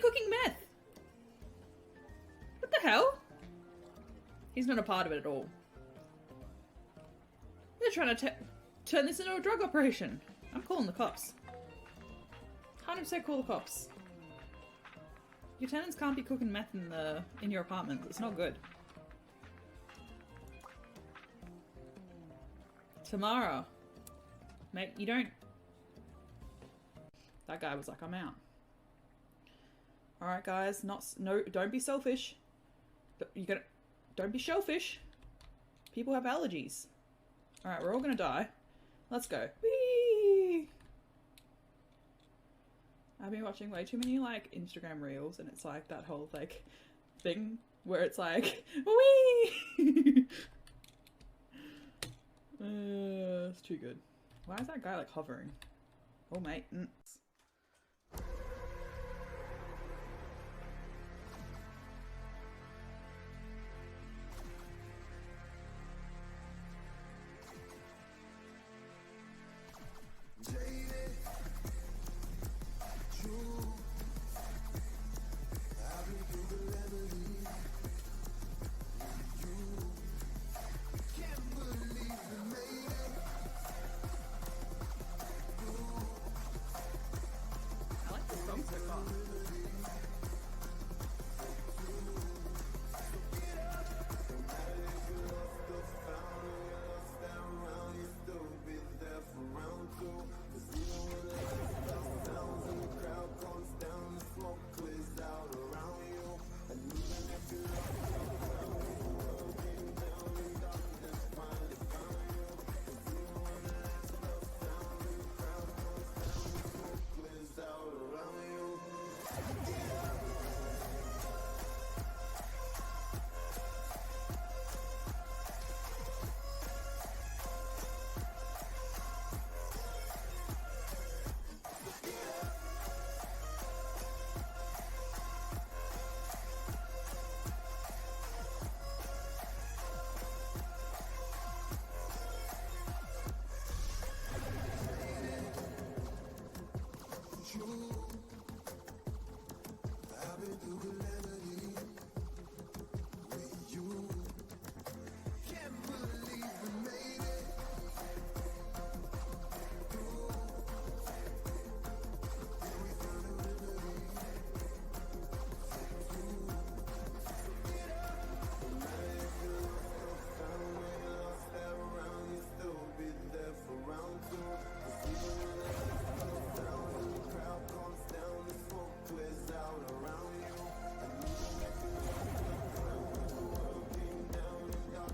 cooking meth? What the hell? He's not a part of it at all. They're trying to turn this into a drug operation. I'm calling the cops. 100% call the cops. Your tenants can't be cooking meth in your apartment. It's not good. Tamara. Mate, you don't... That guy was like, I'm out. Alright guys, don't be selfish. Don't be shellfish. People have allergies. Alright, we're all gonna die. Let's go. Whee! I've been watching way too many like Instagram reels and it's like that whole like thing where it's like whee! It's too good. Why is that guy like hovering? Oh mate.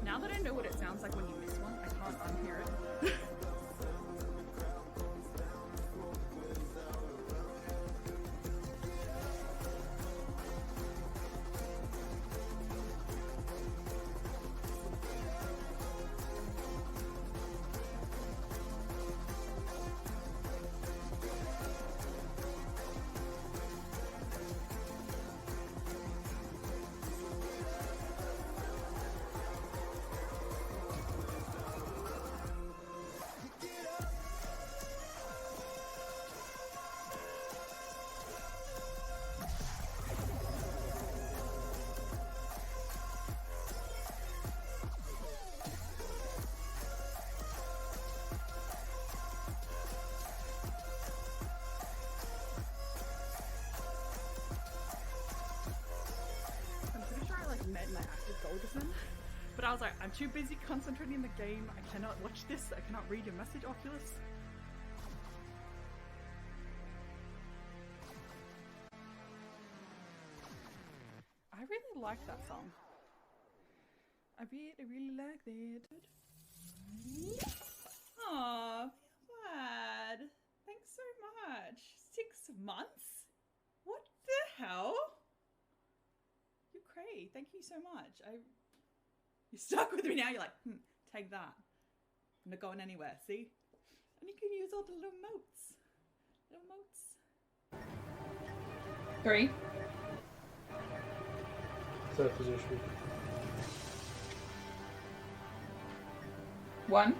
Now that I know what it sounds like when you miss one, I can't unhear it. Met my active goal just then, but I was like, I'm too busy concentrating in the game. I cannot watch this. I cannot read your message, Oculus. I really like that song. I really like that. Aww, Vlad. Thanks so much. 6 months? What the hell? You're cray. Thank you so much. You're stuck with me now. You're like, take that. I'm not going anywhere, see? And you can use all the little motes. Little motes. 3. Third position. 1.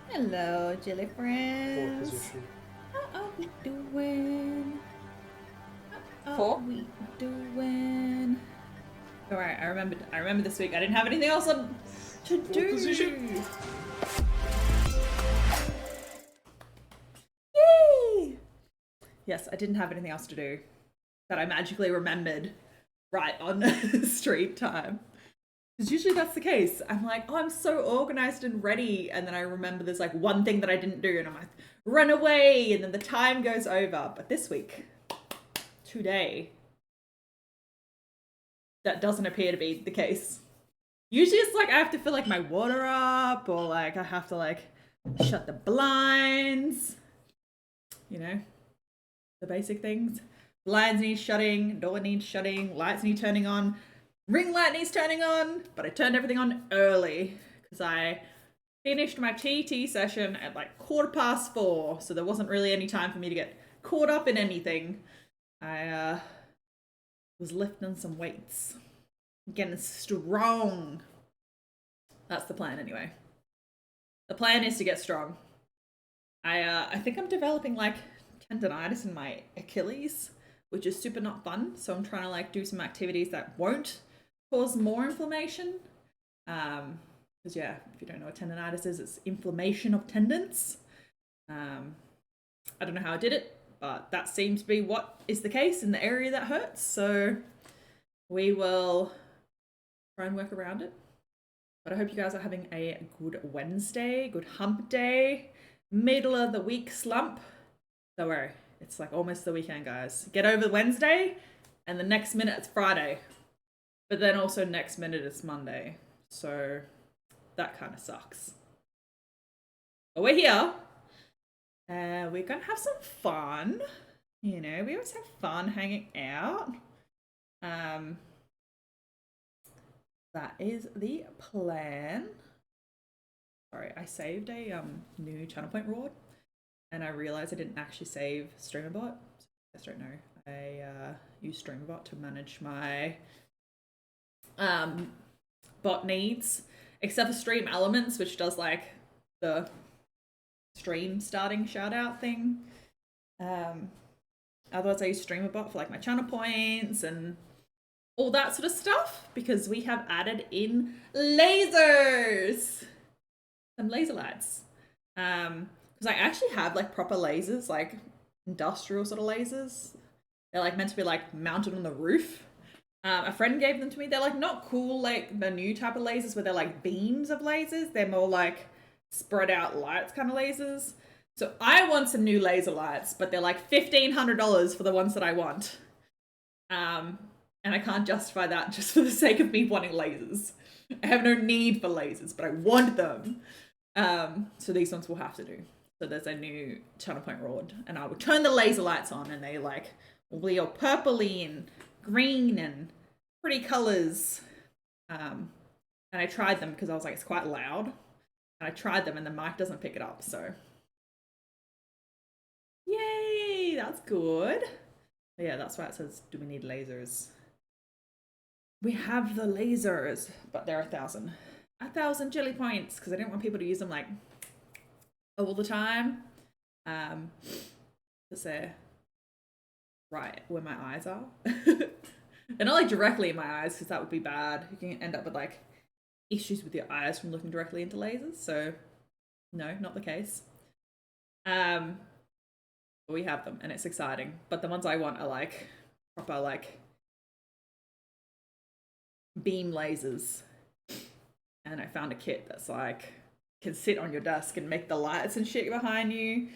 Hello, jelly friends. Fourth position. How are we doing? How Four. we doing? Alright, I remember this week I didn't have anything else on to do. Position. Yay! Yes, I didn't have anything else to do that I magically remembered right on stream time. Because usually that's the case. I'm like, oh, I'm so organized and ready. And then I remember there's like one thing that I didn't do and I'm like, run away. And then the time goes over. But this week, today, that doesn't appear to be the case. Usually it's like I have to fill like my water up or like I have to like shut the blinds. You know, the basic things. Blinds need shutting, door needs shutting, lights need turning on, ring light needs turning on, but I turned everything on early because I finished my PT session at like 4:15, so there wasn't really any time for me to get caught up in anything. I was lifting some weights, getting strong. That's the plan anyway. The plan is to get strong. I think I'm developing like tendonitis in my Achilles, which is super not fun. So I'm trying to like do some activities that won't cause more inflammation. Because yeah, if you don't know what tendonitis is, it's inflammation of tendons. I don't know how I did it, but that seems to be what is the case in the area that hurts. So we will try and work around it. But I hope you guys are having a good Wednesday, good hump day, middle of the week slump. Don't worry, it's like almost the weekend, guys. Get over Wednesday, and the next minute it's Friday. But then also next minute it's Monday. So that kind of sucks. But we're here. We're gonna have some fun. You know, we always have fun hanging out. That is the plan. Sorry, I saved a new channel point reward, and I realized I didn't actually save StreamerBot. So you guys don't know, I use StreamerBot to manage my bot needs, except for Stream Elements, which does like the stream starting shout out thing. Otherwise I use StreamerBot for like my channel points and all that sort of stuff, because we have added in lasers, some laser lights. Because I actually have like proper lasers, like industrial sort of lasers. They're like meant to be like mounted on the roof. A friend gave them to me. They're like not cool like the new type of lasers where they're like beams of lasers. They're more like spread out lights kind of lasers. So I want some new laser lights, but they're like $1,500 for the ones that I want. And I can't justify that just for the sake of me wanting lasers. I have no need for lasers, but I want them. So these ones will have to do. So there's a new channel point rod, and I will turn the laser lights on, and they like will be all purpley and green and pretty colors. And I tried them because I was like, it's quite loud. And I tried them, and the mic doesn't pick it up. So yay, that's good. But yeah, that's why it says, do we need lasers? We have the lasers, but they're 1,000. 1,000 jelly points, because I didn't want people to use them like all the time. Because they're right where my eyes are. They're not like directly in my eyes, because that would be bad. You can end up with like issues with your eyes from looking directly into lasers. So no, not the case. We have them, and it's exciting. But the ones I want are like proper like beam lasers. And I found a kit that's like can sit on your desk and make the lights and shit behind you.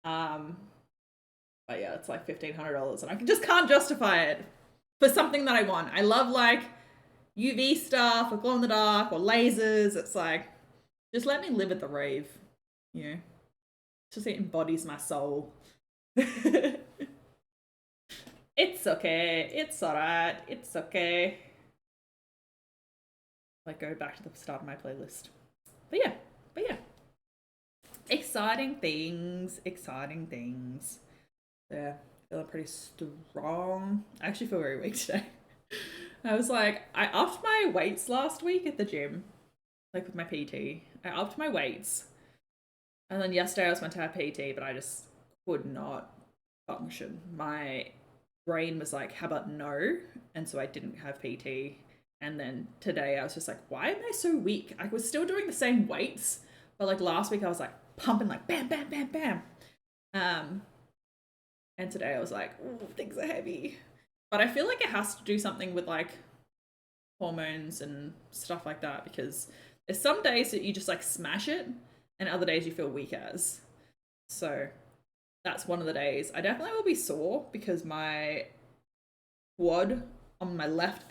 But yeah, it's like $1,500, and I just can't justify it for something that I want. I love like UV stuff or glow in the dark or lasers. It's like, just let me live at the rave, you know. Just it embodies my soul. It's okay. It's alright. It's okay. Like go back to the start of my playlist. But yeah. Exciting things. Yeah, feeling pretty strong. I actually feel very weak today. I was like, I upped my weights last week at the gym, like with my PT. I upped my weights. And then yesterday I was meant to have PT, but I just could not function. My brain was like, how about no? And so I didn't have PT. And then today I was just like, why am I so weak? I was still doing the same weights, but like last week I was like pumping like bam, bam, bam, bam. And today I was like, ooh, things are heavy. But I feel like it has to do something with like hormones and stuff like that, because there's some days that you just like smash it and other days you feel weak as. So that's one of the days. I definitely will be sore because my quad on my left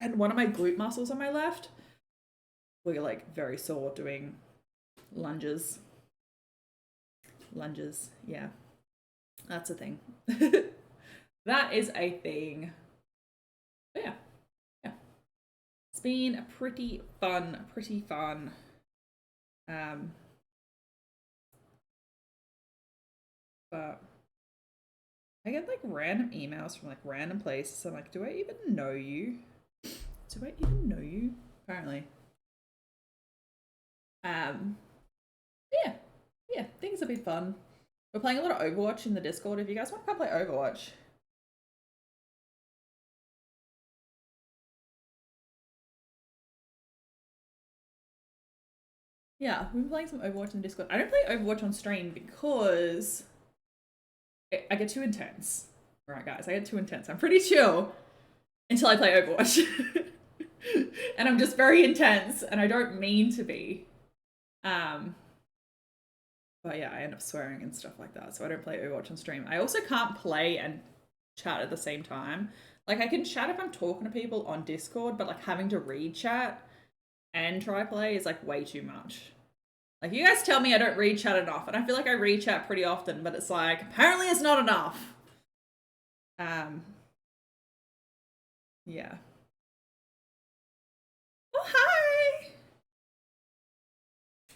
and one of my glute muscles on my left were like very sore doing lunges. Yeah. That's a thing. That is a thing. But yeah. It's been pretty fun. But I get like random emails from like random places. I'm like, do I even know you? Apparently. Yeah, things have been fun. We're playing a lot of Overwatch in the Discord. If you guys want to come play Overwatch. Yeah, we've been playing some Overwatch in the Discord. I don't play Overwatch on stream because I get too intense. Alright, guys, I get too intense. I'm pretty chill until I play Overwatch. And I'm just very intense, and I don't mean to be. But yeah, I end up swearing and stuff like that, so I don't play Overwatch on stream. I also can't play and chat at the same time. Like, I can chat if I'm talking to people on Discord, but like having to read chat and try play is like way too much. Like, you guys tell me I don't read chat enough, and I feel like I read chat pretty often, but it's like, apparently it's not enough. Yeah. Oh, hi!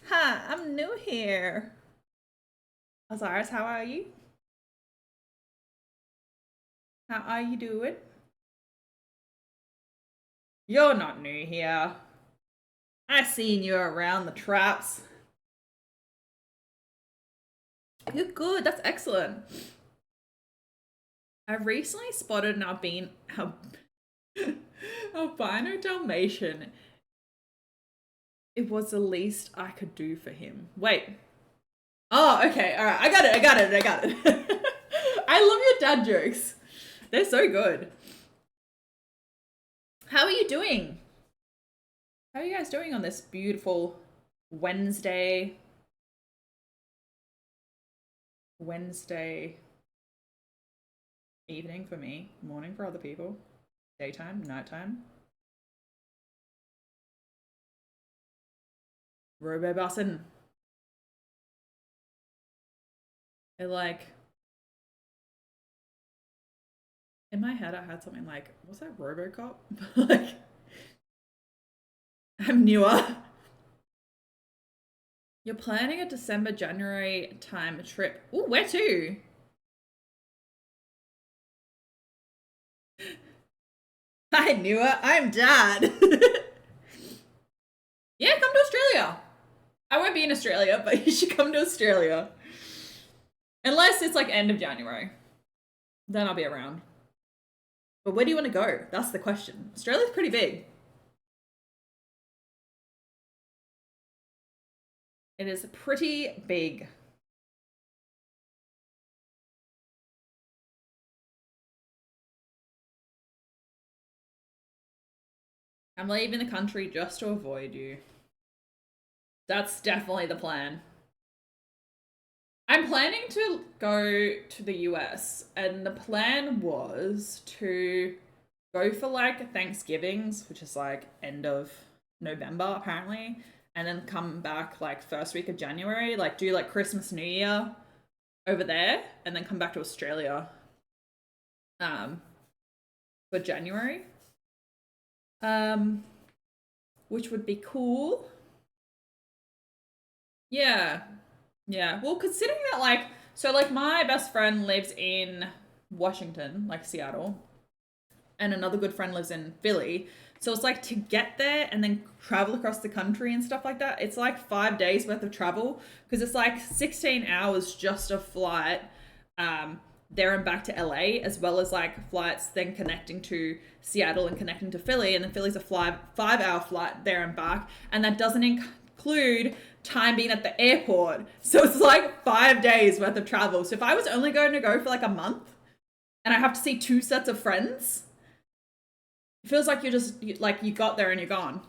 Hi, I'm new here. Azars, how are you? How are you doing? You're not new here. I seen you around the traps. You're good, that's excellent. I recently spotted an albino Dalmatian. It was the least I could do for him. Wait. Oh, okay, alright, I got it. I love your dad jokes. They're so good. How are you doing? How are you guys doing on this beautiful Wednesday evening for me, morning for other people, daytime, nighttime? Robobussin. I like, in my head I had something like, what's that, Robocop? Like, I'm newer. You're planning a December, January time trip. Ooh, where to? Hi, Newer. I'm Dad. Yeah, come to Australia. I won't be in Australia, but you should come to Australia. Unless it's like end of January. Then I'll be around. But where do you want to go? That's the question. Australia's pretty big. It is pretty big. I'm leaving the country just to avoid you. That's definitely the plan. I'm planning to go to the US, and the plan was to go for like Thanksgivings, which is like end of November apparently, and then come back like first week of January, like do like Christmas, New Year over there, and then come back to Australia for January. Which would be cool. Yeah. Yeah. Well, considering that, like, so, like, my best friend lives in Washington, like Seattle, and another good friend lives in Philly. So it's like to get there and then travel across the country and stuff like that. It's like 5 days worth of travel because it's like 16 hours just a flight, there and back to LA, as well as like flights then connecting to Seattle and connecting to Philly. And then Philly's a 5 hour flight there and back. And that doesn't include time being at the airport. So it's like 5 days worth of travel. So if I was only going to go for like a month and I have to see 2 sets of friends, it feels like you're just like you got there and you're gone.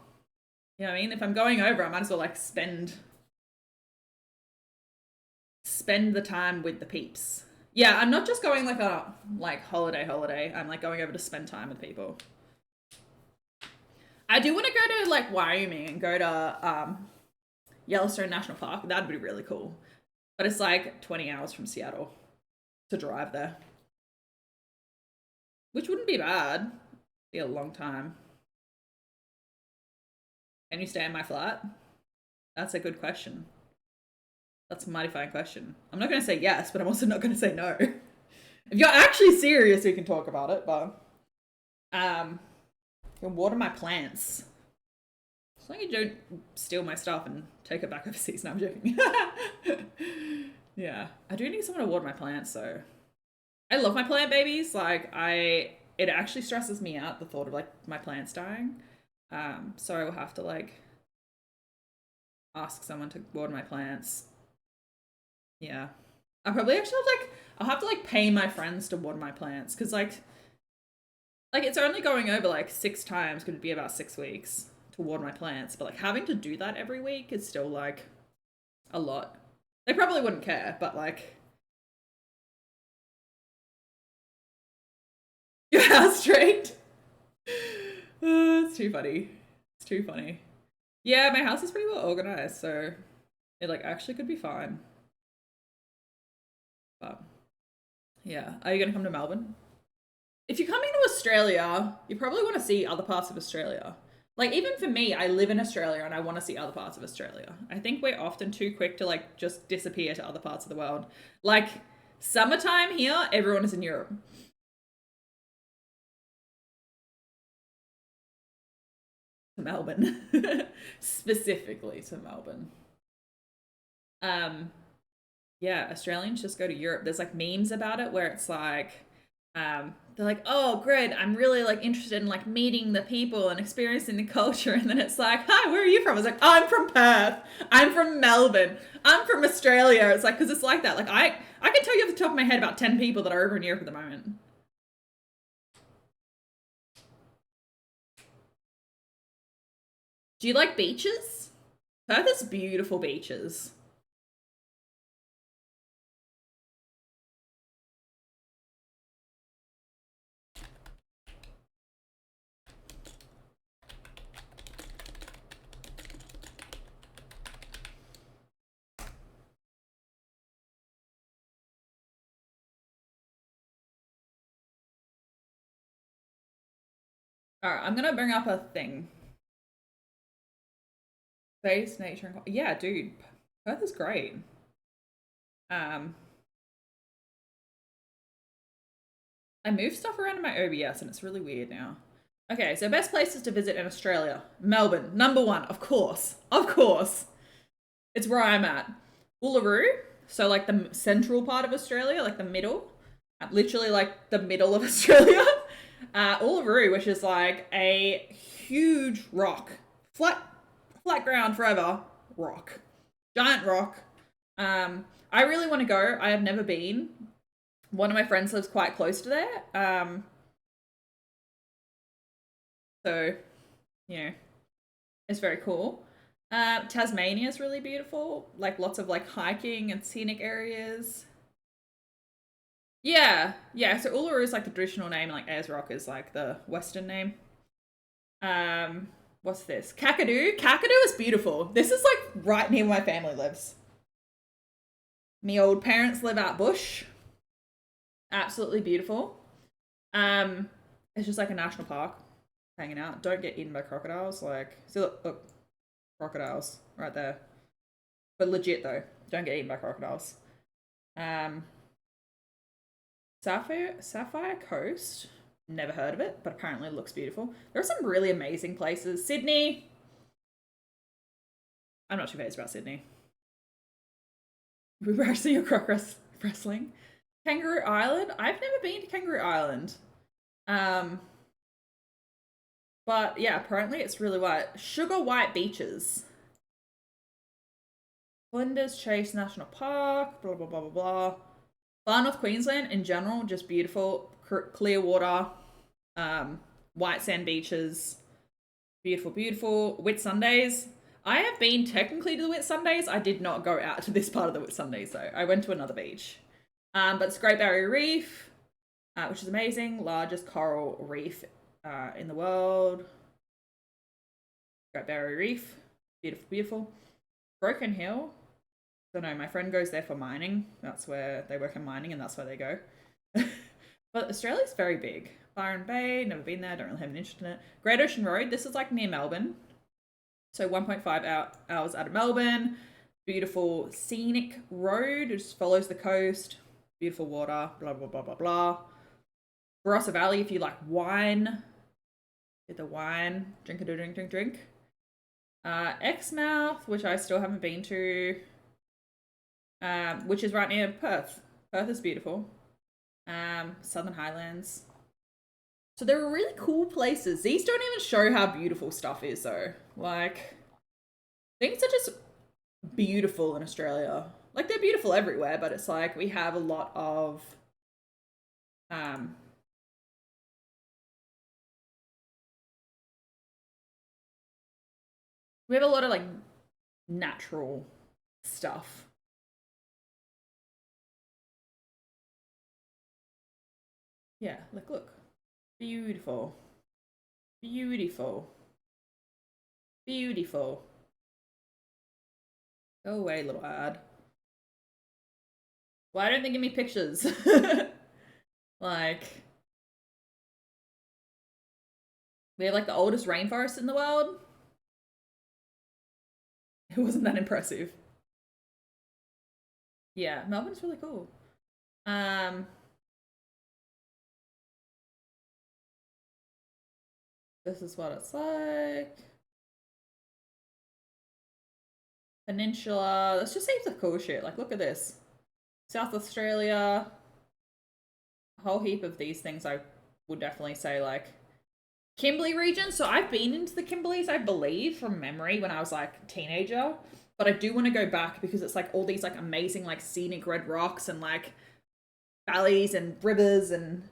You know what I mean? If I'm going over, I might as well like spend the time with the peeps. Yeah, I'm not just going like a holiday. I'm like going over to spend time with people. I do want to go to like Wyoming and go to Yellowstone National Park. That'd be really cool. But it's like 20 hours from Seattle to drive there. Which wouldn't be bad. Be a long time. Can you stay in my flat? That's a good question. That's a mighty fine question. I'm not going to say yes, but I'm also not going to say no. If you're actually serious, we can talk about it, but you can water my plants. As long as you don't steal my stuff and take it back overseas. No, I'm joking. Yeah, I do need someone to water my plants, so I love my plant babies. Like it actually stresses me out, the thought of like my plants dying. So I will have to like ask someone to water my plants. Yeah, I probably actually I'll have to like pay my friends to water my plants, because like it's only going over like 6 times, could be about 6 weeks to water my plants, but like having to do that every week is still like a lot. They probably wouldn't care, but like your house straight. It's too funny. It's too funny. Yeah, my house is pretty well organized, so it like actually could be fine. But yeah, are you gonna come to Melbourne? If you're coming to Australia, you probably want to see other parts of Australia. Like even for me, I live in Australia and I want to see other parts of Australia. I think we're often too quick to like just disappear to other parts of the world. Like summertime here, everyone is in Europe. To Melbourne. Specifically to Melbourne. Yeah, Australians just go to Europe. There's like memes about it where it's like they're like, oh great, I'm really like interested in like meeting the people and experiencing the culture, and then it's like, hi, where are you from? It's like, I'm from Perth, I'm from Melbourne, I'm from Australia. It's like, because it's like that. Like I can tell you off the top of my head about 10 people that are over in Europe at the moment. Do you like beaches? Perth has beautiful beaches. All right, I'm gonna bring up a thing. Space, nature, and yeah, dude, Perth is great. Um, I moved stuff around in my OBS and it's really weird now. Okay, so best places to visit in Australia. Melbourne, number 1, of course. Of course. It's where I'm at. Uluru, so like the central part of Australia, like the middle. Literally like the middle of Australia. Uluru, which is like a huge rock. Flat ground forever. Rock. Giant rock. I really want to go. I have never been. One of my friends lives quite close to there. So, you know, it's very cool. Tasmania is really beautiful. Like lots of like hiking and scenic areas. Yeah, yeah. So Uluru is like the traditional name, like Ayers Rock is like the Western name. What's this? Kakadu. Kakadu is beautiful. This is like right near where my family lives. Me old parents live out bush. Absolutely beautiful. It's just like a national park, hanging out. Don't get eaten by crocodiles. Like, see, look, crocodiles right there. But legit though, don't get eaten by crocodiles. Sapphire Coast. Never heard of it, but apparently it looks beautiful. There are some really amazing places. Sydney. I'm not too phased about Sydney. We were actually a croc wrestling. Kangaroo Island. I've never been to Kangaroo Island. Um, but yeah, apparently it's really white. Sugar White Beaches. Flinders Chase National Park. Blah blah blah blah blah. Far North Queensland in general, just beautiful, clear water, white sand beaches. Beautiful, beautiful. Whitsundays. I have been technically to the Whitsundays. I did not go out to this part of the Whitsundays though. I went to another beach. But it's Great Barrier Reef, which is amazing. Largest coral reef in the world. Great Barrier Reef. Beautiful, beautiful. Broken Hill. I don't know, my friend goes there for mining. That's where they work in mining and that's where they go. But Australia's very big. Byron Bay, never been there, don't really have an interest in it. Great Ocean Road, this is like near Melbourne. So 1.5 hours out of Melbourne. Beautiful scenic road, it just follows the coast. Beautiful water, blah, blah, blah, blah, blah. Barossa Valley, if you like wine. Get the wine, drink, drink, drink, drink. Exmouth, which I still haven't been to. Which is right near Perth. Perth is beautiful. Southern Highlands. So there are really cool places. These don't even show how beautiful stuff is though. Like, things are just beautiful in Australia. Like, they're beautiful everywhere, but it's like we have a lot of we have a lot of like natural stuff. Yeah, like look. Beautiful. Beautiful. Beautiful. Go away, little ad. Why don't they give me pictures? Like, we have like the oldest rainforest in the world. It wasn't that impressive. Yeah, Melbourne's really cool. This is what it's like. Peninsula. Let's just see the cool shit. Like, look at this. South Australia. A whole heap of these things I would definitely say, like, Kimberley region. So I've been into the Kimberleys, I believe, from memory when I was like a teenager. But I do want to go back because it's like all these like amazing like scenic red rocks and like valleys and rivers and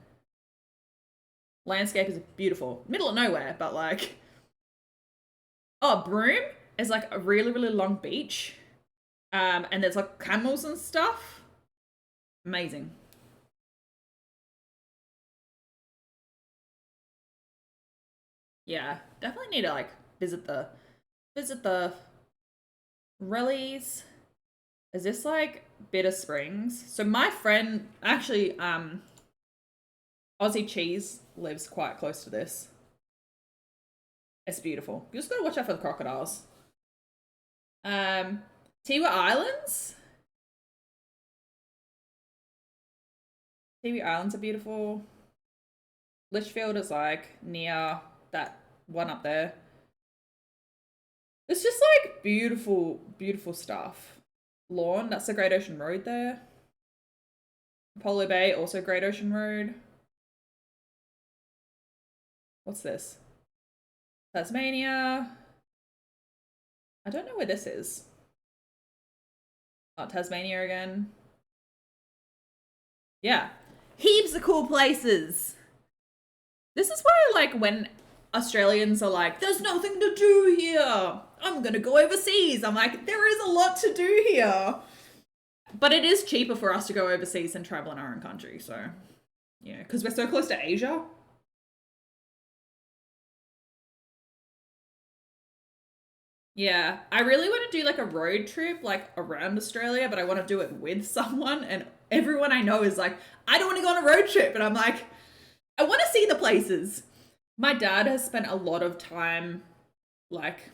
landscape is beautiful. Middle of nowhere, but like, oh, Broome is like a really, really long beach. And there's like camels and stuff. Amazing. Yeah, definitely need to like visit the Rellies. Is this like Bitter Springs? So my friend actually Aussie Cheese lives quite close to this. It's beautiful. You just gotta watch out for the crocodiles. Tiwi Islands. Tiwi Islands are beautiful. Litchfield is like near that one up there. It's just like beautiful, beautiful stuff. Lawn, that's the Great Ocean Road there. Polar Bay, also Great Ocean Road. What's this? Tasmania. I don't know where this is. Oh, Tasmania again. Yeah. Heaps of cool places. This is why, like, when Australians are like, there's nothing to do here. I'm gonna go overseas. I'm like, there is a lot to do here. But it is cheaper for us to go overseas than travel in our own country. So, yeah, because we're so close to Asia. Yeah, I really want to do like a road trip like around Australia, but I want to do it with someone. And everyone I know is like, I don't want to go on a road trip. And I'm like, I want to see the places. My dad has spent a lot of time like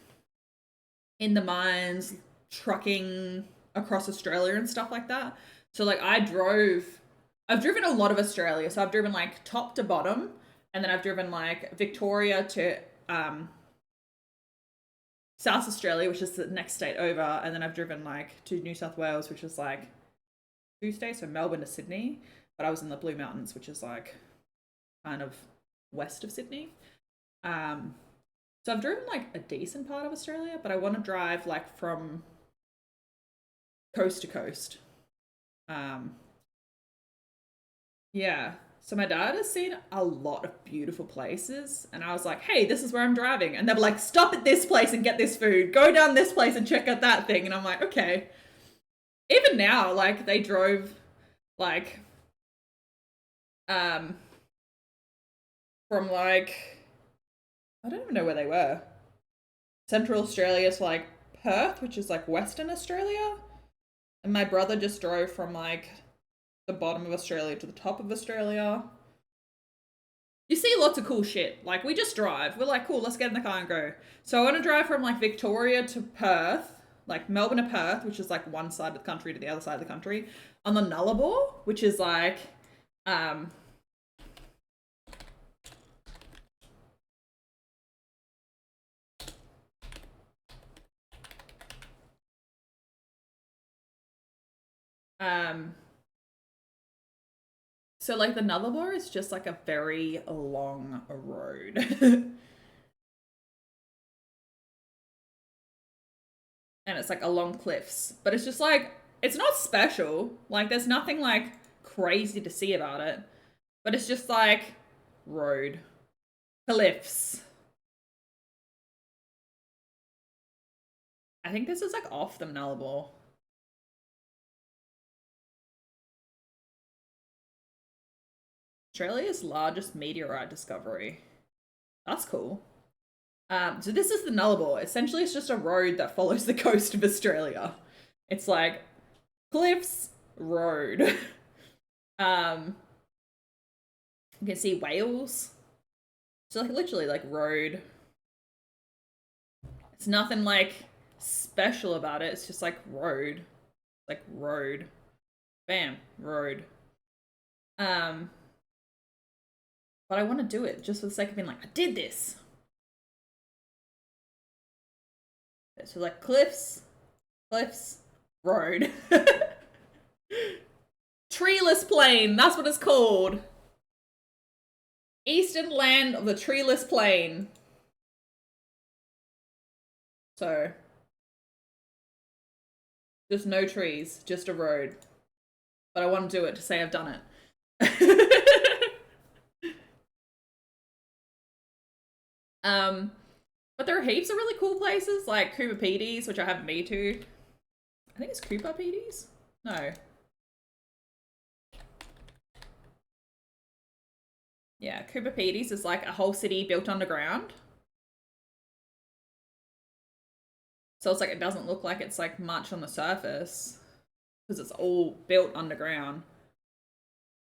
in the mines, trucking across Australia and stuff like that. So like I've driven a lot of Australia. So I've driven like top to bottom, and then I've driven like Victoria to South Australia, which is the next state over, and then I've driven like to New South Wales, which is like two states, so Melbourne to Sydney. but I was in the Blue Mountains, which is like kind of west of Sydney. So I've driven like a decent part of Australia, but I want to drive like from coast to coast. Yeah. So my dad has seen a lot of beautiful places, and I was like, "Hey, this is where I'm driving." And they were like, "Stop at this place and get this food. Go down this place and check out that thing." And I'm like, "Okay." Even now, like they drove like um from like I don't even know where they were. Central Australia to like Perth, which is like Western Australia. And my brother just drove from like the bottom of Australia to the top of Australia. You see lots of cool shit. Like we just drive. We're like, cool, let's get in the car and go. So I want to drive from like Victoria to Perth, like Melbourne to Perth, which is like one side of the country to the other side of the country, on the Nullarbor, which is like so like the Nullarbor is just like a very long road. And it's like along cliffs, but it's just like it's not special. Like there's nothing like crazy to see about it, but it's just like road, cliffs. I think this is like off the Nullarbor. Australia's largest meteorite discovery. That's cool. So this is the Nullarbor. Essentially, it's just a road that follows the coast of Australia. It's like cliffs, road. You can see whales. So like literally like road. It's nothing like special about it. It's just like road. Like road. Bam, road. But I want to do it just for the sake of being like, I did this. So like cliffs, road. Treeless plain, that's what it's called. Eastern land of the treeless plain. So, just no trees, just a road. But I want to do it to say I've done it. But there are heaps of really cool places like Cooper Peedies, which I haven't been to. I think it's Cooper Peedies? No. Yeah, Cooper Peedies is like a whole city built underground. So it's like it doesn't look like it's like much on the surface because it's all built underground.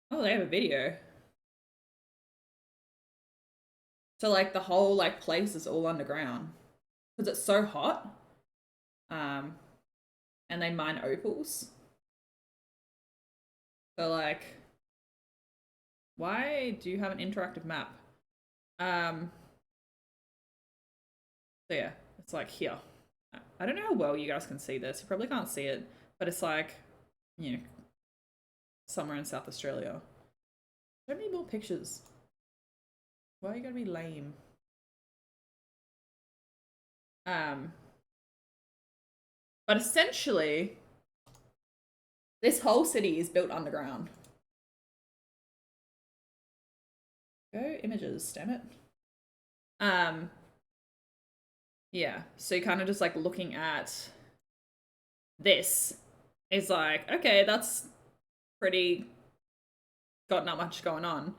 Oh, they have a video. So like the whole like place is all underground because it's so hot. And they mine opals. So like, why do you have an interactive map? So yeah, it's like here. I don't know how well you guys can see this. You probably can't see it, but it's like, you know, somewhere in South Australia. Show me more pictures. Why are you gonna be lame? But essentially, this whole city is built underground. Go images, damn it. Yeah, so you're kind of just like looking at this is like, okay, that's pretty got not much going on.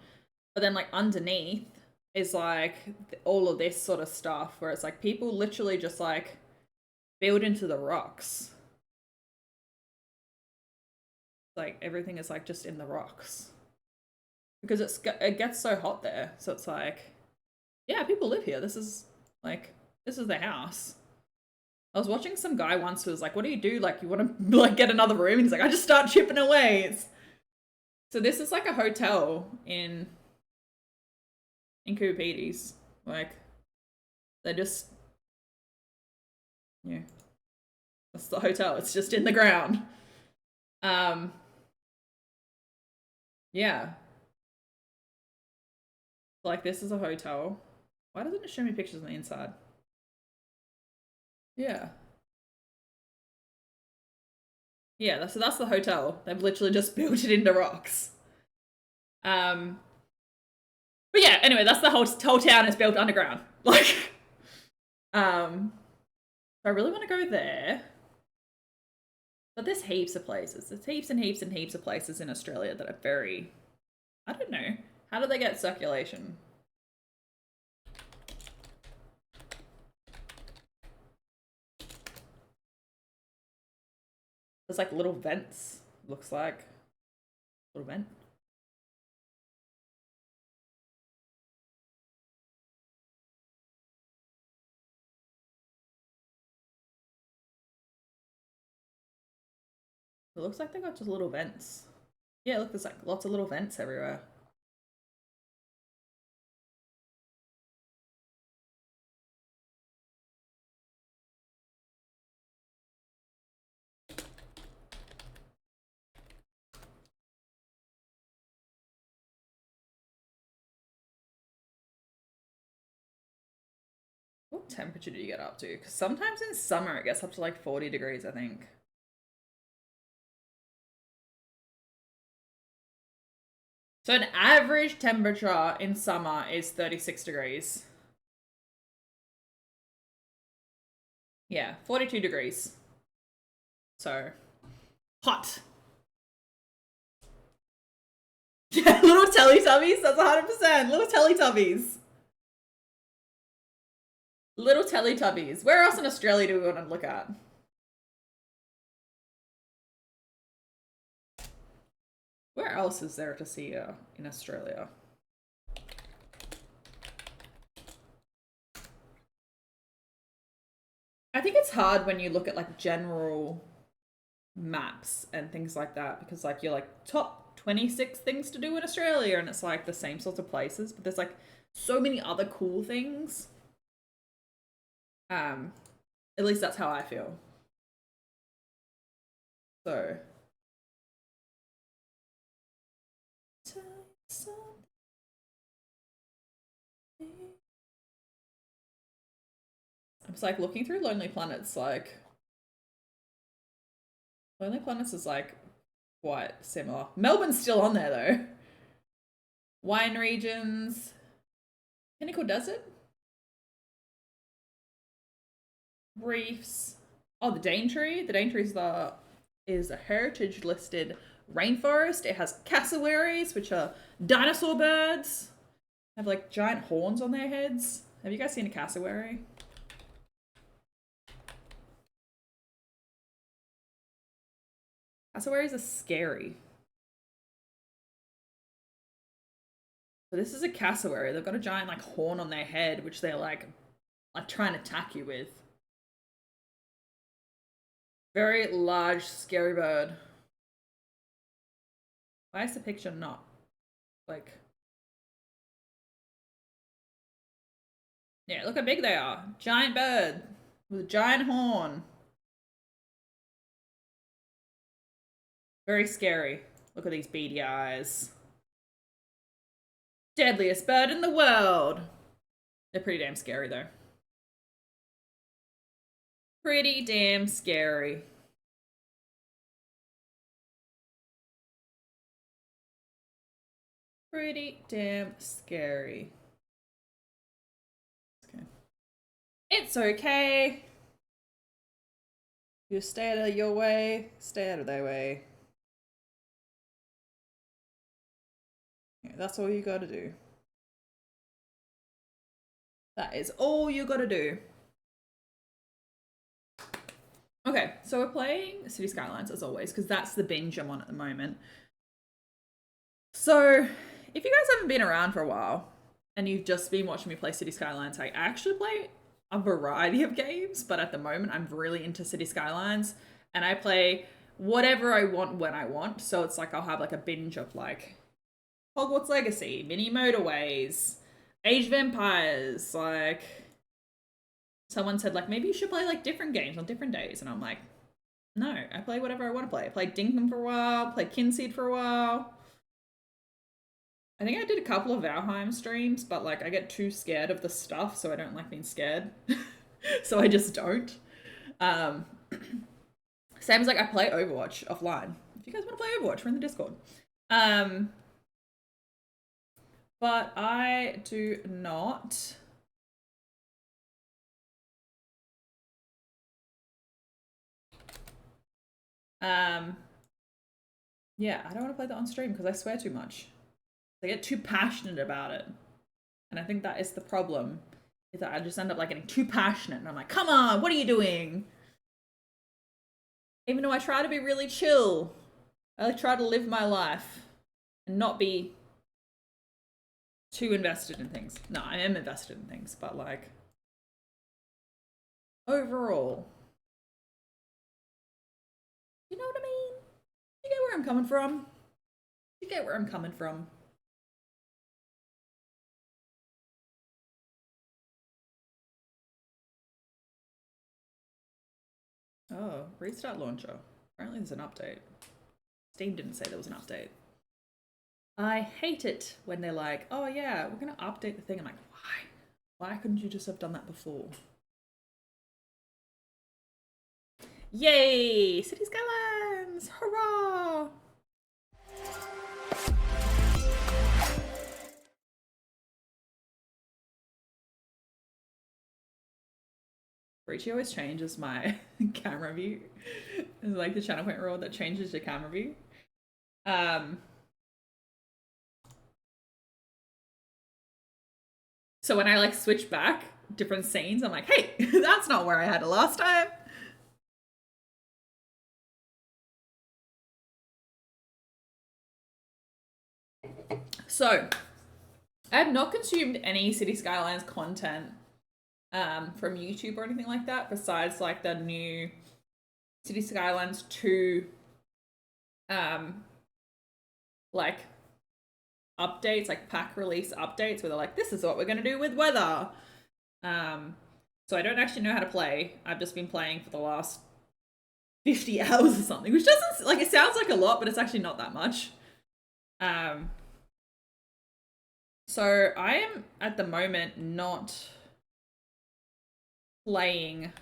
But then like underneath is like all of this sort of stuff where it's like people literally just like build into the rocks. Like everything is like just in the rocks because it gets so hot there. So it's like, yeah, people live here. This is their house. I was watching some guy once who was like, what do you do? Like, you want to like get another room? And he's like, I just start chipping away. So this is like a hotel in Cooper Peedies. Like, they just, yeah, that's the hotel. It's just in the ground. Yeah. Like this is a hotel. Why doesn't it show me pictures on the inside? Yeah. Yeah, so that's the hotel. They've literally just built it into rocks. Um, but yeah, anyway, that's the whole town is built underground. Like, so I really want to go there. But there's heaps of places. There's heaps and heaps and heaps of places in Australia that are very, I don't know. How do they get circulation? There's like little vents, looks like. Little vent. It looks like they got just little vents. Yeah, look, there's like lots of little vents everywhere. What temperature do you get up to? Because sometimes in summer it gets up to like 40 degrees, I think. So an average temperature in summer is 36 degrees. Yeah, 42 degrees. So, hot. Yeah, little Teletubbies, that's 100%. Little Teletubbies. Little Teletubbies. Where else in Australia do we want to look at? Where else is there to see in Australia? I think it's hard when you look at like general maps and things like that because like you're like top 26 things to do in Australia and it's like the same sorts of places, but there's like so many other cool things. At least that's how I feel. So I'm just like looking through Lonely Planets, like Lonely Planets is like quite similar. Melbourne's still on there though. Wine regions, Pinnacle Desert, reefs. Oh, the Daintree. The Daintree is a heritage listed rainforest. It has cassowaries, which are dinosaur birds. Have like giant horns on their heads. Have you guys seen a cassowary? Cassowaries are scary. So this is a cassowary. They've got a giant like horn on their head, which they're like trying to attack you with. Very large, scary bird. Why is the picture not like? Yeah, look how big they are. Giant bird with a giant horn. Very scary. Look at these beady eyes. Deadliest bird in the world. They're pretty damn scary though. Pretty damn scary. Pretty damn scary. Okay. It's okay. You stay out of your way, stay out of their way. Yeah, that's all you gotta do. That is all you gotta do. Okay, so we're playing City Skylines as always, because that's the binge I'm on at the moment. So, if you guys haven't been around for a while and you've just been watching me play City Skylines, I actually play a variety of games, but at the moment I'm really into City Skylines and I play whatever I want when I want. So it's like I'll have like a binge of like Hogwarts Legacy, mini motorways, Age of Empires, like someone said like maybe you should play like different games on different days and I'm like no, I play whatever I want to play. I played Dinkum for a while, played Kinseed for a while. I think I did a couple of Valheim streams, but like I get too scared of the stuff, so I don't like being scared. So I just don't. Um, Same as like I play Overwatch offline. If you guys want to play Overwatch, we're in the Discord. Um, but I do not. Yeah, I don't want to play that on stream because I swear too much. I get too passionate about it. And I think that is the problem. Is that I just end up like getting too passionate and I'm like, come on, what are you doing? Even though I try to be really chill. I like try to live my life and not be too invested in things. No, I am invested in things, but like overall. You know what I mean? You get where I'm coming from? You get where I'm coming from. Oh, restart launcher. Apparently there's an update. Steam didn't say there was an update. I hate it when they're like, oh yeah, we're gonna update the thing. I'm like, why? Why couldn't you just have done that before? Yay! City Skylines! Hurrah! Richie always changes my camera view. It's like the channel point rule that changes your camera view. So when I like switch back different scenes, I'm like, hey, that's not where I had it last time. So I have not consumed any City Skylines content from YouTube or anything like that, besides like the new City Skylines 2 like updates, like pack release updates where they're like, this is what we're gonna do with weather. So I don't actually know how to play. I've just been playing for the last 50 hours or something, which doesn't like, it sounds like a lot, but it's actually not that much. So I am at the moment not playing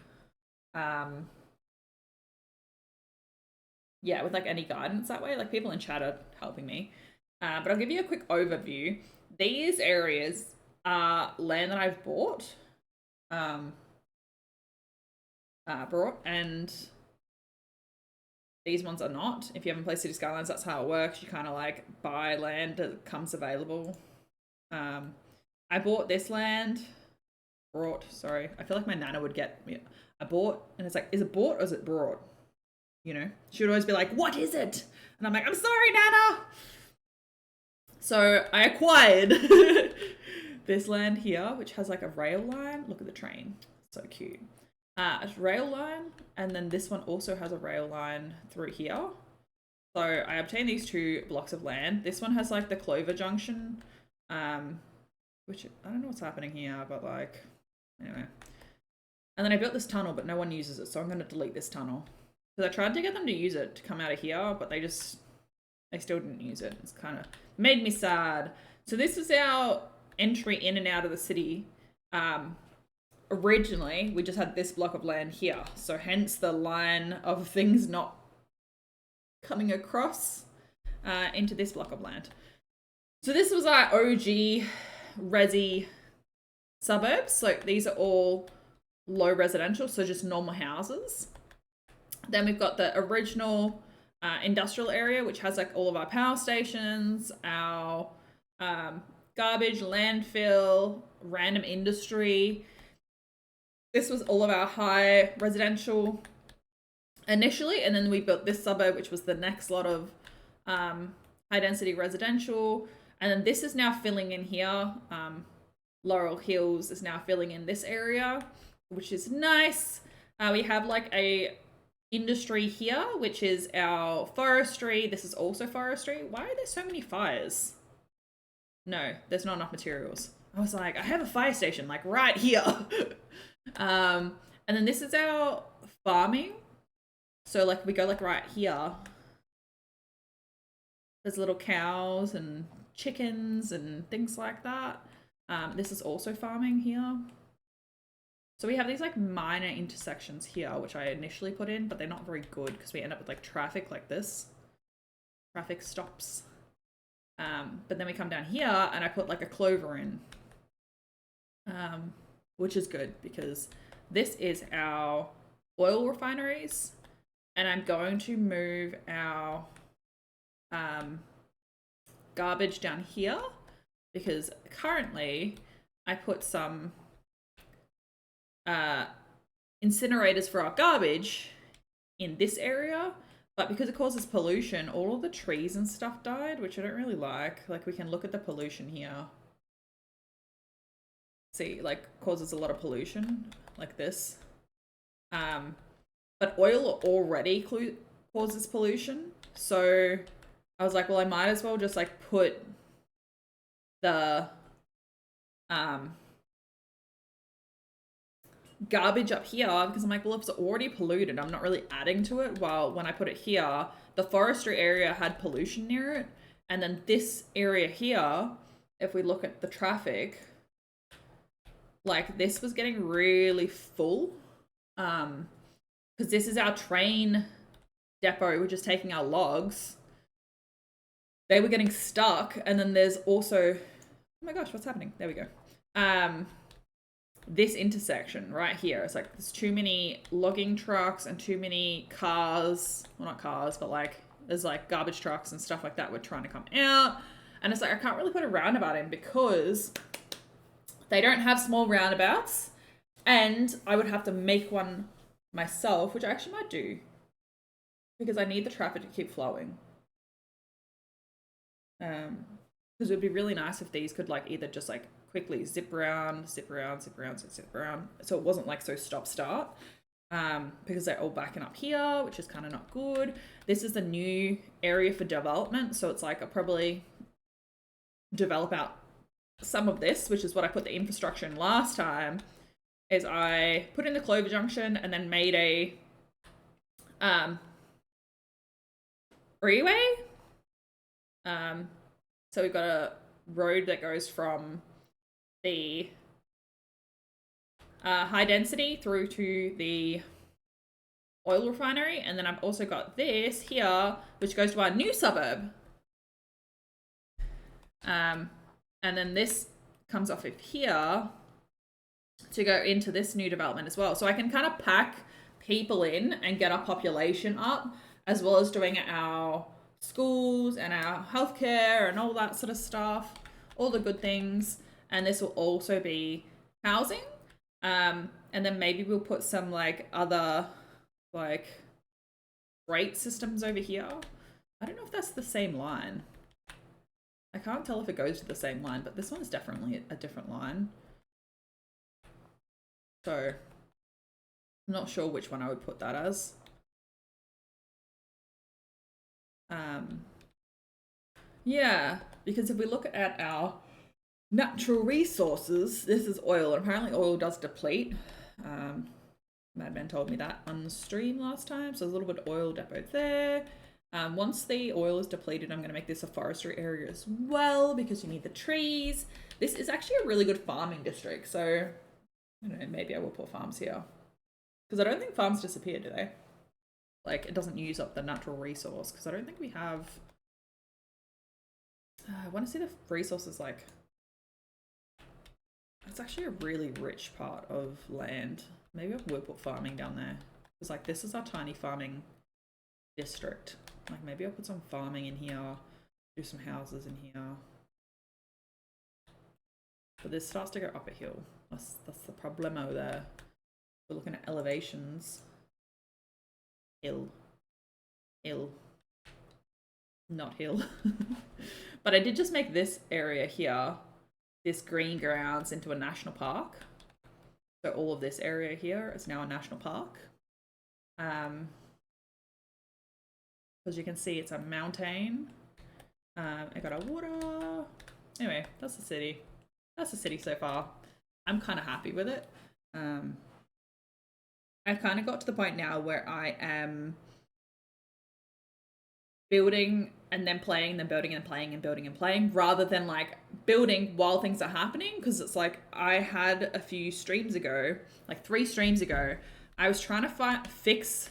yeah, with like any guidance that way. Like people in chat are helping me. But I'll give you a quick overview. These areas are land that I've bought. And these ones are not. If you haven't played City Skylines, that's how it works. You kind of like buy land that comes available. I bought this land. Sorry. I feel like my nana would get me. I bought, and it's like, is it bought or is it brought? You know, she would always be like, what is it? And I'm like, I'm sorry, Nana. So I acquired this land here, which has like a rail line. Look at the train. So cute. A rail line. And then this one also has a rail line through here. So I obtained these 2 blocks of land. This one has like the Clover Junction, which I don't know what's happening here, but like, anyway. And then I built this tunnel, but no one uses it. So I'm going to delete this tunnel. Because I tried to get them to use it to come out of here, but they still didn't use it. It's kind of made me sad. So this is our entry in and out of the city. Originally, we just had this block of land here. So hence the line of things not coming across into this block of land. So this was our OG resi suburbs. So these are all low residential, so just normal houses. Then we've got the original industrial area, which has like all of our power stations, our garbage, landfill, random industry. This was all of our high residential initially, and then we built this suburb, which was the next lot of high density residential. And then this is now filling in here. Laurel Hills is now filling in this area, which is nice. We have like a industry here, which is our forestry. This is also forestry. Why are there so many fires? No, there's not enough materials. I was like, I have a fire station like right here. And then this is our farming. So like we go like right here. There's little cows and chickens and things like that. This is also farming here. So we have these like minor intersections here, which I initially put in, but they're not very good because we end up with like traffic like this. Traffic stops. But then we come down here and I put like a clover in, which is good because this is our oil refineries, and I'm going to move our garbage down here because currently I put some incinerators for our garbage in this area, but because it causes pollution, all of the trees and stuff died, which I don't really like. Like, we can look at the pollution here. See, like, causes a lot of pollution, like this. But oil already causes pollution, so I was like, well, I might as well just like put the garbage up here, because I'm like, well, if it's already polluted, I'm not really adding to it. While when I put it here, the forestry area had pollution near it, and then this area here, if we look at the traffic, like this was getting really full, because this is our train depot, which is taking our logs. They were getting stuck, and then there's also, oh my gosh, what's happening? There we go. This intersection right here, it's like there's too many logging trucks and too many cars, well, not cars, but like there's like garbage trucks and stuff like that were trying to come out, and it's like I can't really put a roundabout in because they don't have small roundabouts, and I would have to make one myself, which I actually might do because I need the traffic to keep flowing. Because it would be really nice if these could like either just like quickly zip around, so it wasn't like so stop start, because they're all backing up here, which is kind of not good. This is the new area for development, so it's like I'll probably develop out some of this, which is what I put the infrastructure in last time, is I put in the Clover Junction and then made a freeway. So we've got a road that goes from the high density through to the oil refinery, and then I've also got this here, which goes to our new suburb. And then this comes off of here to go into this new development as well. So I can kind of pack people in and get our population up, as well as doing our schools and our healthcare and all that sort of stuff, all the good things. And this will also be housing. And then maybe we'll put some like other like rate systems over here. I don't know if that's the same line. I can't tell if it goes to the same line, but this one is definitely a different line. So I'm not sure which one I would put that as. Yeah, because if we look at our natural resources, this is oil, and apparently oil does deplete. Madman told me that on the stream last time, so there's a little bit of oil depot there. Once the oil is depleted, I'm going to make this a forestry area as well, because you need the trees. This is actually a really good farming district, so I don't know, maybe I will put farms here. Because I don't think farms disappear, do they? Like, it doesn't use up the natural resource, because I don't think we have... I want to see the resources, like... It's actually a really rich part of land. Maybe I will put farming down there. Because, like, this is our tiny farming district. Like, maybe I'll put some farming in here, do some houses in here. But this starts to go up a hill. That's the problemo there. We're looking at elevations. Hill. Not hill. But I did just make this area here, this green grounds, into a national park. So all of this area here is now a national park. As you can see, it's a mountain. I got a water. Anyway, that's the city. That's the city so far. I'm kind of happy with it. I've kind of got to the point now where I am building and then playing, then building and playing and building and playing, rather than like building while things are happening. Because it's like I had a few streams ago, like 3 streams ago, I was trying to fix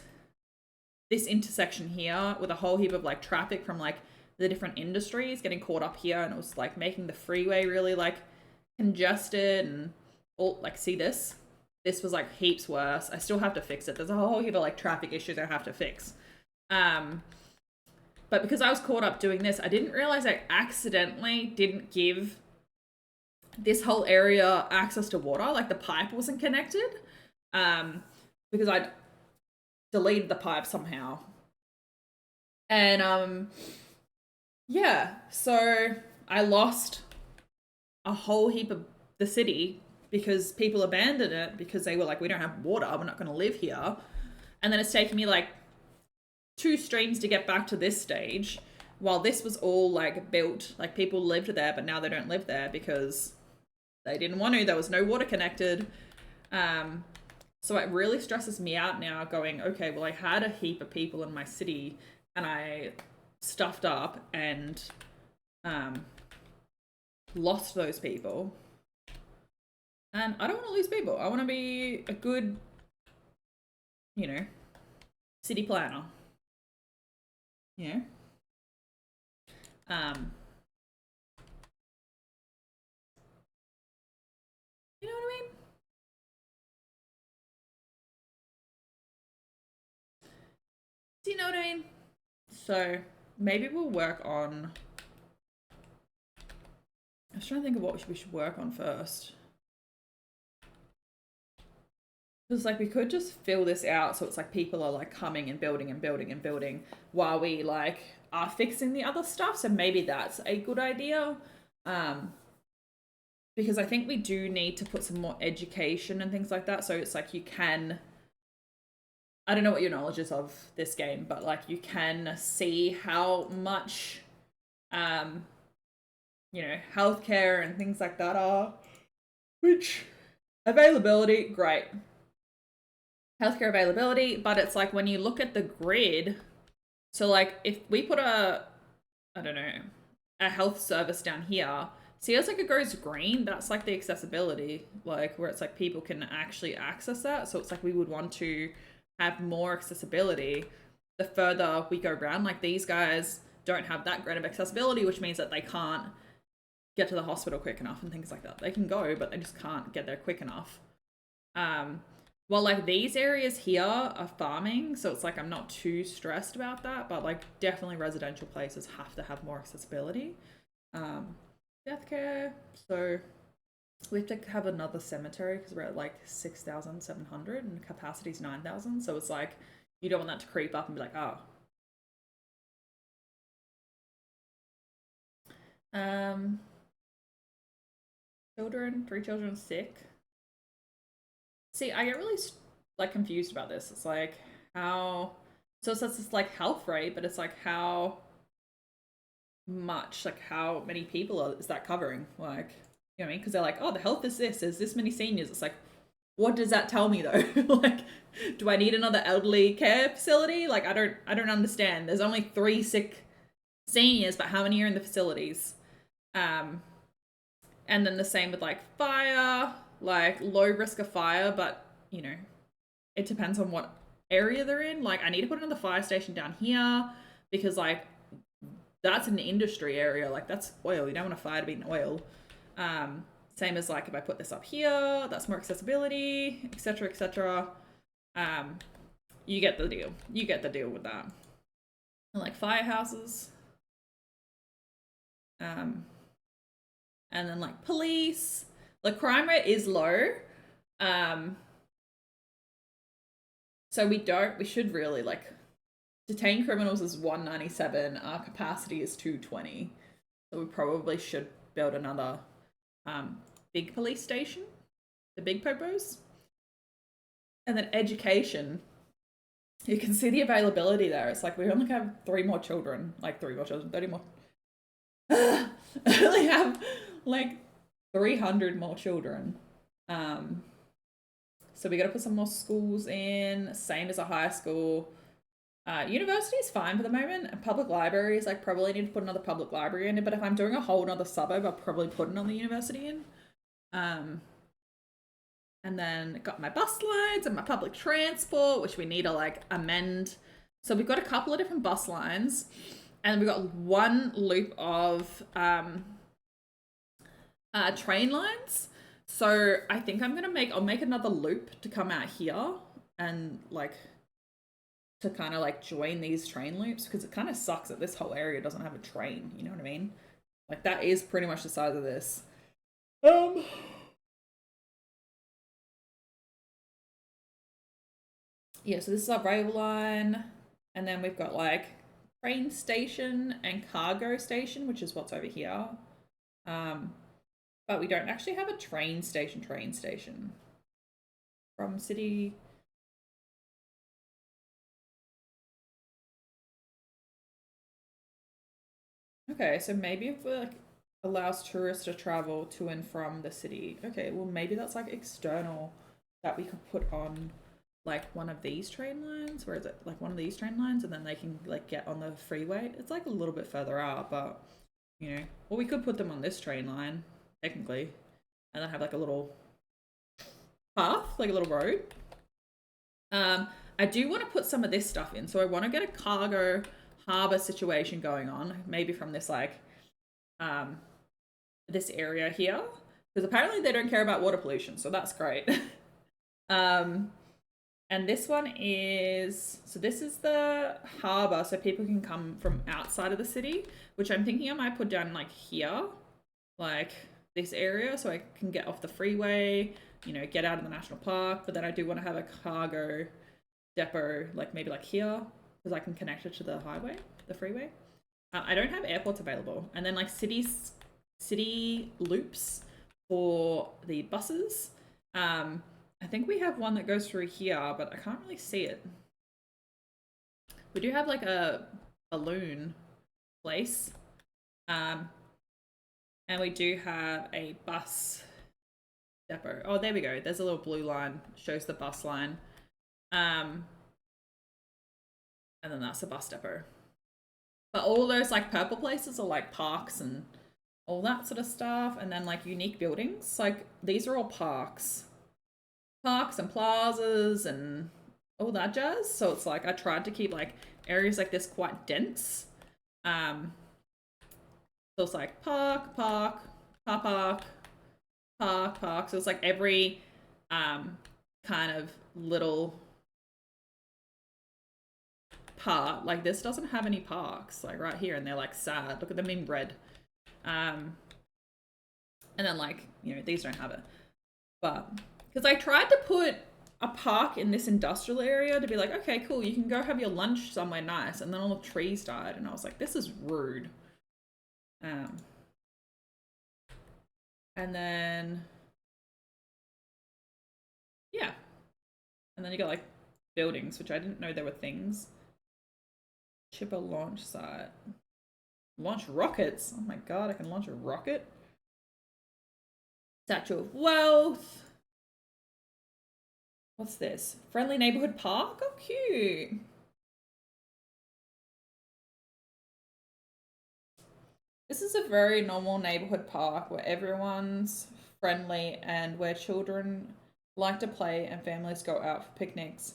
this intersection here with a whole heap of like traffic from like the different industries getting caught up here, and it was like making the freeway really like congested and all. Like, see this was like heaps worse. I still have to fix it. There's a whole heap of like traffic issues I have to fix. But because I was caught up doing this, I didn't realize I accidentally didn't give this whole area access to water. Like the pipe wasn't connected, because I deleted the pipe somehow. And yeah, so I lost a whole heap of the city because people abandoned it because they were like, we don't have water, we're not going to live here. And then it's taken me like 2 streams to get back to this stage, while this was all like built, like people lived there, but now they don't live there because they didn't want to. There was no water connected. So it really stresses me out now going, okay, well, I had a heap of people in my city and I stuffed up and lost those people. And I don't want to lose people. I want to be a good, you know, city planner. You know? You know what I mean? Do you know what I mean? So maybe we'll work on, I was trying to think of what we should work on first. Because like we could just fill this out so it's like people are like coming and building and building and building while we like are fixing the other stuff. So maybe that's a good idea. Because I think we do need to put some more education and things like that. So it's like you can, I don't know what your knowledge is of this game, but like you can see how much, you know, healthcare and things like that are, which availability, great. Healthcare availability, but it's like when you look at the grid, so like if we put a, I don't know, a health service down here, see as like it goes green, that's like the accessibility, like where it's like people can actually access that. So it's like we would want to have more accessibility the further we go around. Like these guys don't have that great of accessibility, which means that they can't get to the hospital quick enough and things like that. They can go, but they just can't get there quick enough. Well, like these areas here are farming, so it's like I'm not too stressed about that, but like definitely residential places have to have more accessibility. Deathcare, so we have to have another cemetery because we're at like 6,700 and capacity's 9,000, so it's like you don't want that to creep up and be like, oh. Children, 3 children sick. See, I get really like confused about this. It's like how, so it's this like health rate, but it's like how much, like how many people is that covering? Like, you know what I mean? Because they're like, oh, the health is this, there's this many seniors. It's like, what does that tell me though? Like, do I need another elderly care facility? Like, I don't understand. There's only 3 sick seniors, but how many are in the facilities? And then the same with like fire, like low risk of fire, but you know, it depends on what area they're in. Like I need to put another fire station down here because like that's an industry area, like that's oil. You don't want a fire to be in oil. Same as like if I put this up here, that's more accessibility, etc., etc. You get the deal. You get the deal with that. And like firehouses. And then like police. Like crime rate is low. So we should really like detain criminals is 197. Our capacity is 220. So we probably should build another big police station, the big popos. And then education. You can see the availability there. It's like we only have 3 more children, 30 more. I only have like 300 more children. So we got to put some more schools in, same as a high school. University is fine for the moment. Public libraries, like probably need to put another public library in it. But if I'm doing a whole another suburb, I'll probably put another university in. And then got my bus lines and my public transport, which we need to like amend. So we've got a couple of different bus lines, and we've got one loop of train lines. So I think I'll make another loop to come out here and like to kind of like join these train loops, because it kind of sucks that this whole area doesn't have a train. You know what I mean? Like that is pretty much the size of this. Yeah, so this is our rail line, and then we've got like train station and cargo station, which is what's over here. But we don't actually have a train station from city. Okay, so maybe if we like allows tourists to travel to and from the city. Okay, well maybe that's like external that we could put on like one of these train lines. Where is it? Like one of these train lines, and then they can like get on the freeway. It's like a little bit further out, but you know, well we could put them on this train line technically, and then have like a little path, like a little road. I do want to put some of this stuff in, so I want to get a cargo harbor situation going on, maybe from this like this area here, because apparently they don't care about water pollution, so that's great. And this one is, so this is the harbor, so people can come from outside of the city, which I'm thinking I might put down like here, like this area, so I can get off the freeway, you know, get out of the national park. But then I do want to have a cargo depot, like maybe like here, because I can connect it to the highway, the freeway. I don't have airports available. And then like city loops for the buses. I think we have one that goes through here, but I can't really see it. We do have like a balloon place. And we do have a bus depot. Oh, there we go. There's a little blue line, shows the bus line. And then that's the bus depot. But all those like purple places are like parks and all that sort of stuff. And then like unique buildings, like these are all parks and plazas and all that jazz. So it's like I tried to keep like areas like this quite dense. So it's like park. So it's like every kind of little part. Like this doesn't have any parks, like right here, and they're like sad. Look at them in red. And then like, you know, these don't have it. But because I tried to put a park in this industrial area to be like, okay, cool, you can go have your lunch somewhere nice, and then all the trees died, and I was like, this is rude. And then yeah, and then you got like buildings, which I didn't know there were things. Chipper launch site. Launch rockets. Oh my god, I can launch a rocket. Statue of Wealth. What's this? Friendly neighborhood park? Oh, cute. This is a very normal neighborhood park where everyone's friendly and where children like to play and families go out for picnics.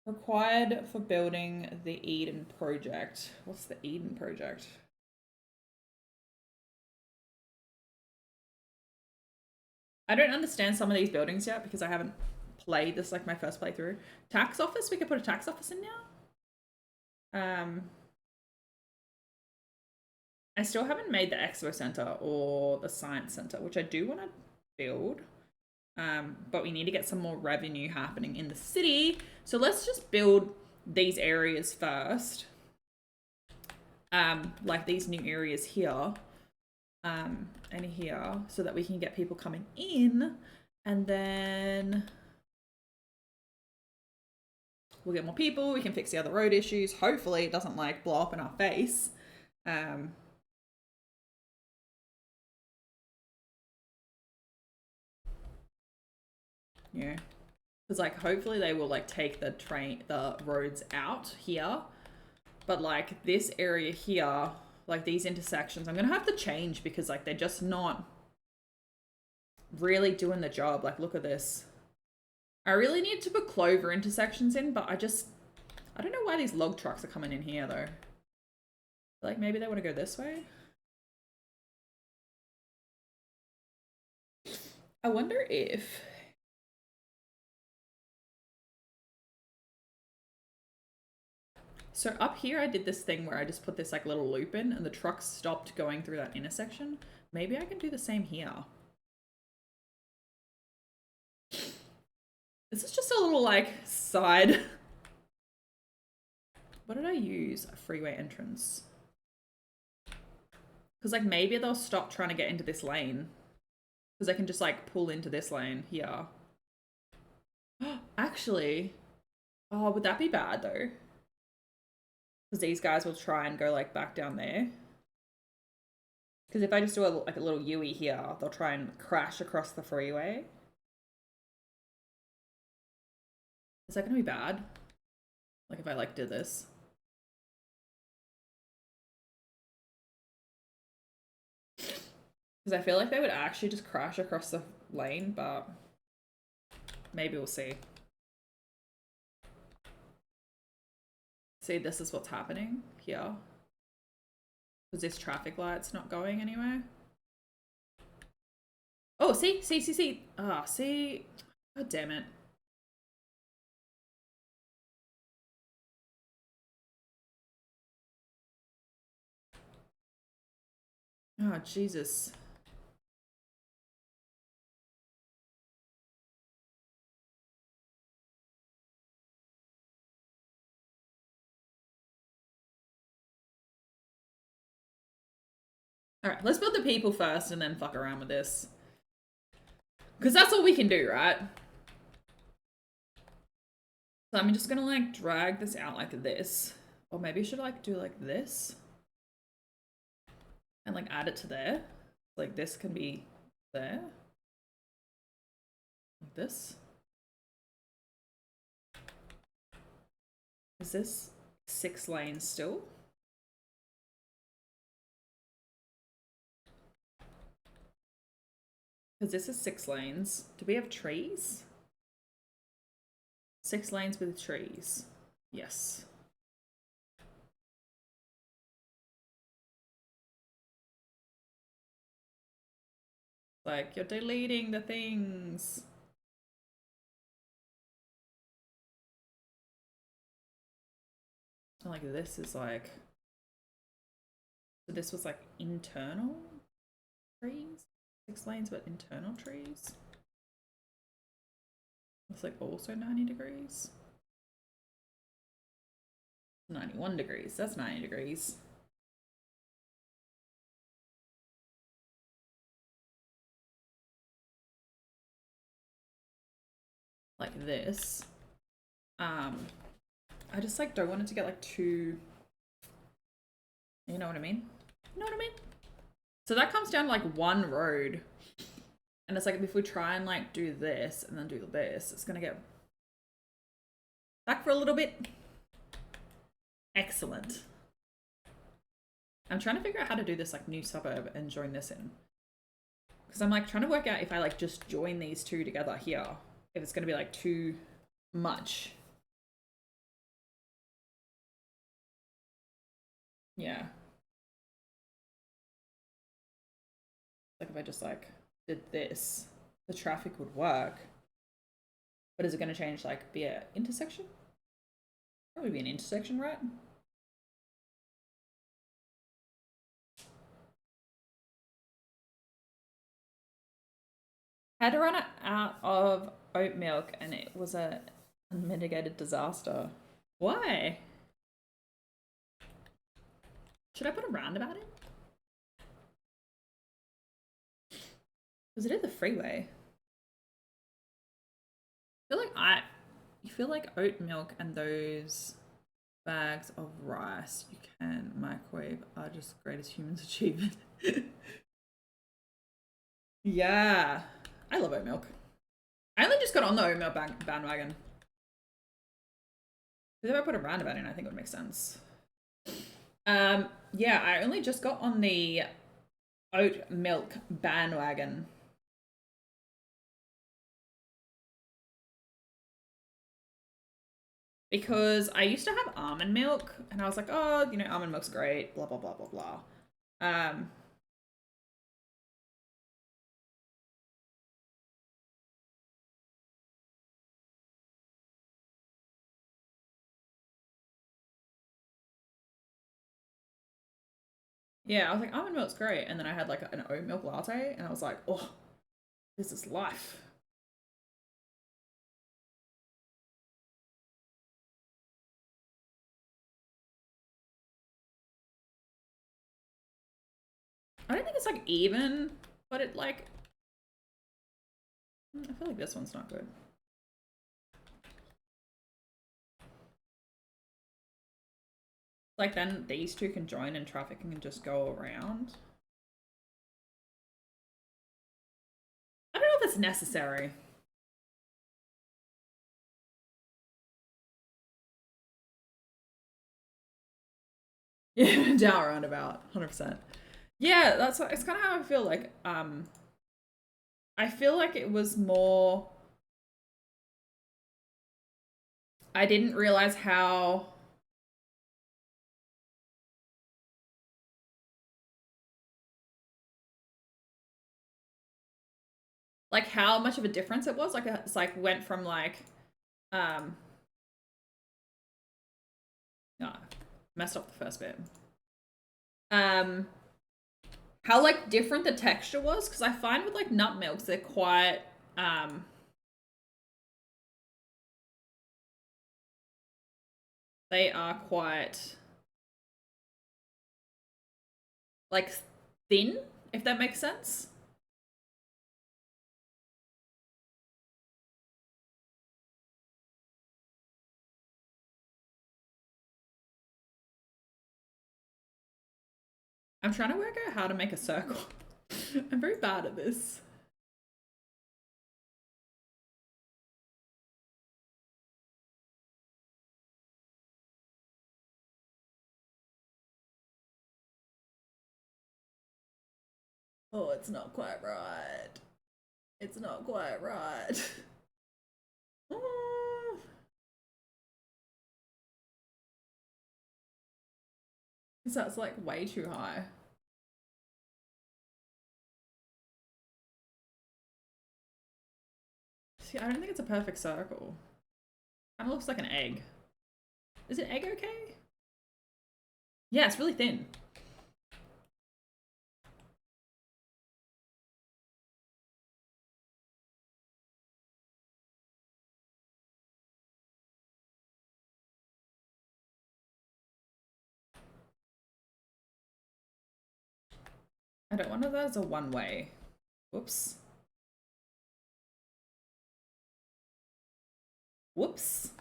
Required for building the Eden project. What's the Eden project? I don't understand some of these buildings yet because I haven't played this, like my first playthrough. Tax office, we could put a tax office in now. I still haven't made the expo center or the science center, which I do want to build. But we need to get some more revenue happening in the city. So let's just build these areas first. Like these new areas here. And here, so that we can get people coming in, and then we'll get more people, we can fix the other road issues. Hopefully it doesn't like blow up in our face. Yeah, Because like hopefully they will like take the roads out here. But like this area here, like these intersections, I'm gonna have to change because like they're just not really doing the job. Like look at this. I really need to put clover intersections in, but I don't know why these log trucks are coming in here though. Like maybe they want to go this way. I wonder if so up here I did this thing where I just put this like little loop in and the trucks stopped going through that intersection. Maybe I can do the same here. This is just a little like side. What did I use? A freeway entrance. Because like maybe they'll stop trying to get into this lane. Because they can just like pull into this lane here. Actually, oh, would that be bad though? Because these guys will try and go like back down there. Because if I just do like a little U-ey here, they'll try and crash across the freeway. Is that gonna be bad? Like if I like did this? Because I feel like they would actually just crash across the lane, but maybe we'll see. See, this is what's happening here. Because this traffic light's not going anywhere. Oh, see? Ah, see? God damn it. Oh, Jesus. Alright, let's build the people first and then fuck around with this. Because that's all we can do, right? So I'm just gonna like drag this out like this. Or maybe I should like do like this. And like add it to there. Like this can be there. Like this. Is this 6 lanes still? Because this is 6 lanes. Do we have trees? 6 lanes with trees. Yes. Like, you're deleting the things. Like, this is like... So this was like internal trees? 6 lanes, but internal trees? It's like also 90 degrees. 91 degrees. That's 90 degrees. Like this. I just like don't want it to get like too, you know what I mean? You know what I mean? So that comes down to like one road. And it's like if we try and like do this and then do this, it's gonna get back for a little bit. Excellent. I'm trying to figure out how to do this like new suburb and join this in. Because I'm like trying to work out if I like just join these two together here, if it's gonna be like too much. Yeah. Like if I just like did this, the traffic would work. But is it gonna change like be an intersection? Probably be an intersection, right? Had to run it out of oat milk and it was a unmitigated disaster. Why? Should I put a roundabout in? Because it is a freeway. You feel like oat milk and those bags of rice you can microwave are just greatest human's achievement. Yeah, I love oat milk. I only just got on the oatmeal bandwagon. If I put a roundabout in, I think it would make sense. Yeah, I only just got on the oat milk bandwagon. Because I used to have almond milk, and I was like, oh, you know, almond milk's great, blah, blah, blah, blah, blah. Yeah, I was like, almond milk's great. And then I had like an oat milk latte, and I was like, oh, this is life. I don't think it's like even, but it like, I feel like this one's not good. Like then these two can join and traffic can just go around. I don't know if it's necessary. Yeah, down roundabout, 100%. Yeah, that's what, it's kind of how I feel like. I feel like it was more. I didn't realize how. Like how much of a difference it was. Like it's like went from like, no, messed up the first bit. How like different the texture was, because I find with like nut milks they're quite they are quite like thin, if that makes sense. I'm trying to work out how to make a circle. I'm very bad at this. Oh, it's not quite right. It's not quite right. That's like way too high. See, I don't think it's a perfect circle. Kind of looks like an egg. Is an egg okay? Yeah, it's really thin. I don't want that as a one-way. Whoops. Whoops.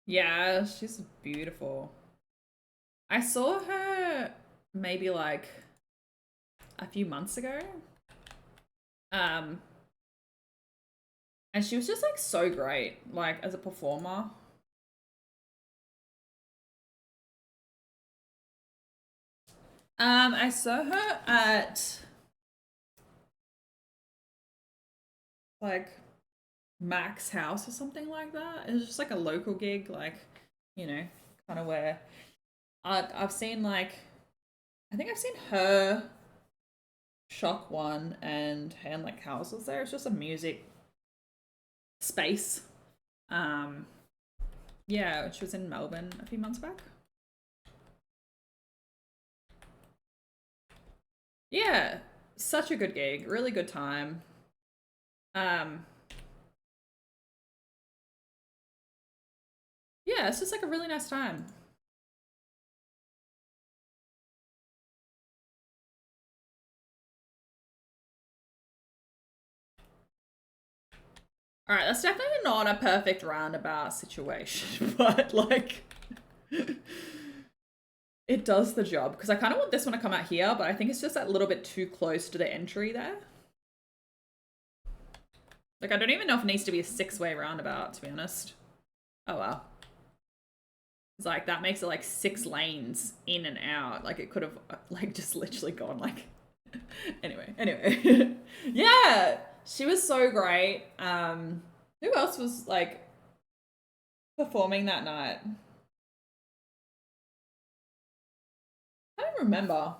Yeah, she's beautiful. I saw her maybe like a few months ago. And she was just like so great, like as a performer. I saw her at like Mac's house or something like that. It was just like a local gig, like, you know, kind of where I've seen like, I think I've seen her, Shock One, and Hand Like House was there. It's just a music space. Yeah, which was in Melbourne a few months back. Yeah, such a good gig, really good time. Yeah, it's just like a really nice time. All right, that's definitely not a perfect roundabout situation, but like, it does the job. Because I kind of want this one to come out here, but I think it's just a little bit too close to the entry there. Like, I don't even know if it needs to be a 6-way roundabout, to be honest. Oh, wow. It's like, that makes it like 6 lanes in and out. Like, it could have, like, just literally gone like... anyway. Yeah, she was so great. Who else was, like, performing that night? I don't remember.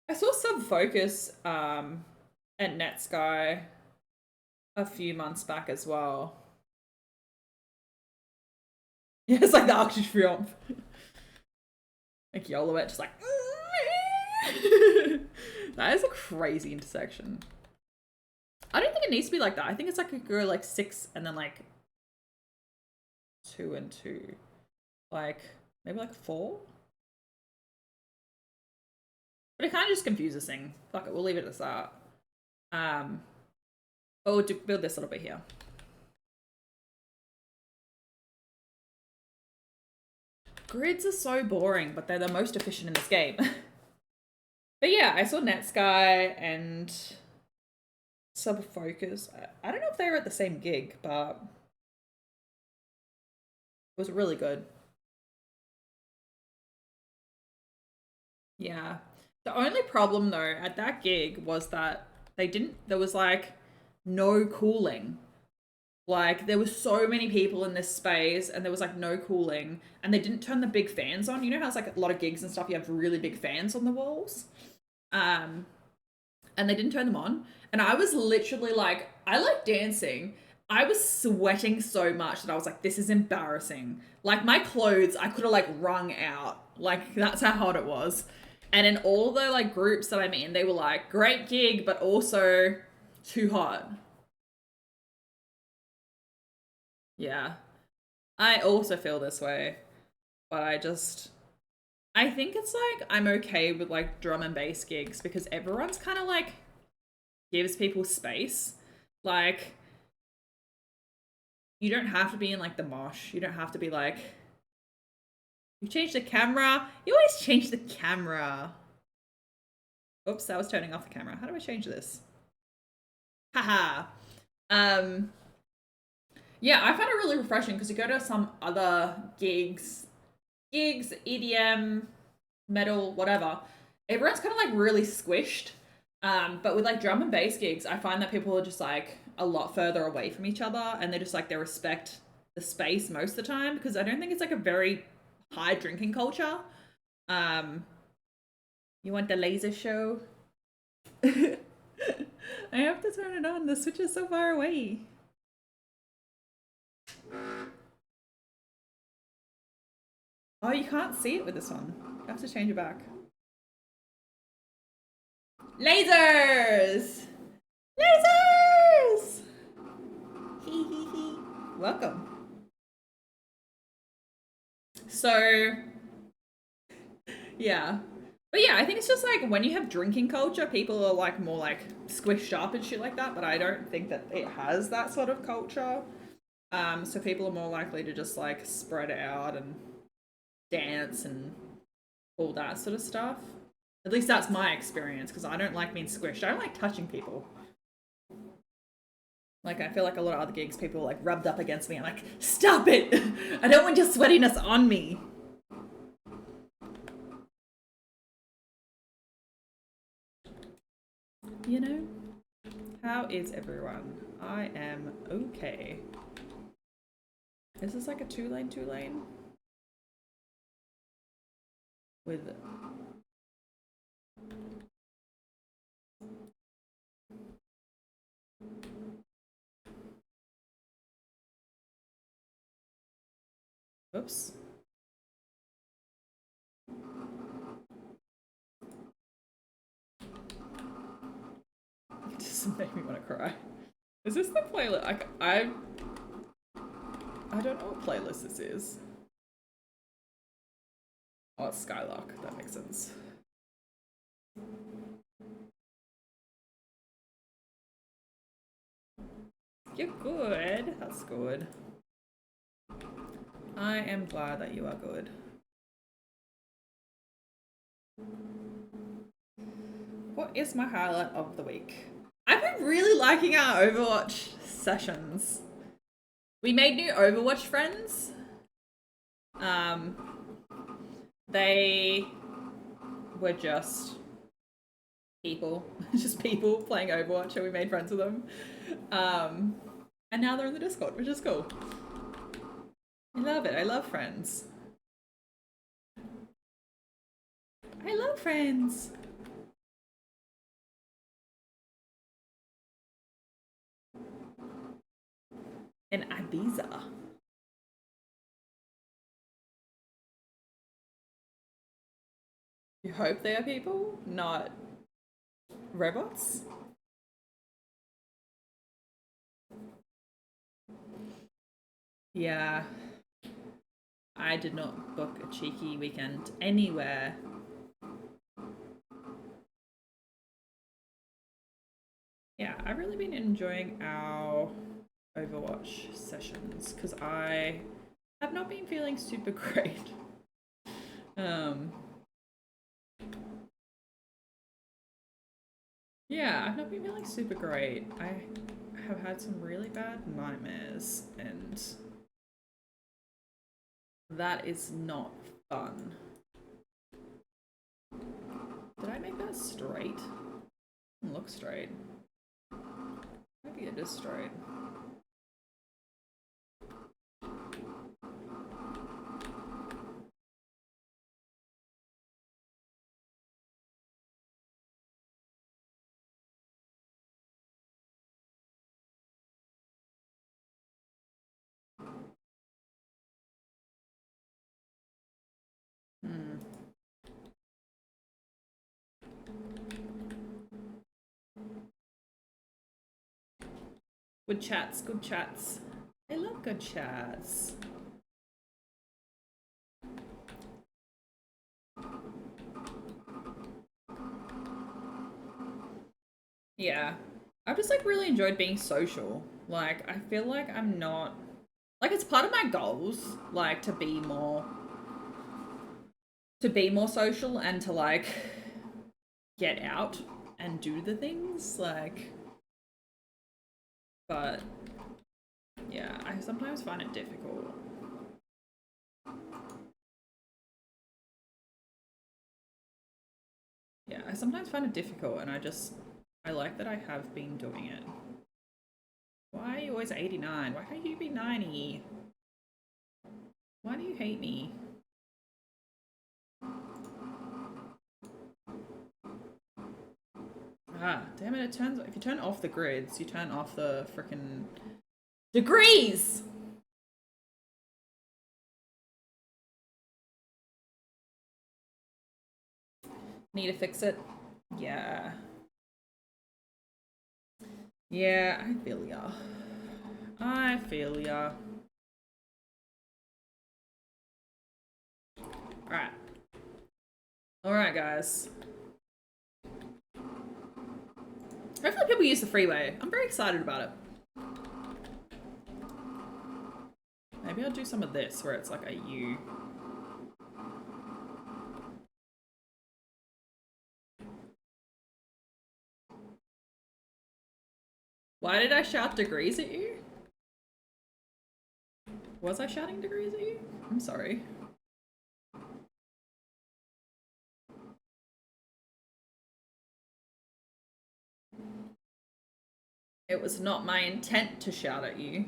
I saw Sub Focus at Netsky a few months back as well. Yeah, it's like the Arc de Triomphe. Like Yolowet just like... That is a crazy intersection. I don't think it needs to be like that. I think it's like a go like 6 and then like 2 and 2. Like, maybe like 4? But it kind of just confuses things. Fuck it, we'll leave it as that. But we'll build this a little bit here. Grids are so boring, but they're the most efficient in this game. But yeah, I saw Netsky and Sub Focus. I don't know if they were at the same gig, but it was really good. Yeah. The only problem though at that gig was that there was like no cooling. Like there was so many people in this space and there was like no cooling and they didn't turn the big fans on. You know how it's like a lot of gigs and stuff, you have really big fans on the walls? And they didn't turn them on. And I was literally like, I like dancing. I was sweating so much that I was like, this is embarrassing. Like my clothes, I could have like wrung out. Like that's how hot it was. And in all the like groups that I'm in, they were like, great gig, but also too hot. Yeah. I also feel this way. But I think it's like I'm okay with like drum and bass gigs because everyone's kind of like gives people space. Like you don't have to be in like the mosh. You don't have to be like you change the camera. You always change the camera. Oops, that was turning off the camera. How do I change this? Haha. Yeah, I find it really refreshing because you go to some other gigs, EDM, metal, whatever. Everyone's kind of like really squished. But with like drum and bass gigs, I find that people are just like a lot further away from each other and they just like they respect the space most of the time because I don't think it's like a very high drinking culture. You want the laser show? I have to turn it on. The switch is so far away. Oh, you can't see it with this one. You have to change it back. Lasers! Lasers! Hee hee hee. Welcome. So, yeah. But yeah, I think it's just like when you have drinking culture, people are like more like squished up and shit like that, but I don't think that it has that sort of culture. So people are more likely to just like spread out and dance and all that sort of stuff. At least that's my experience because I don't like being squished. I don't like touching people. Like I feel like a lot of other gigs, people are like rubbed up against me. I'm like, stop it! I don't want your sweatiness on me. You know? How is everyone? I am okay. Is this like a 2-lane? With oops. It just made me want to cry. Is this the playlist? I don't know what playlist this is. Oh, it's Skylark. That makes sense. you're good. That's good. I am glad that you are good. What is my highlight of the week? I've been really liking our Overwatch sessions. We made new Overwatch friends. They were just people playing Overwatch, and we made friends with them. And now they're in the Discord, which is cool. I love it. I love friends. I love friends. In Ibiza. You hope they are people, not robots? Yeah. I did not book a cheeky weekend anywhere. Yeah, I've really been enjoying our Overwatch sessions because I have not been feeling super great. Yeah, I've not been feeling super great. I have had some really bad nightmares, and that is not fun. Did I make that straight? It doesn't look straight. Maybe it is straight. Good chats, good chats. I love good chats. Yeah. I've just like really enjoyed being social. Like I feel like I'm not like it's part of my goals, like to be more social and to like get out and do the things like, but yeah, I sometimes find it difficult. Yeah, I sometimes find it difficult, and I like that I have been doing it. Why are you always 89? Why can't you be 90? Why do you hate me? Ah, damn it, if you turn off the grids, you turn off the frickin' degrees! Need to fix it? Yeah. Yeah, I feel ya. I feel ya. Alright. Alright, guys. Hopefully people use the freeway. I'm very excited about it. Maybe I'll do some of this where it's like a U. Why did I shout degrees at you? Was I shouting degrees at you? I'm sorry. It was not my intent to shout at you.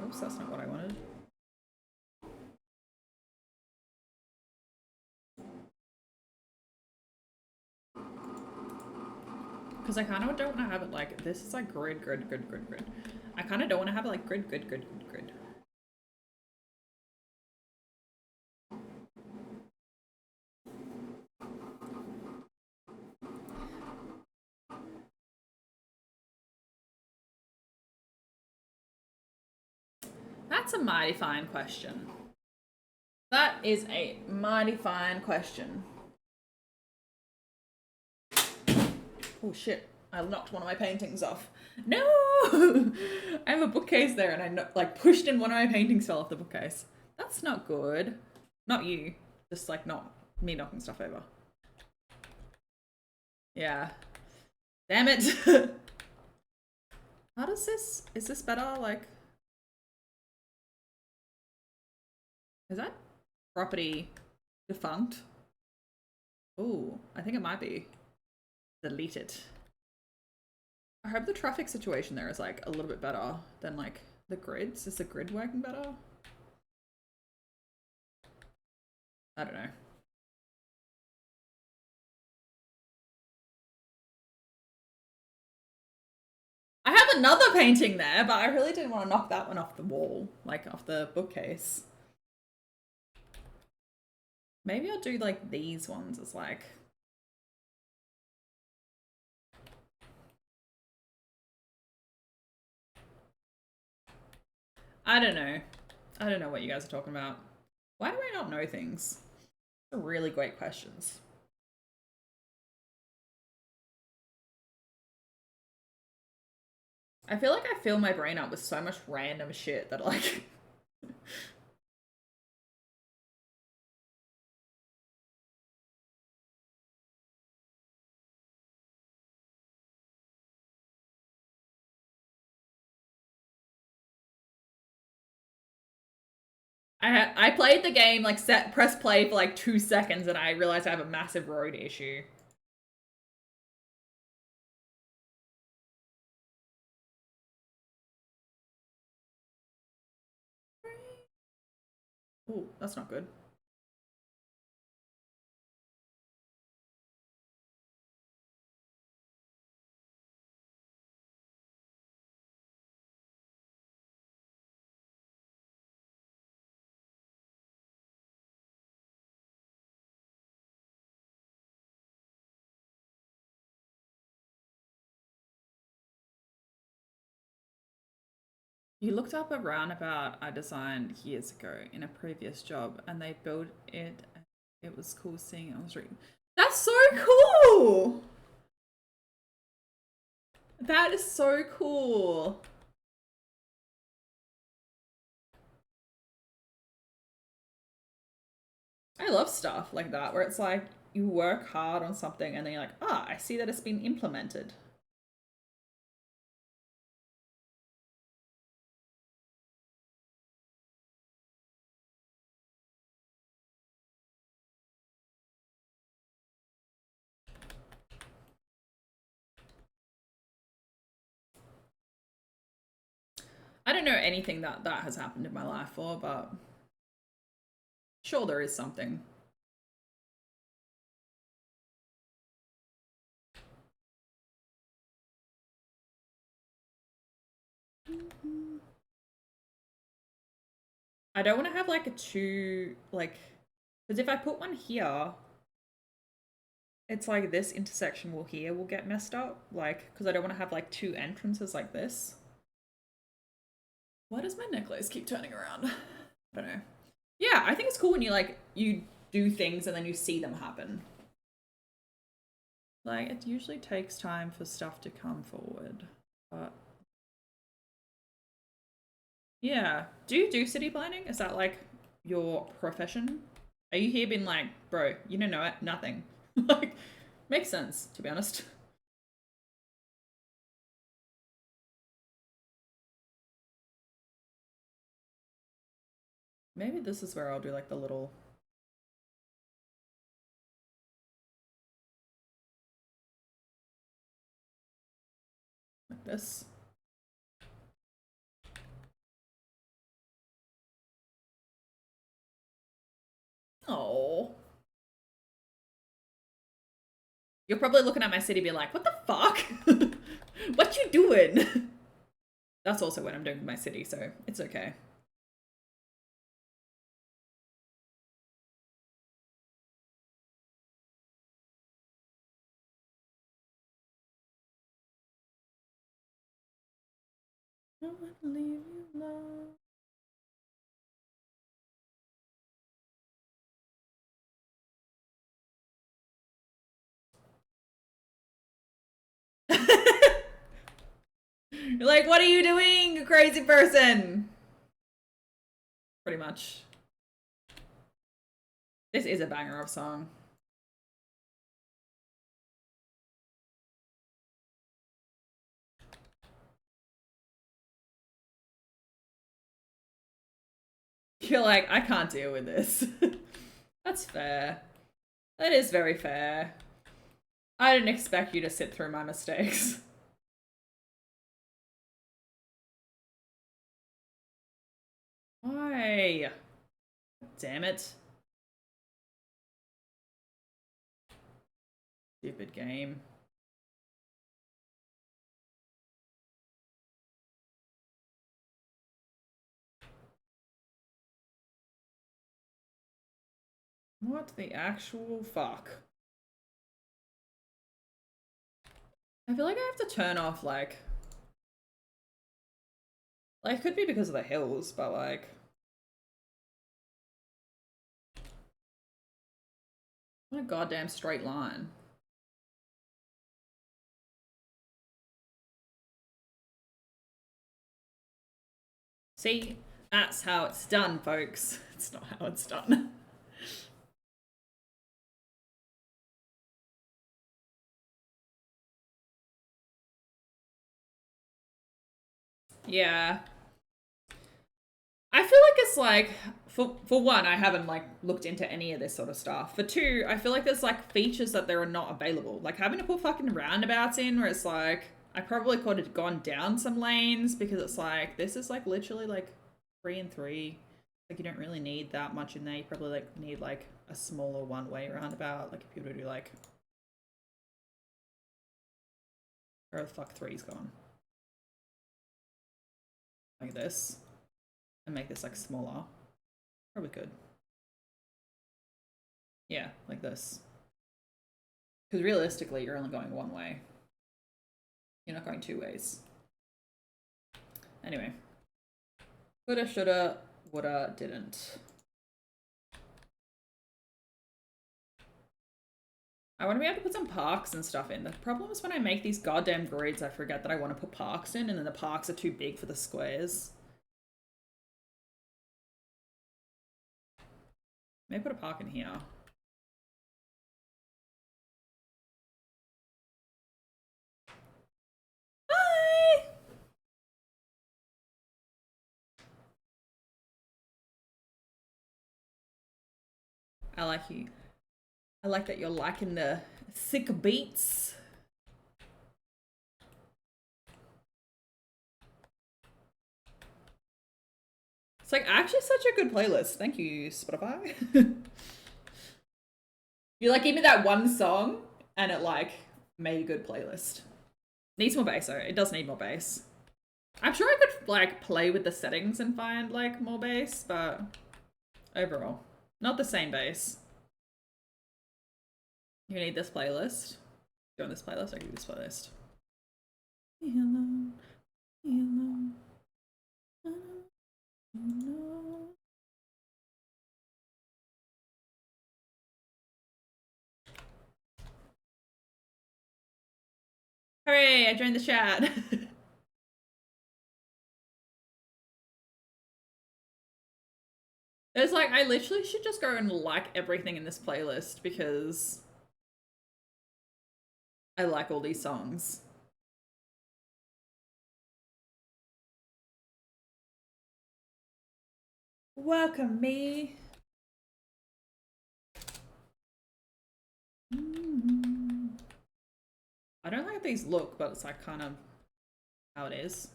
Oops, that's not what I wanted. Because I kind of don't want to have it like, this is like grid. I kind of don't want to have it like grid. That's a mighty fine question. That is a mighty fine question. Oh shit, I knocked one of my paintings off. No! I have a bookcase there and I like pushed in one of my paintings fell off the bookcase. That's not good. Not you. Just like not me knocking stuff over. Yeah. Damn it. How does this, is this better? Like, is that property defunct? Ooh, I think it might be. Delete it. I hope the traffic situation there is like a little bit better than like the grids. Is the grid working better? I don't know. I have another painting there, but I really didn't want to knock that one off the wall, like off the bookcase. Maybe I'll do like these ones as like... I don't know. I don't know what you guys are talking about. Why do I not know things? They're really great questions. I feel like I fill my brain up with so much random shit that like... I played the game, like press play for like 2 seconds and I realized I have a massive road issue. Ooh, that's not good. You looked up a roundabout I designed years ago in a previous job and they built it. It was cool seeing it on the street. That's so cool! That is so cool. I love stuff like that where it's like you work hard on something and then you're like, ah, I see that it's been implemented. I don't know anything that has happened in my life for, but sure there is something. I don't want to have like a two, like, because if I put one here, it's like this intersection will here will get messed up, like, because I don't want to have like two entrances like this. Why does my necklace keep turning around? I don't know. Yeah, I think it's cool when you like, you do things and then you see them happen. Like, it usually takes time for stuff to come forward, but... Yeah. Do you do city planning? Is that like your profession? Are you here being like, bro, you don't know it? Nothing. Like, makes sense, to be honest. Maybe this is where I'll do like the little... like this. Oh. You're probably looking at my city being like, what the fuck? What you doing? That's also what I'm doing with my city, so it's okay. I wouldn't leave you alone. You're like, what are you doing, you crazy person? Pretty much. This is a banger of song. You're like, I can't deal with this. That's fair. That is very fair. I didn't expect you to sit through my mistakes. Why? Damn it. Stupid game. What the actual fuck? I feel like I have to turn off, like, it could be because of the hills, but like, what a goddamn straight line. See, that's how it's done, folks. It's not how it's done. Yeah. I feel like it's like, for one, I haven't like looked into any of this sort of stuff. For two, I feel like there's like features that there are not available. Like having to put fucking roundabouts in where it's like, I probably could have gone down some lanes because it's like, this is like literally like 3 and 3. Like you don't really need that much in there. You probably like need like a smaller one-way roundabout. Like if you were to do like, where the fuck 3's gone? Like this. And make this like smaller. Probably could. Yeah, like this. Because realistically, you're only going one way. You're not going 2 ways. Anyway. Coulda, shoulda, woulda, didn't. I want to be able to put some parks and stuff in. The problem is when I make these goddamn grids, I forget that I want to put parks in, and then the parks are too big for the squares. Maybe put a park in here. Bye! I like you. I like that you're liking the sick beats. It's like actually such a good playlist. Thank you, Spotify. You like give me that one song and it like made a good playlist. Needs more bass though. It does need more bass. I'm sure I could like play with the settings and find like more bass, but overall, not the same bass. You need this playlist. Go on this playlist. I can do this playlist. Hello, hello, hello. Hooray! I joined the chat. It's like I literally should just go and like everything in this playlist because I like all these songs. Welcome me. I don't like how these look, but it's like kind of how it is.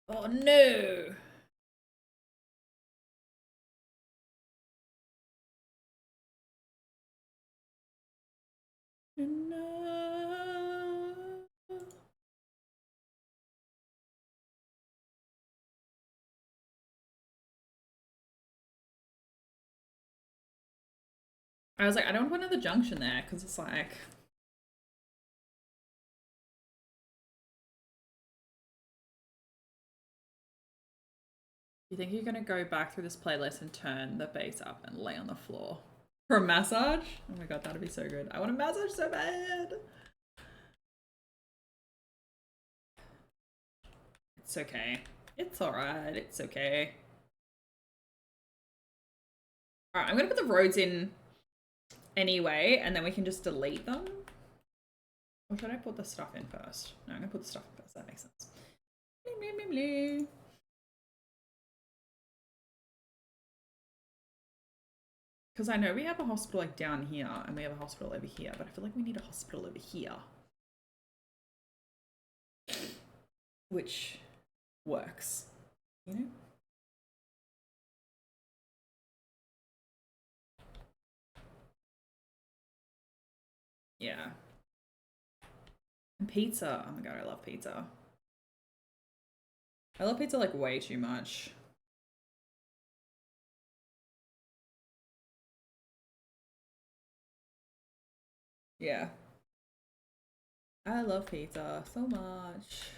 Oh no! No. I was like, I don't want another junction there because it's like. You think you're gonna go back through this playlist and turn the bass up and lay on the floor for a massage? Oh my god, that'd be so good. I want a massage so bad. It's okay. It's alright. It's okay. Alright, I'm gonna put the roads in anyway, and then we can just delete them. Or should I put the stuff in first? No, I'm gonna put the stuff in first. That makes sense. Because I know we have a hospital like down here, and we have a hospital over here, but I feel like we need a hospital over here. Which works, you know? Yeah. And pizza. Oh my god, I love pizza. I love pizza like way too much. Yeah. I love pizza so much.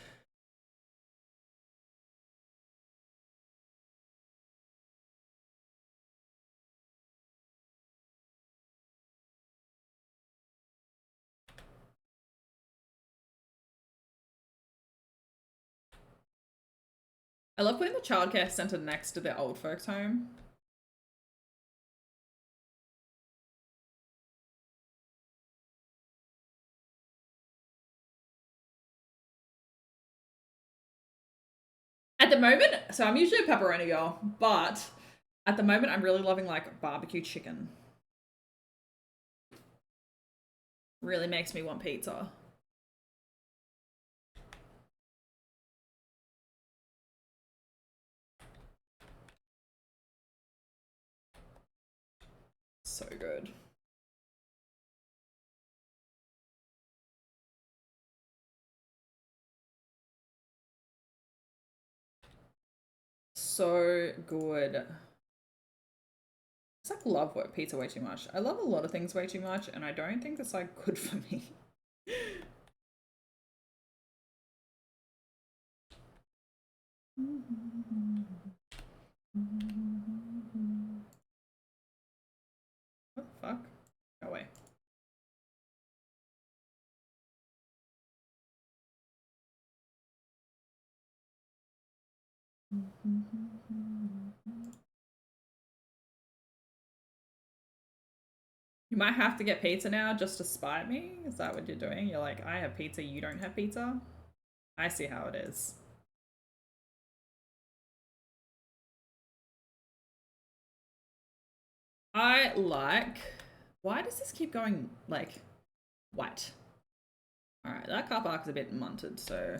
I love putting the childcare centre next to the old folks home. At the moment, so I'm usually a pepperoni girl, but at the moment I'm really loving like barbecue chicken. Really makes me want pizza. So good. So good. It's like love pizza way too much. I love a lot of things way too much, and I don't think that's like good for me. What the fuck? Go away. You might have to get pizza now just to spite me? Is that what you're doing? You're like, I have pizza, you don't have pizza? I see how it is. I like... Why does this keep going, like, white? Alright, that car park is a bit munted, so...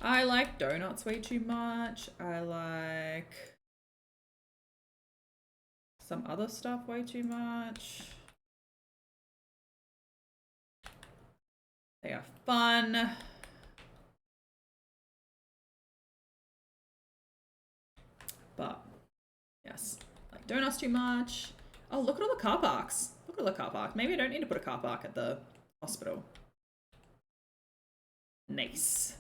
I like donuts way too much. I like some other stuff way too much. They are fun. But, yes. Like donuts too much. Oh, look at all the car parks. Look at all the car parks. Maybe I don't need to put a car park at the hospital. Nice.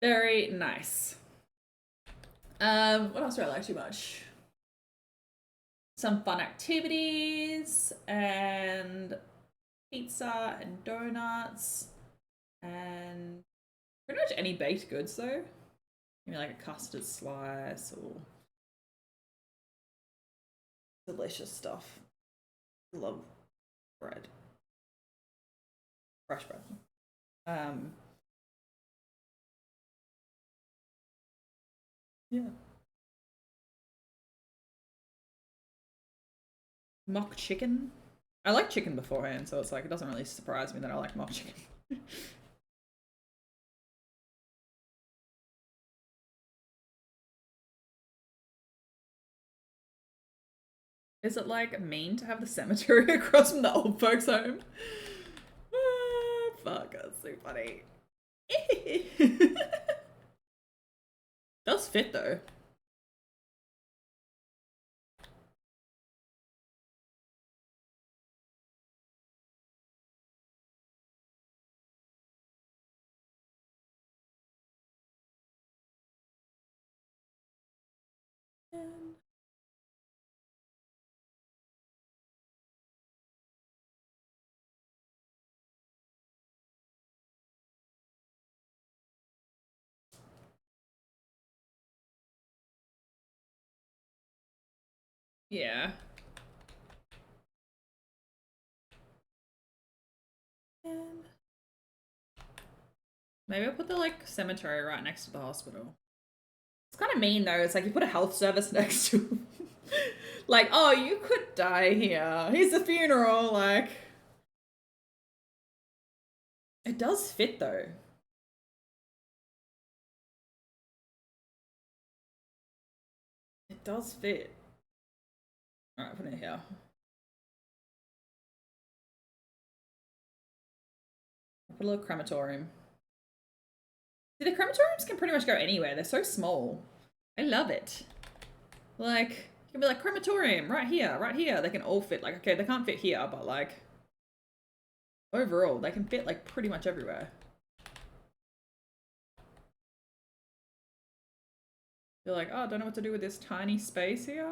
Very nice. What else do I like too much? Some fun activities and pizza and donuts and pretty much any baked goods though. Maybe like a custard slice or delicious stuff. I love bread. Fresh bread. Yeah. Mock chicken. I like chicken beforehand, so it's like it doesn't really surprise me that I like mock chicken. Is it like mean to have the cemetery across from the old folks' home? Ah, fuck, that's so funny. Does fit though. Yeah. And maybe I'll put the like cemetery right next to the hospital. It's kind of mean though. It's like you put a health service next to like, oh, you could die here. Here's the funeral. Like, it does fit though. It does fit. All right, put it here. I'll put a little crematorium. See, the crematoriums can pretty much go anywhere. They're so small. I love it. Like, you can be like, crematorium, right here, right here. They can all fit. Like, okay, they can't fit here, but like, overall, they can fit like pretty much everywhere. You're like, oh, I don't know what to do with this tiny space here.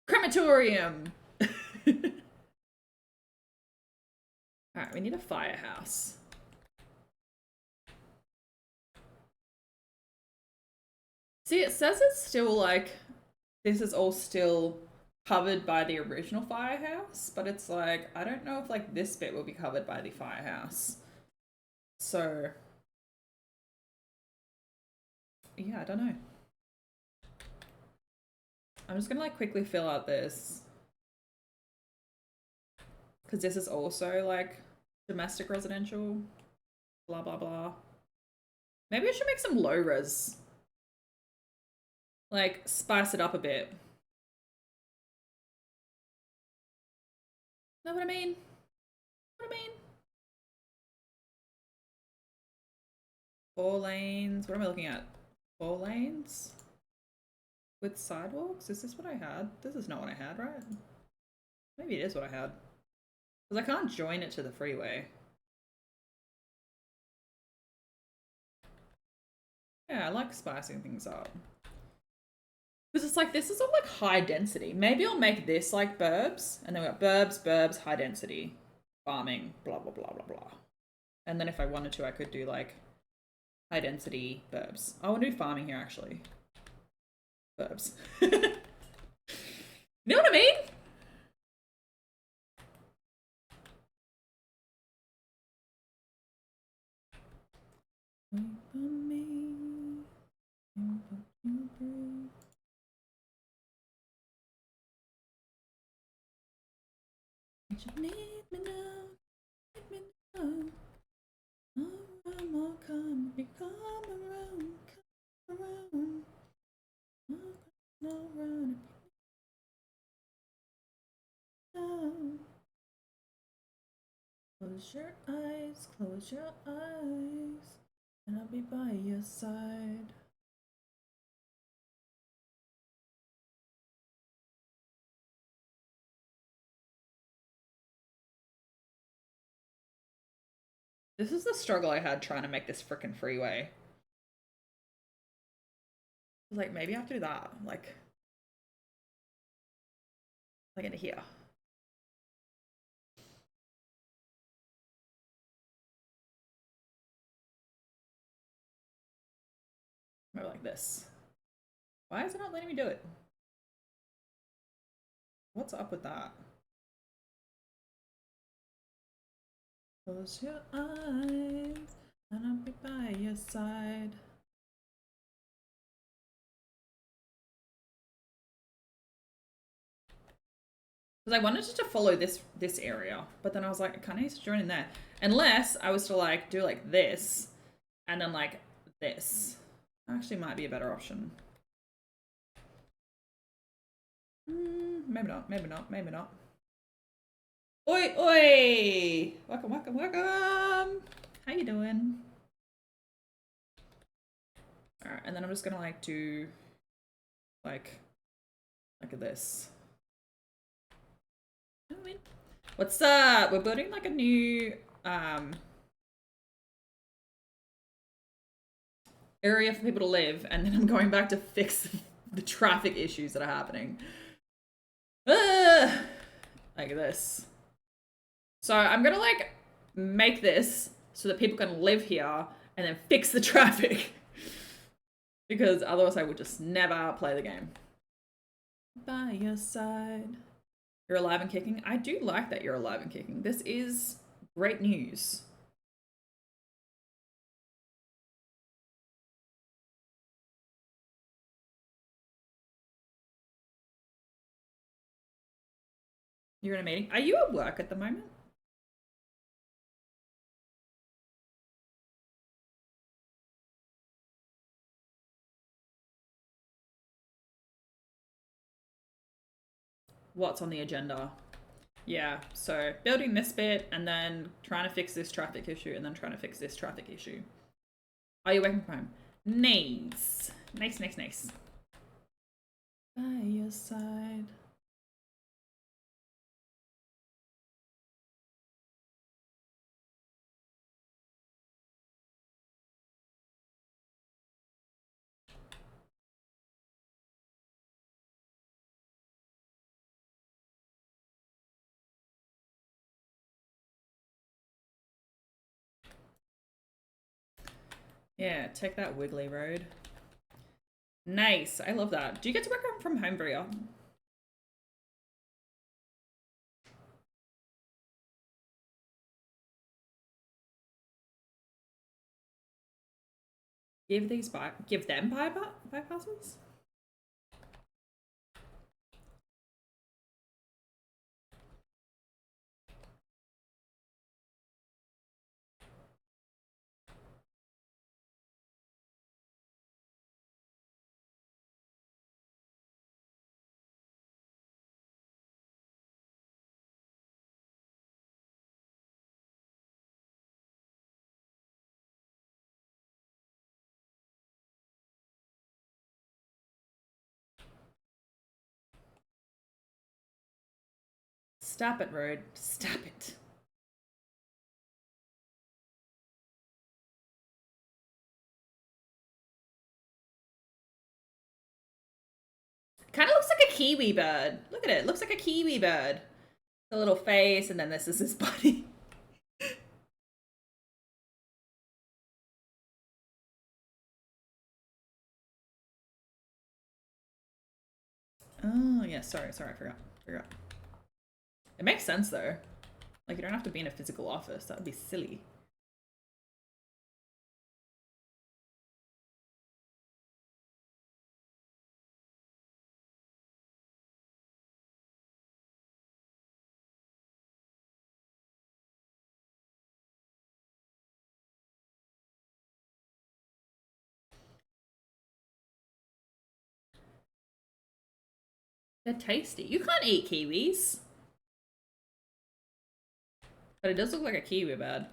Crematorium! Alright, we need a firehouse. See, it says it's still like, this is all still covered by the original firehouse, but it's like, I don't know if like this bit will be covered by the firehouse. So, yeah, I don't know. I'm just gonna like quickly fill out this. Because this is also like domestic residential, blah, blah, blah. Maybe I should make some low res. Like, spice it up a bit. Know what I mean? What I mean? 4 lanes. What am I looking at? 4 lanes? With sidewalks? Is this what I had? This is not what I had, right? Maybe it is what I had. Because I can't join it to the freeway. Yeah, I like spicing things up. Because it's like, this is all like high density. Maybe I'll make this like burbs. And then we got burbs, burbs, high density, farming, blah, blah, blah, blah, blah. And then if I wanted to, I could do like high density burbs. I want to do farming here actually. Burbs. You know what I mean? You need me now, need me now. Oh, come around, come around. No run. Close your eyes, and I'll be by your side. This is the struggle I had trying to make this frickin' freeway. Like, maybe I have to do that. Like into here. Or like this. Why is it not letting me do it? What's up with that? Close your eyes, and I'll be by your side. Because I wanted to follow this area, but then I was like, I kind of need to join in there. Unless I was to like do like this, and then like this. Actually might be a better option. Maybe not, maybe not, maybe not. Oi, oi! Welcome, welcome, welcome! How you doing? Alright, and then I'm just gonna like do like this. You know what I mean? What's up? We're building like a new area for people to live, and then I'm going back to fix the traffic issues that are happening. Like this. So I'm gonna like make this so that people can live here and then fix the traffic. Because otherwise I would just never play the game. By your side. You're alive and kicking. I do like that you're alive and kicking. This is great news. You're in a meeting. Are you at work at the moment? What's on the agenda? Yeah, so building this bit and then trying to fix this traffic issue and then trying to fix this traffic issue. Are you working from home? Nice. Nice, nice, nice. By your side. Yeah, take that wiggly road. Nice. I love that. Do you get to work from home very often? Give them bypasses? Stop it, road. Stop it. Kind of looks like a kiwi bird. Look at it. Looks like a kiwi bird. The little face, and then this is his body. Oh, yeah. Sorry. I forgot. It makes sense, though. Like, you don't have to be in a physical office. That would be silly. They're tasty. You can't eat kiwis. But it does look like a kiwi bird.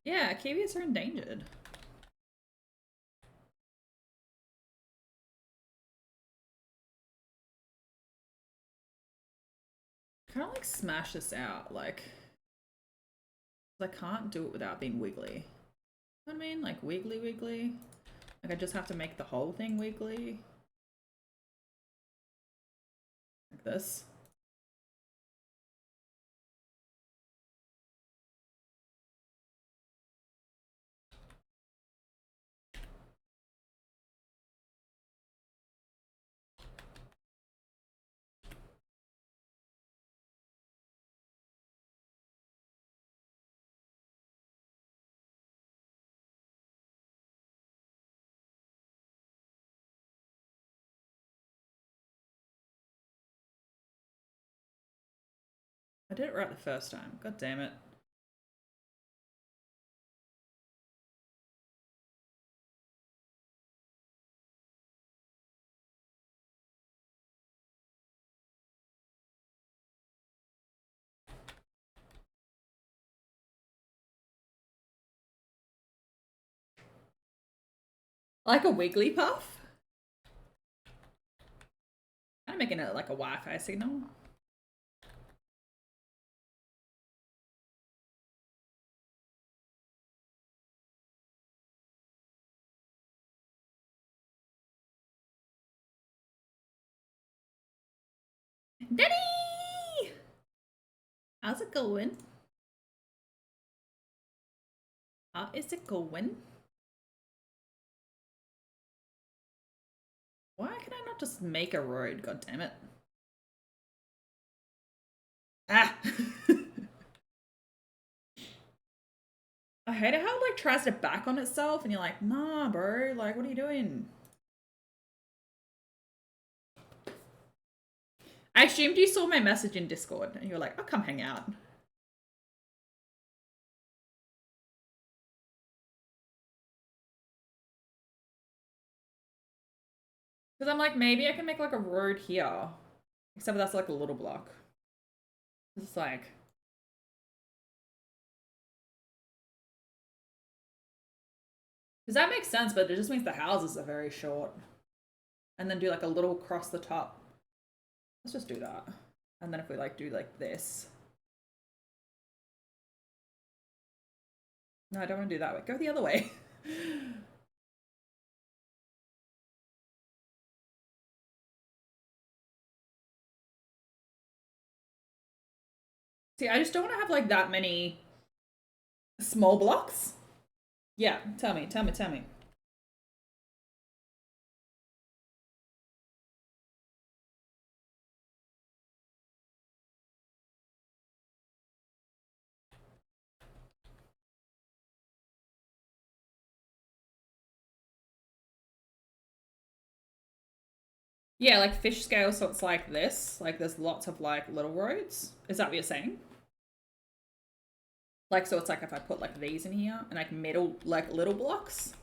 Yeah, kiwis are endangered. Kind of like smash this out, like I can't do it without being wiggly. You know what I mean? Like wiggly. Like I just have to make the whole thing wiggly. Like this. I did it right the first time. God damn it. Like a Wigglypuff? I'm making it like a Wi-Fi signal. Daddy! How's it going? How is it going? Why can I not just make a road? God damn it. Ah! I hate it how it like tries to back on itself and you're like, nah, bro, like what are you doing? I assumed you saw my message in Discord and you were like, I'll come hang out. Because I'm like, maybe I can make like a road here. Except for that's like a little block. It's like... Does that make sense? But it just means the houses are very short. And then do like a little across the top. Let's just do that. And then if we like do like this. No, I don't want to do that way. Go the other way. See, I just don't want to have like that many small blocks. Yeah, tell me. Yeah, like fish scale, so it's like this. Like there's lots of like little roads. Is that what you're saying? Like, so it's like if I put like these in here and like middle, like little blocks.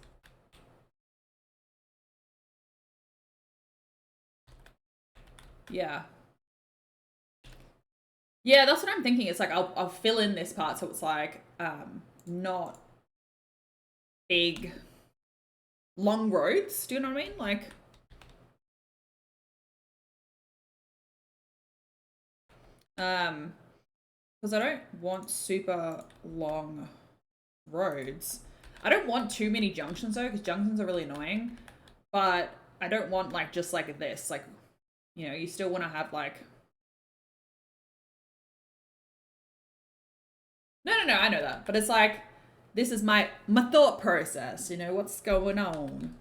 Yeah. Yeah, that's what I'm thinking. It's like I'll fill in this part so it's like not big long roads. Do you know what I mean? Like because I don't want super long roads. I don't want too many junctions though, because junctions are really annoying. But I don't want like just like this. Like, you know, you still want to have like... No, I know that. But it's like, this is my thought process, you know, what's going on.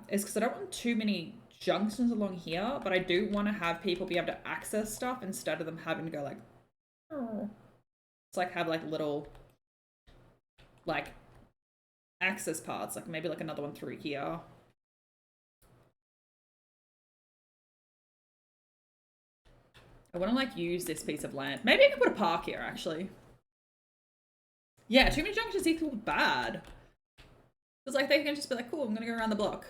It's because I don't want too many junctions along here, but I do want to have people be able to access stuff instead of them having to go like, oh. It's like have like little like access parts, like maybe like another one through here. I want to like use this piece of land. Maybe I can put a park here actually. Yeah, too many junctions equal bad. It's like they can just be like, cool, I'm gonna go around the block.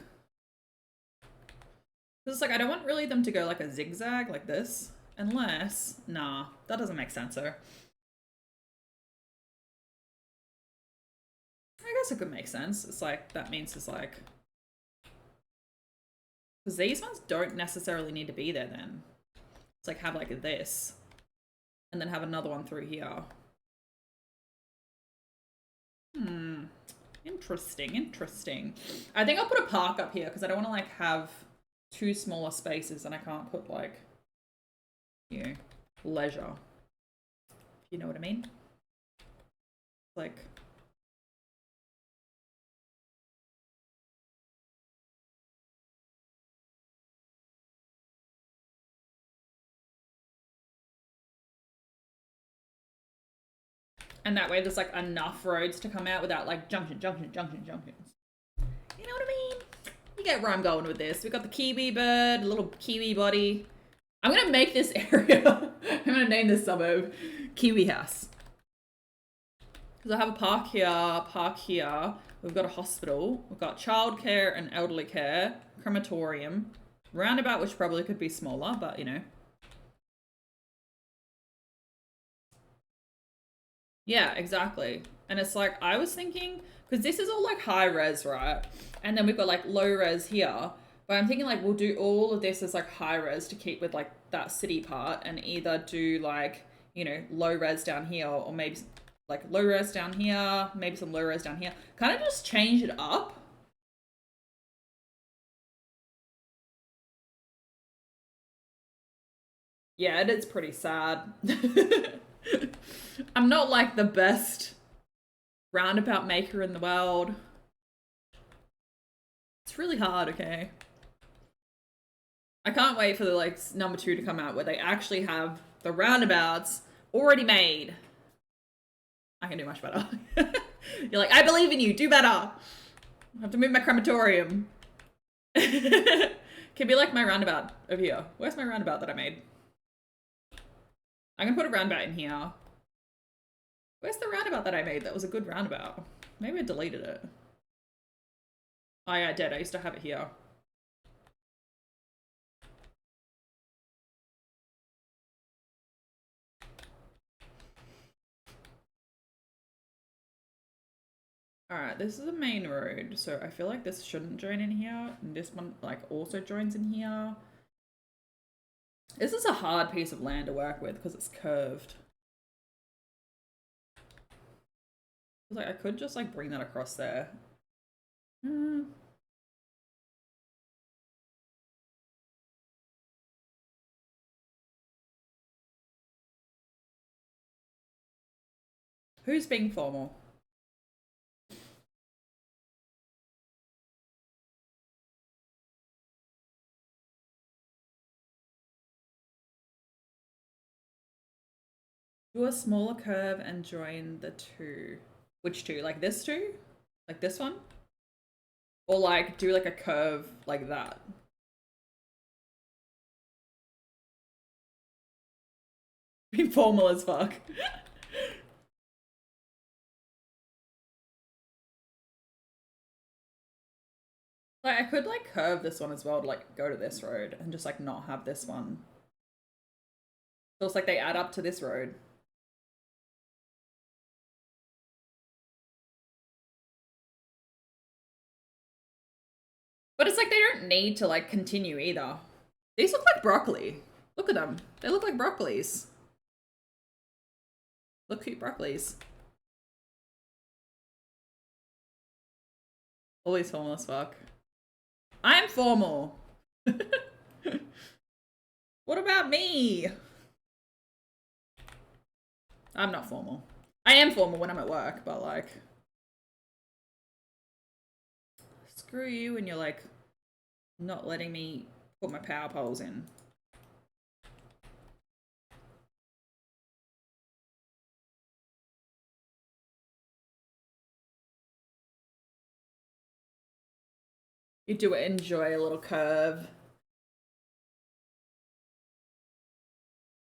Because it's like, I don't want really them to go like a zigzag like this. Unless, nah, that doesn't make sense though. I guess it could make sense. It's like, that means it's like... Because these ones don't necessarily need to be there then. It's like, have like this. And then have another one through here. Interesting. I think I'll put a park up here because I don't want to like have two smaller spaces and I can't put like, you know, leisure. If you know what I mean? Like... And that way there's like enough roads to come out without like junctions. You know what I mean? You get where I'm going with this. We got the kiwi bird, little kiwi body. I'm gonna make this area, I'm gonna name this suburb Kiwi House. Because I have a park here. We've got a hospital. We've got childcare and elderly care, crematorium, roundabout, which probably could be smaller, but you know. Yeah, exactly. And it's like, I was thinking, because this is all like high res, right? And then we've got like low res here. But I'm thinking like we'll do all of this as like high res to keep with like that city part, and either do like, you know, low res down here, or maybe like low res down here, maybe some low res down here. Kind of just change it up. Yeah, it is pretty sad. I'm not like the best roundabout maker in the world. It's really hard, okay? I can't wait for the like number 2 to come out where they actually have the roundabouts already made. I can do much better. You're like, I believe in you, do better. I have to move my crematorium. Can be like my roundabout over here. Where's my roundabout that I made? I'm gonna put a roundabout in here. Where's the roundabout that I made? That was a good roundabout. Maybe I deleted it. Oh yeah, I did. I used to have it here. Alright, this is the main road, so I feel like this shouldn't join in here, and this one like also joins in here. This is a hard piece of land to work with because it's curved. Like I could just like bring that across there. Who's being formal? Do a smaller curve and join the 2. Which 2? Like this 2? Like this one? Or like do like a curve like that? Be formal as fuck. Like I could like curve this one as well to like go to this road and just like not have this one. So it's like they add up to this road. But it's like they don't need to like continue either. These look like broccoli. Look at them. They look like broccolis. Look cute broccolis. Always formal as fuck. I'm formal. What about me? I'm not formal. I am formal when I'm at work, but like... Screw you and you're like not letting me put my power poles in. You do enjoy a little curve.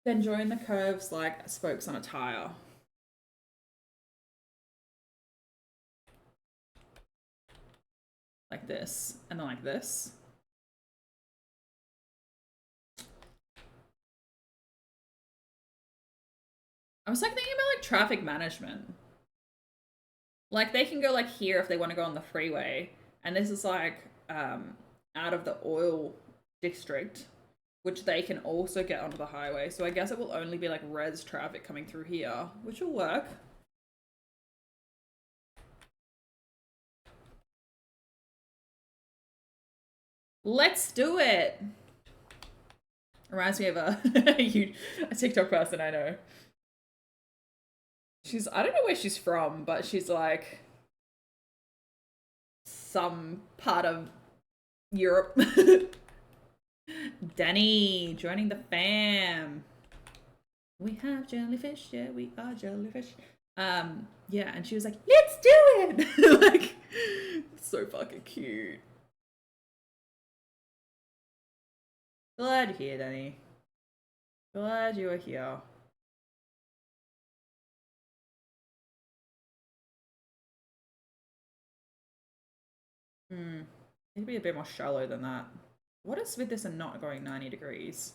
Then join the curves like spokes on a tire. Like this, and then like this. I was like thinking about like traffic management. Like they can go like here if they want to go on the freeway, and this is like out of the oil district, which they can also get onto the highway. So I guess it will only be like res traffic coming through here, which will work. Let's do it. Reminds me of a TikTok person I know. I don't know where she's from, but she's like some part of Europe. Danny joining the fam. We have jellyfish, yeah, we are jellyfish. Yeah, and she was like, let's do it. Like, so fucking cute. Glad you're here, Danny. Glad you are here. Need to be a bit more shallow than that. What is with this and not going 90 degrees?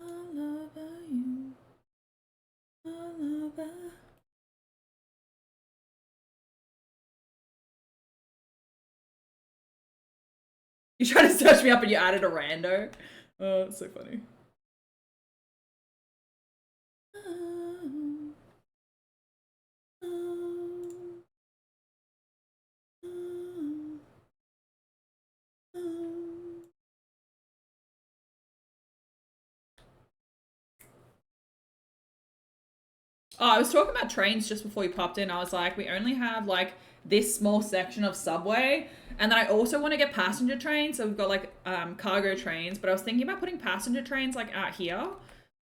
All over you. All over. You tried to search me up and you added a rando. Oh, it's so funny. Oh, I was talking about trains just before you popped in. I was like, we only have like this small section of subway, and then I also want to get passenger trains. So we've got like cargo trains, but I was thinking about putting passenger trains like out here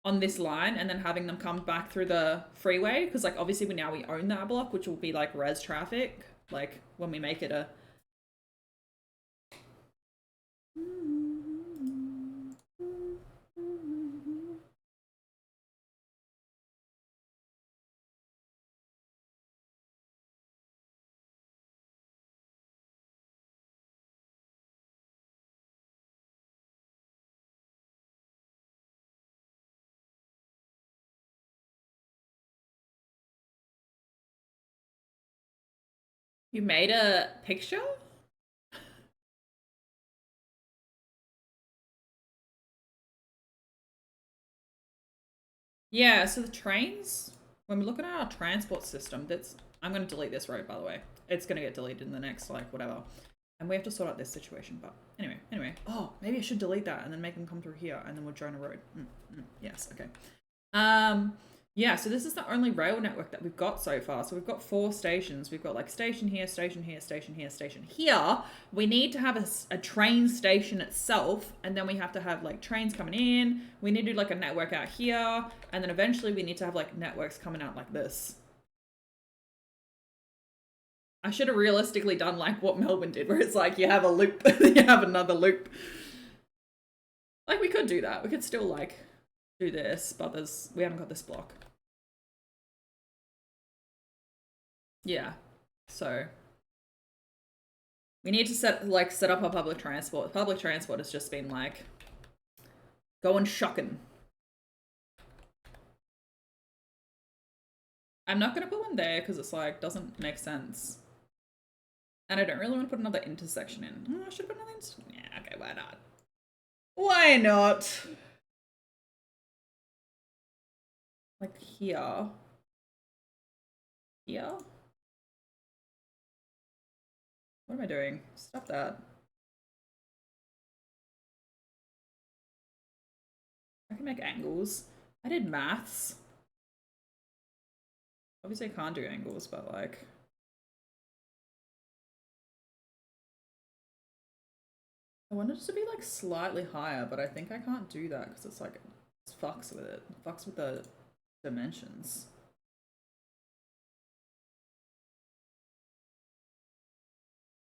on this line, and then having them come back through the freeway, because like obviously we own that block, which will be like res traffic, like when we make it a. You made a picture? Yeah, so the trains, when we look at our transport system, I'm going to delete this road, by the way. It's going to get deleted in the next, like, whatever. And we have to sort out this situation, but anyway. Oh, maybe I should delete that and then make them come through here, and then we'll join a road. Yes, okay. Yeah, so this is the only rail network that we've got so far. So we've got 4 stations. We've got like station here, station here, station here, station here. We need to have a train station itself, and then we have to have like trains coming in. We need to do like a network out here, and then eventually we need to have like networks coming out like this. I should have realistically done like what Melbourne did, where it's like you have a loop, you have another loop. Like we could do that. We could still like do this, but we haven't got this block. Yeah, so we need to set up our public transport. Public transport has just been like going shocking. I'm not gonna put one there because it's like doesn't make sense, and I don't really want to put another intersection in. Oh, I should put another intersection. Yeah, okay, why not? Why not? Like here. Here? What am I doing? Stop that. I can make angles. I did maths. Obviously I can't do angles, but like... I wanted it to be like slightly higher, but I think I can't do that because it's like, it fucks with it. It fucks with the dimensions.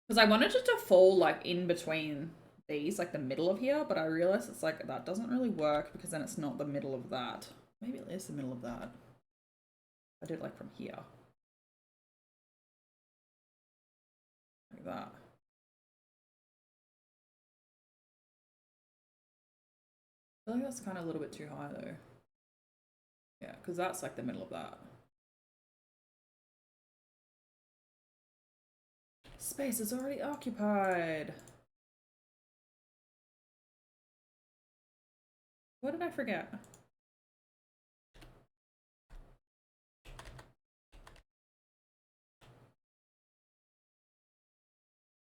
Because I wanted it to fall like in between these, like the middle of here, but I realized it's like that doesn't really work because then it's not the middle of that. Maybe it is the middle of that. I did it like from here. Like that. I feel like that's kind of a little bit too high though. Yeah, because that's like the middle of that. Space is already occupied. What did I forget?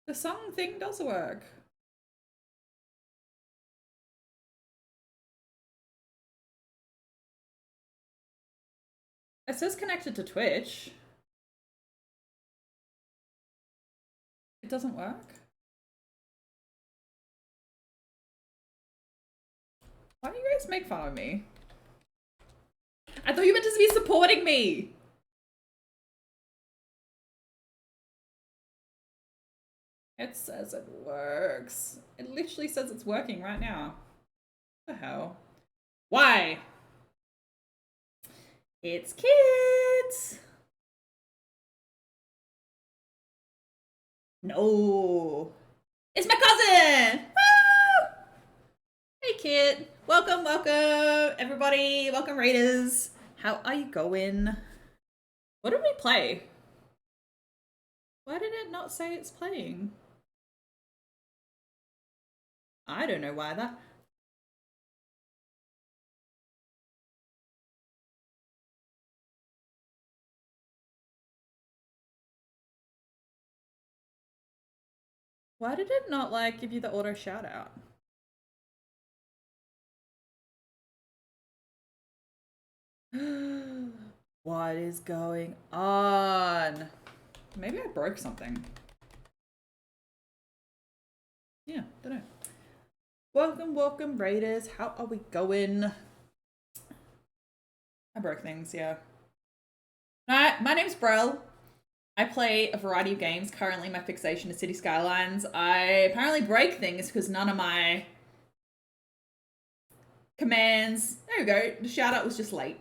The song thing does work. It says connected to Twitch. It doesn't work. Why do you guys make fun of me? I thought you meant to be supporting me. It says it works. It literally says it's working right now. What the hell? Why? It's kids. No. It's my cousin. Woo! Hey, kid. Welcome, everybody. Welcome, Raiders. How are you going? What did we play? Why did it not say it's playing? I don't know why that. Why did it not like give you the auto shout out? What is going on? Maybe I broke something. Yeah, don't know. Welcome, welcome, Raiders. How are we going? I broke things, yeah. Hi, my name's Brel. I play a variety of games. Currently, my fixation is City Skylines. I apparently break things because none of my commands. There we go. The shout out was just late.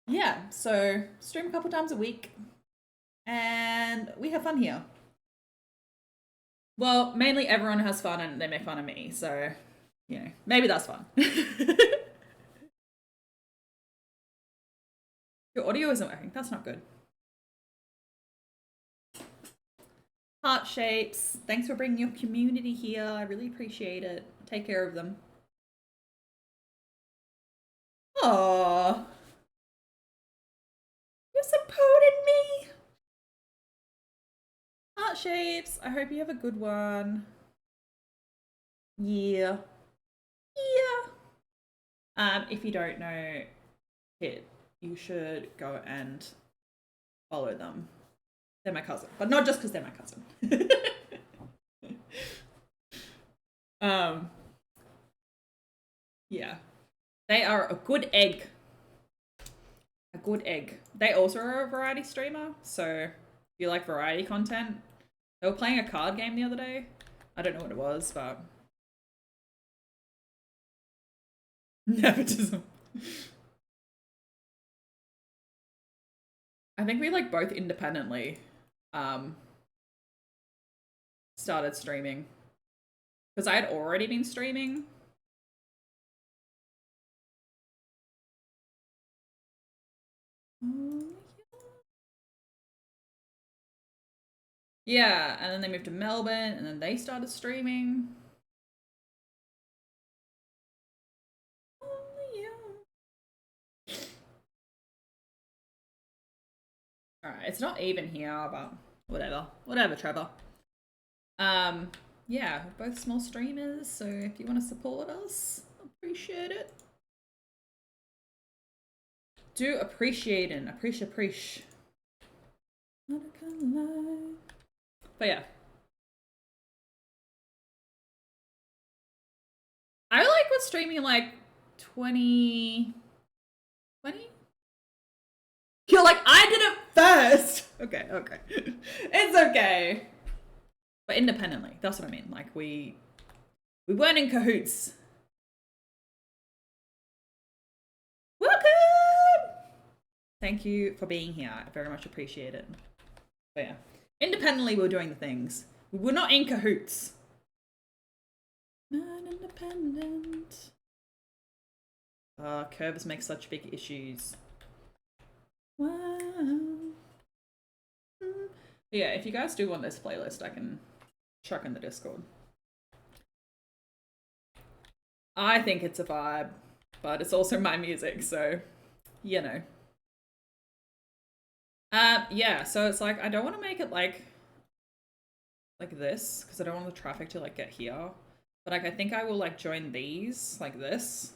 Yeah, so stream a couple times a week and we have fun here. Well, mainly everyone has fun and they make fun of me, so you know, maybe that's fun. Your audio isn't working. That's not good. Heart shapes. Thanks for bringing your community here. I really appreciate it. Take care of them. Aww. You're supporting me. Heart shapes. I hope you have a good one. Yeah. Yeah. If you don't know it, you should go and follow them. They're my cousin, but not just because they're my cousin. Yeah, they are a good egg. A good egg. They also are a variety streamer, so if you like variety content, they were playing a card game the other day. I don't know what it was, but nepotism. I think we like both independently started streaming because I had already been streaming. Yeah, and then they moved to Melbourne and then they started streaming. Alright, it's not even here, but whatever. Whatever, Trevor. Yeah, we're both small streamers, so if you want to support us, appreciate it. Do appreciate and appreciate. Not gonna lie. But yeah. I like was streaming like 20. You're like, I did it first! Okay, okay. It's okay. But independently, that's what I mean. Like we weren't in cahoots. Welcome! Thank you for being here. I very much appreciate it. But yeah. Independently we were doing the things. We were not in cahoots. Not independent. Curves make such big issues. Wow. Yeah, if you guys do want this playlist, I can chuck in the Discord. I think it's a vibe, but it's also my music, so you know. Yeah, so it's like I don't want to make it like this because I don't want the traffic to like get here. But like I think I will like join these like this.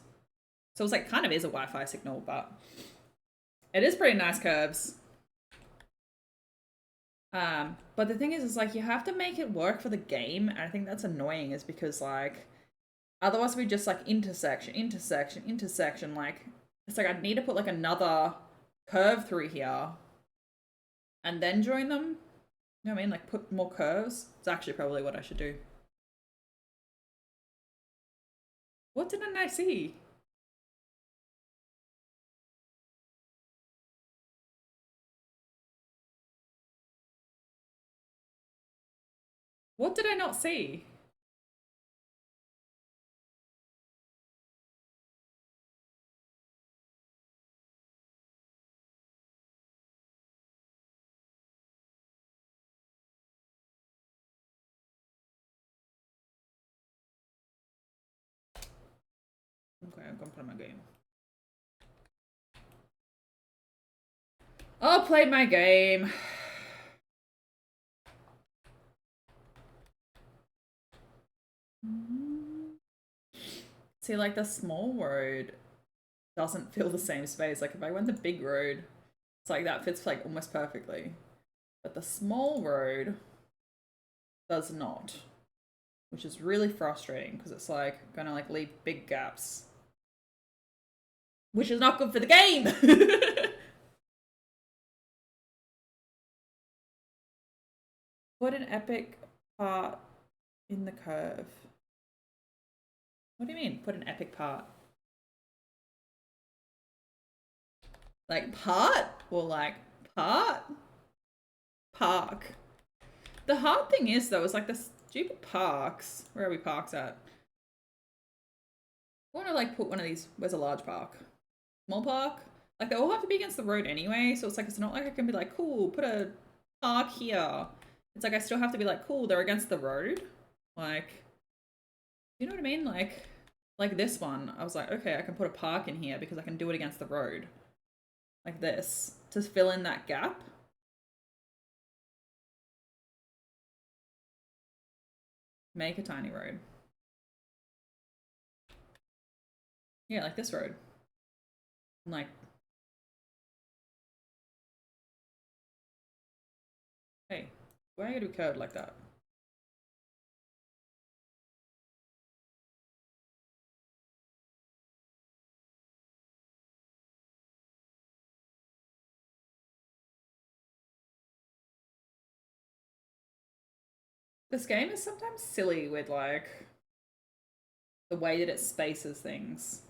So it's like kind of is a Wi-Fi signal, but it is pretty nice curves. But the thing is like you have to make it work for the game, and I think that's annoying is because like otherwise we just like intersection, like it's like I'd need to put like another curve through here and then join them. You know what I mean? Like put more curves. It's actually probably what I should do. What didn't I see? What did I not see? Go and play my game. Oh, played my game. See, like the small road doesn't fill the same space. Like if I went the big road, it's like that fits like almost perfectly. But the small road does not, which is really frustrating because it's like gonna like leave big gaps, which is not good for the game. Put an epic part in the curve. What do you mean, put an epic part? Like part or like part? Park. The hard thing is though, is like the stupid parks. Where are we parks at? I want to like put one of these. Where's a large park? Small park? Like they all have to be against the road anyway, so it's like it's not like I can be like, cool, put a park here. It's like I still have to be like, cool, they're against the road. Like, you know what I mean? Like this one, I was like, okay, I can put a park in here because I can do it against the road. Like this, to fill in that gap. Make a tiny road. Yeah, like this road. Like, hey, why are you gonna be curved like that? This game is sometimes silly with like the way that it spaces things.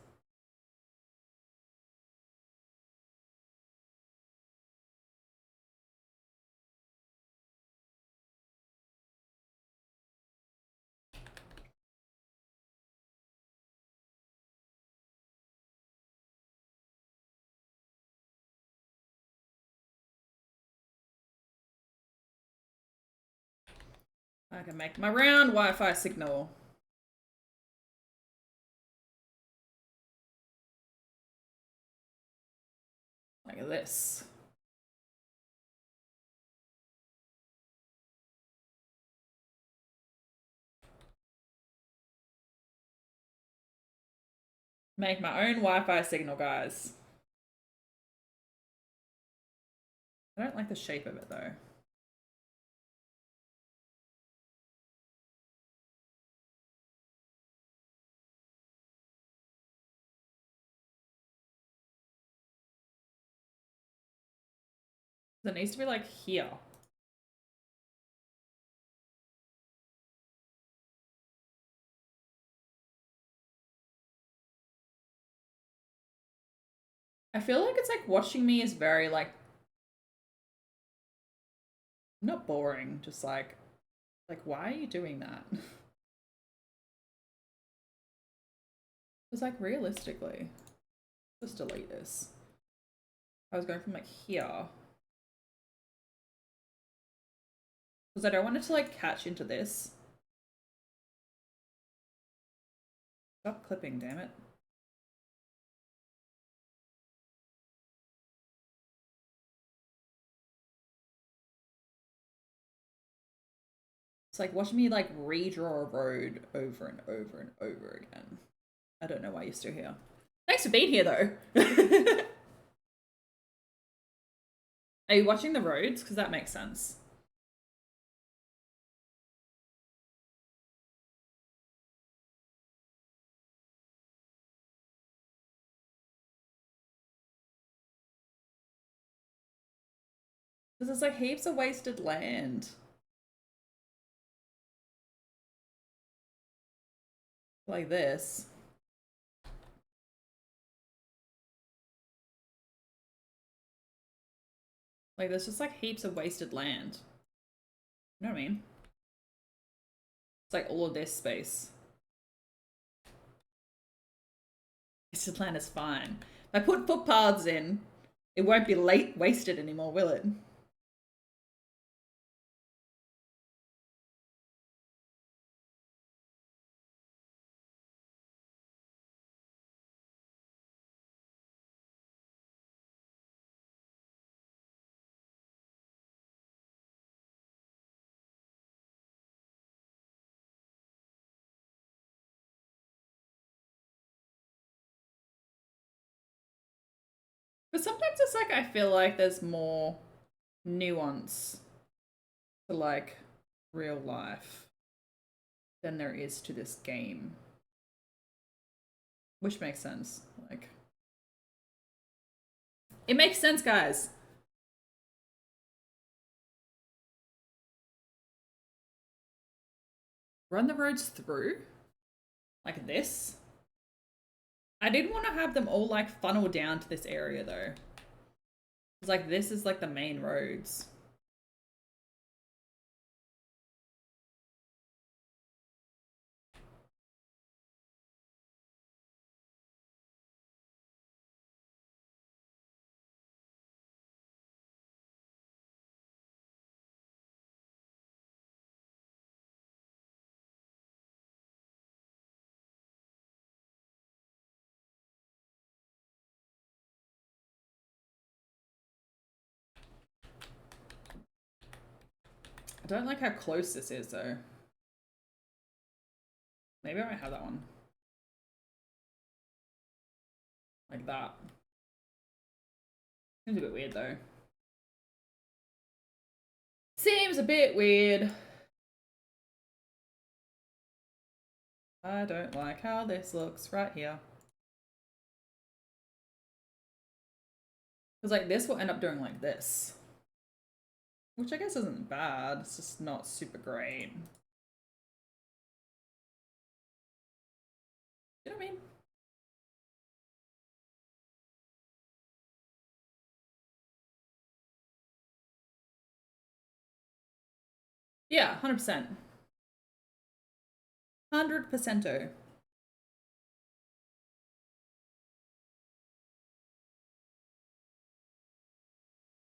I can make my round Wi-Fi signal. Like this. Make my own Wi-Fi signal, guys. I don't like the shape of it though. It needs to be like here. I feel like it's like watching me is very like not boring, just like why are you doing that? It's like realistically. Just delete this. I was going from like here. Because I don't want it to like catch into this. Stop clipping, damn it. It's like watching me like redraw a road over and over and over again. I don't know why you're still here. Thanks for being here though. Are you watching the roads? Because that makes sense. Because there's like heaps of wasted land. Like this. Like there's just like heaps of wasted land. You know what I mean? It's like all of this space. Wasted land is fine. If I put footpaths in, it won't be late wasted anymore, will it? But sometimes it's like I feel like there's more nuance to like real life than there is to this game. Which makes sense. Like, it makes sense, guys. Run the roads through? Like this? I didn't want to have them all like funnel down to this area though. It's like this is like the main roads. I don't like how close this is though. Maybe I might have that one. Like that. Seems a bit weird though. Seems a bit weird. I don't like how this looks right here. Because like this will end up doing like this. Which I guess isn't bad. It's just not super great. You know what I mean? Yeah, 100%. 100%. I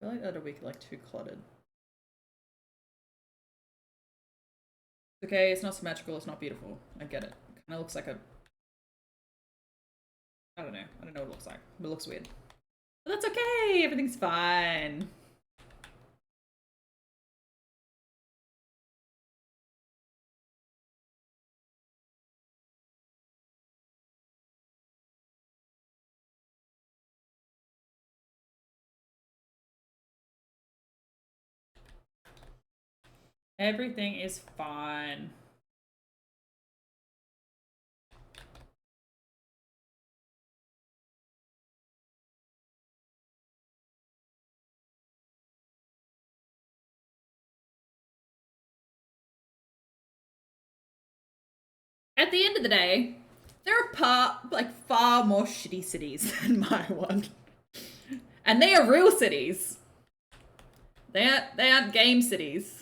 feel like that'll be like too cluttered. Okay, it's not symmetrical, it's not beautiful. I get it. It kind of looks like a... I don't know. I don't know what it looks like. But it looks weird. But that's okay! Everything's fine. Everything is fine. At the end of the day, there are far more shitty cities than my one. And they are real cities. They aren't game cities.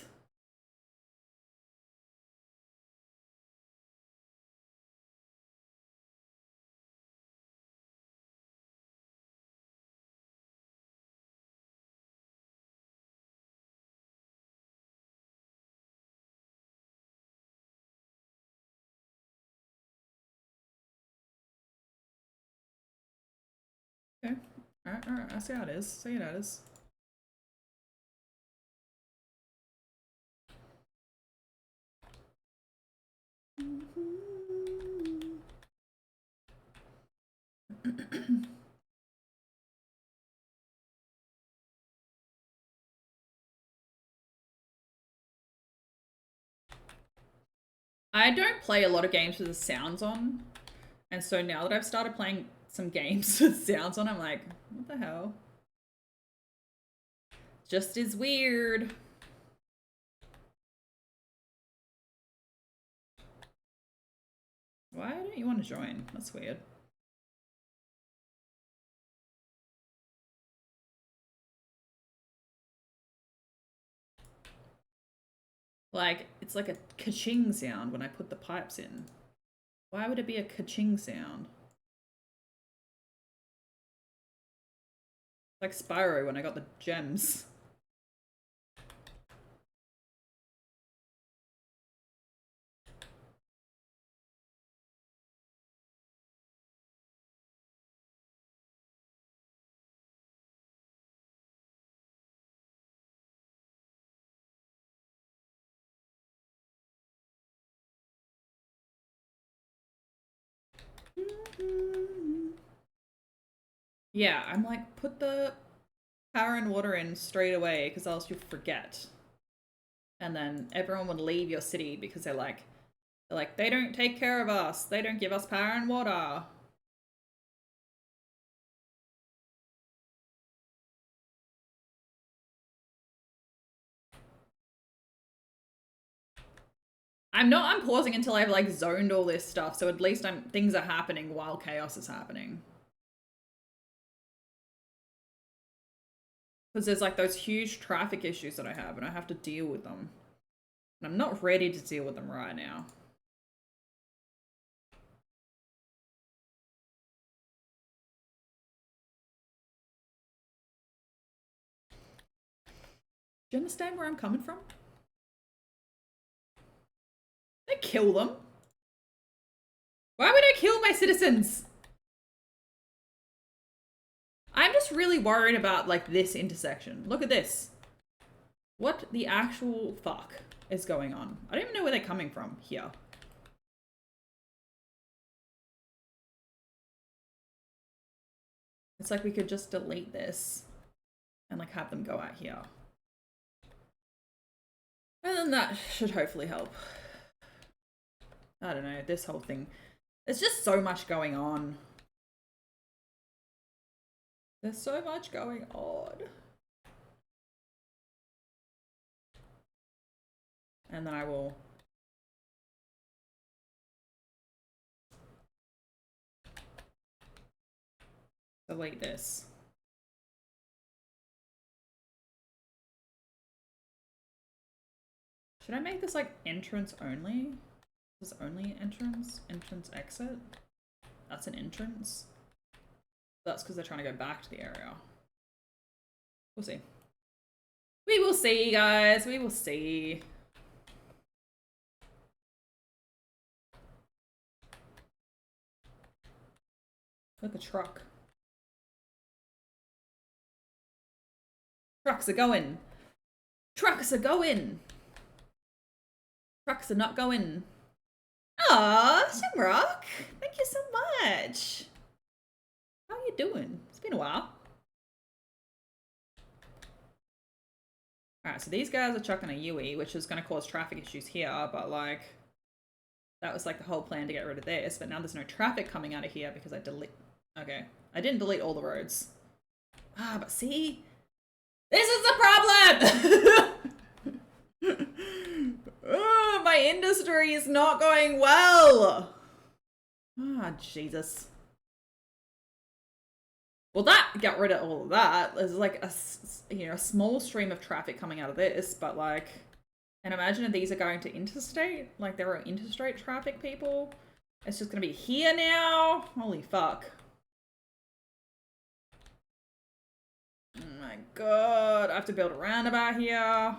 Okay. Alright, I see how it is. See how it is. I don't play a lot of games with the sounds on. And so now that I've started playing some games with sounds on, I'm like, what the hell? Just is weird. Why don't you want to join? That's weird. Like, it's like a ka-ching sound when I put the pipes in. Why would it be a ka-ching sound? Like Spyro when I got the gems. Yeah, I'm like, put the power and water in straight away, because else you'll forget. And then everyone would leave your city because they're like, they don't take care of us. They don't give us power and water. I'm pausing until I've like zoned all this stuff, so at least things are happening while chaos is happening. Because there's like those huge traffic issues that I have, and I have to deal with them. And I'm not ready to deal with them right now. Do you understand where I'm coming from? They kill them. Why would I kill my citizens? I'm just really worried about like this intersection. Look at this. What the actual fuck is going on? I don't even know where they're coming from here. It's like we could just delete this and like have them go out here. And then that should hopefully help. I don't know, this whole thing. There's just so much going on. There's so much going on. And then I will delete this. Should I make this like entrance only? This is only entrance? Entrance exit? That's an entrance? That's because they're trying to go back to the area. We'll see. We will see, guys. We will see. Look, a truck. Trucks are going. Trucks are going. Trucks are not going. Aw, Shamrock. Thank you so much. How are you doing? It's been a while. Alright, so these guys are chucking a UE, which is going to cause traffic issues here, but like, that was like the whole plan to get rid of this, but now there's no traffic coming out of here because I okay. I didn't delete all the roads. Ah, but see? This is the problem! Oh, my industry is not going well! Ah, Jesus. Well, that got rid of all of that. There's like a small stream of traffic coming out of this, but like, and imagine if these are going to interstate. Like, there are interstate traffic people. It's just gonna be here now. Holy fuck. Oh my god, I have to build a roundabout here.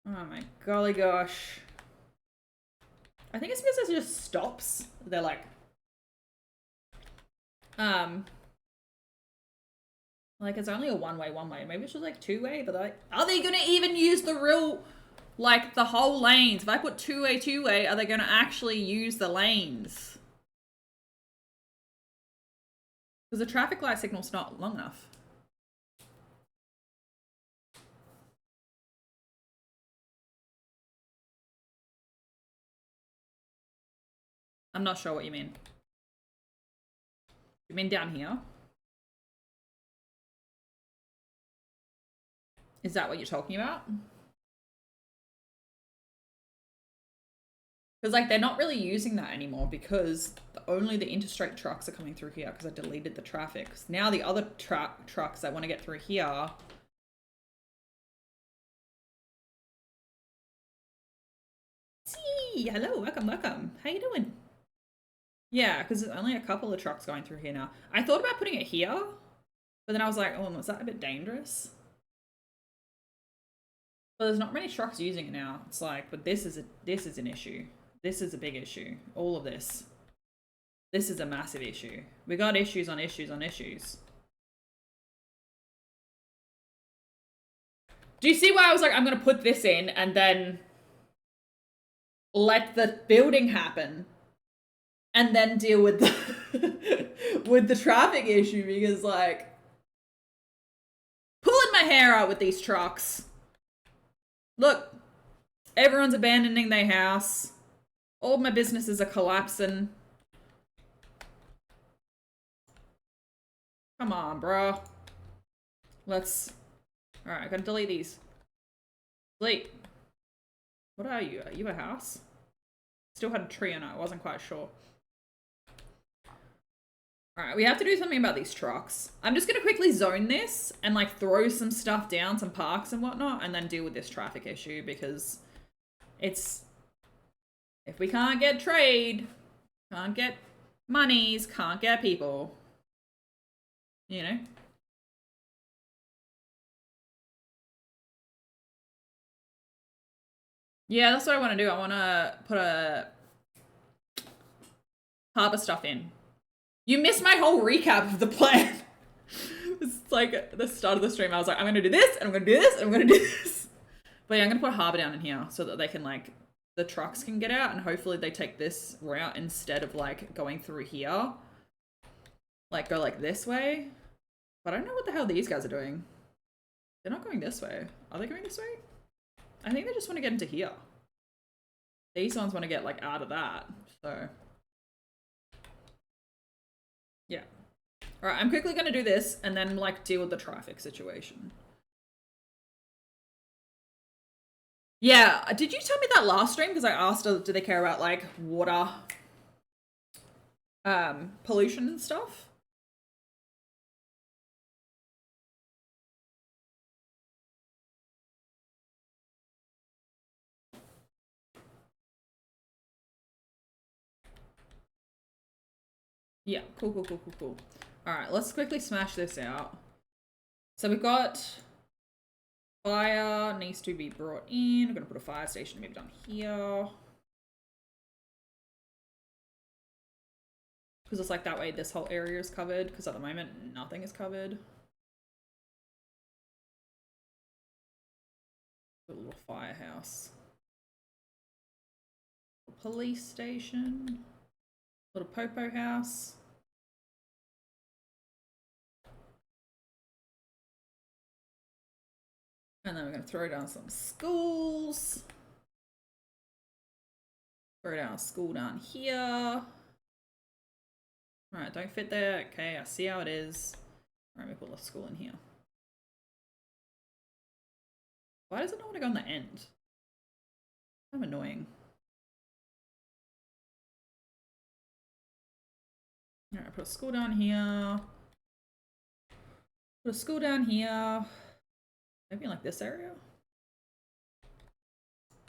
Oh my golly gosh. I think it's because it just stops. They're like, like it's only a one-way. Maybe it's just like two-way, but like, are they gonna even use the real, like the whole lanes? If I put two-way, are they gonna actually use the lanes? Because the traffic light signal's not long enough. I'm not sure what you mean. You mean down here? Is that what you're talking about? Because like they're not really using that anymore because only the interstate trucks are coming through here because I deleted the traffic. Now the other trucks that want to get through here. See, hello, welcome. How you doing? Yeah, because there's only a couple of trucks going through here now. I thought about putting it here, but then I was like, oh, is that a bit dangerous? But there's not many trucks using it now. It's like, but this is an issue. This is a big issue. All of this. This is a massive issue. We got issues on issues on issues. Do you see why I was like, I'm going to put this in and then let the building happen? and then deal with the with the traffic issue, because like pulling my hair out with these trucks. Look, everyone's abandoning their house. All my businesses are collapsing. Come on, bro. Let's... Alright, I gotta delete these. Delete. What are you? Are you a house? Still had a tree on it. I wasn't quite sure. Alright, we have to do something about these trucks. I'm just gonna quickly zone this and like throw some stuff down, some parks and whatnot, and then deal with this traffic issue, because it's... If we can't get trade, can't get monies, can't get people. You know? Yeah, that's what I want to do. I want to put a harbor stuff in. You missed my whole recap of the plan. It's like at the start of the stream, I was like, I'm going to do this, and I'm going to do this, and I'm going to do this. But yeah, I'm going to put a harbor down in here so that they can like... The trucks can get out, and hopefully they take this route instead of like going through here. Like go like this way. But I don't know what the hell these guys are doing. They're not going this way. Are they going this way? I think they just want to get into here. These ones want to get like out of that. So yeah. All right, I'm quickly going to do this and then like deal with the traffic situation. Yeah, did you tell me that last stream? Because I asked, do they care about like water, pollution and stuff? Yeah, cool. All right, let's quickly smash this out. So we've got fire needs to be brought in. I'm gonna put a fire station maybe down here. Because it's like that way this whole area is covered, because at the moment nothing is covered. Put a little firehouse. A police station. Little popo house. And then we're going to throw down some schools. Throw down a school down here. Alright, don't fit there. Okay, I see how it is. Alright, we put a school in here. Why does it not want to go on the end? I'm annoying. Alright, put a school down here. Put a school down here. Maybe in like this area.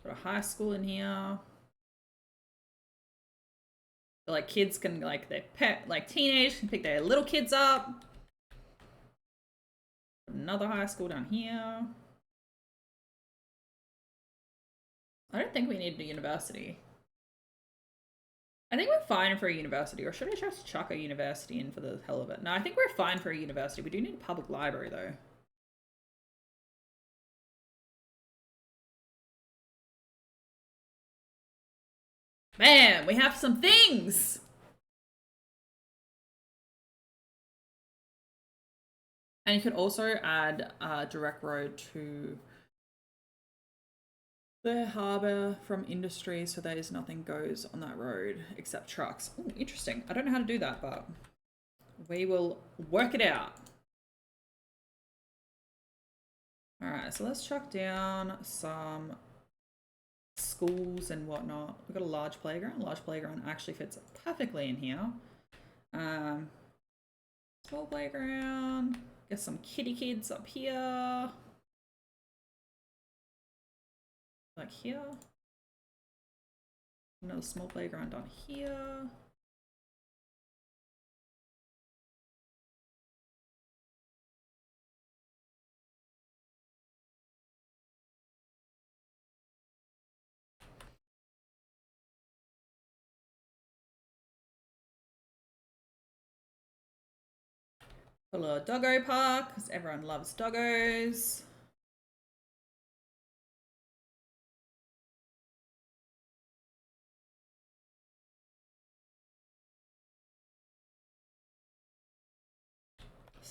Put a high school in here. So like kids can like teenage can pick their little kids up. Put another high school down here. I don't think we need a university. I think we're fine for a university, or should I just chuck a university in for the hell of it? No, I think we're fine for a university. We do need a public library though. Man, we have some things! And you could also add a direct road to the harbour from industry, so there's nothing goes on that road except trucks. Ooh, interesting. I don't know how to do that, but we will work it out. Alright, so let's chuck down some schools and whatnot. We've got a large playground. Large playground actually fits perfectly in here. Small playground. Get some kitty kids up here. Like here. Another small playground down here. A little doggo park, because everyone loves doggos.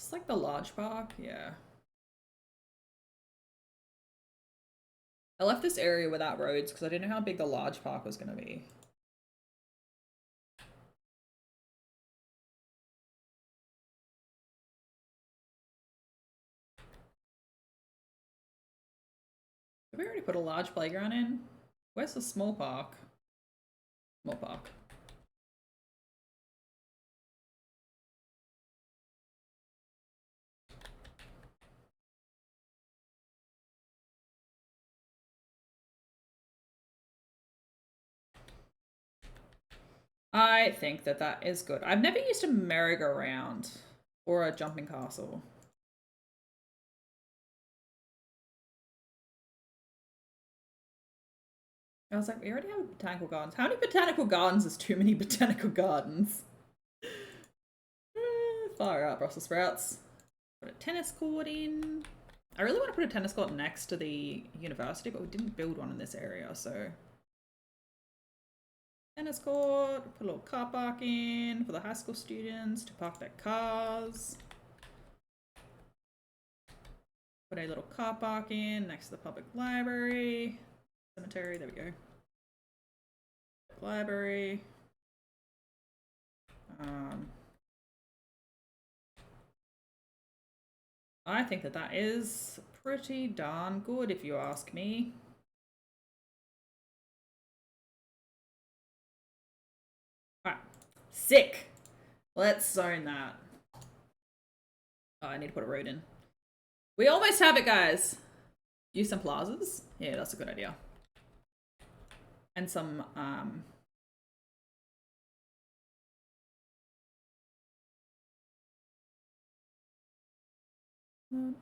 this like the large park? Yeah. I left this area without roads because I didn't know how big the large park was going to be. Have we already put a large playground in? Where's the small park? Small park. I think that that is good. I've never used a merry-go-round or a jumping castle. I was like, we already have botanical gardens. How many botanical gardens is too many botanical gardens? Fire out, Brussels sprouts. Put a tennis court in. I really want to put a tennis court next to the university, but we didn't build one in this area, so. Tennis court, put a little car park in for the high school students to park their cars. Put a little car park in next to the public library. Cemetery, there we go. Library. I think that that is pretty darn good if you ask me. Alright, sick. Let's zone that. Oh, I need to put a road in. We almost have it, guys. Use some plazas. Yeah, that's a good idea. And some,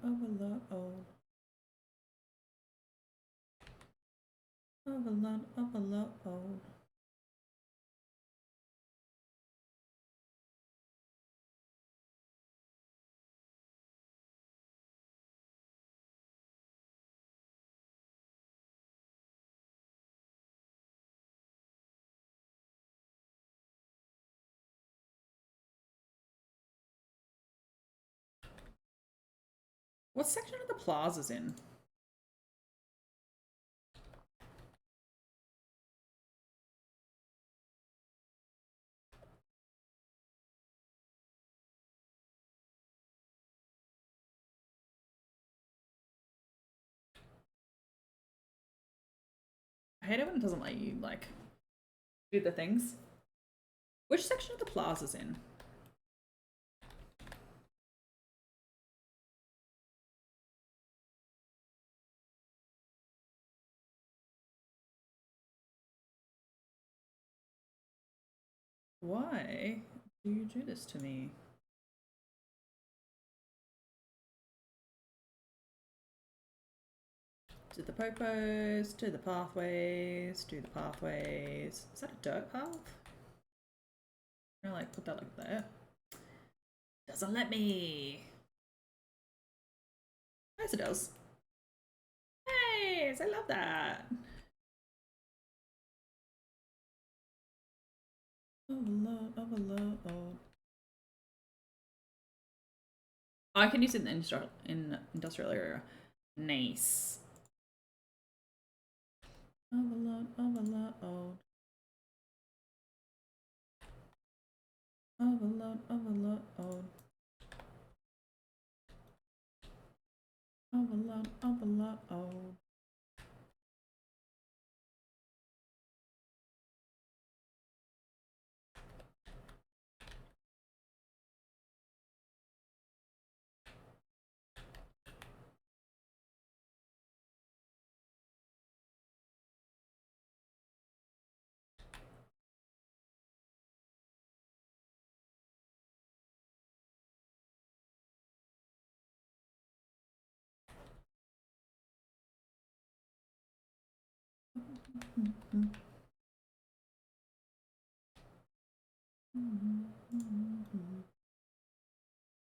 overload. What section are the plazas in? I hate it when it doesn't let you, like, do the things. Which section are the plazas in? Why do you do this to me? To the popos, to the pathways, to the pathways. Is that a dirt path? I'm gonna like put that like there. Doesn't let me. Yes, it does. Nice, I love that. Overload. I can use it in industrial area. Nice. Overload. Overload.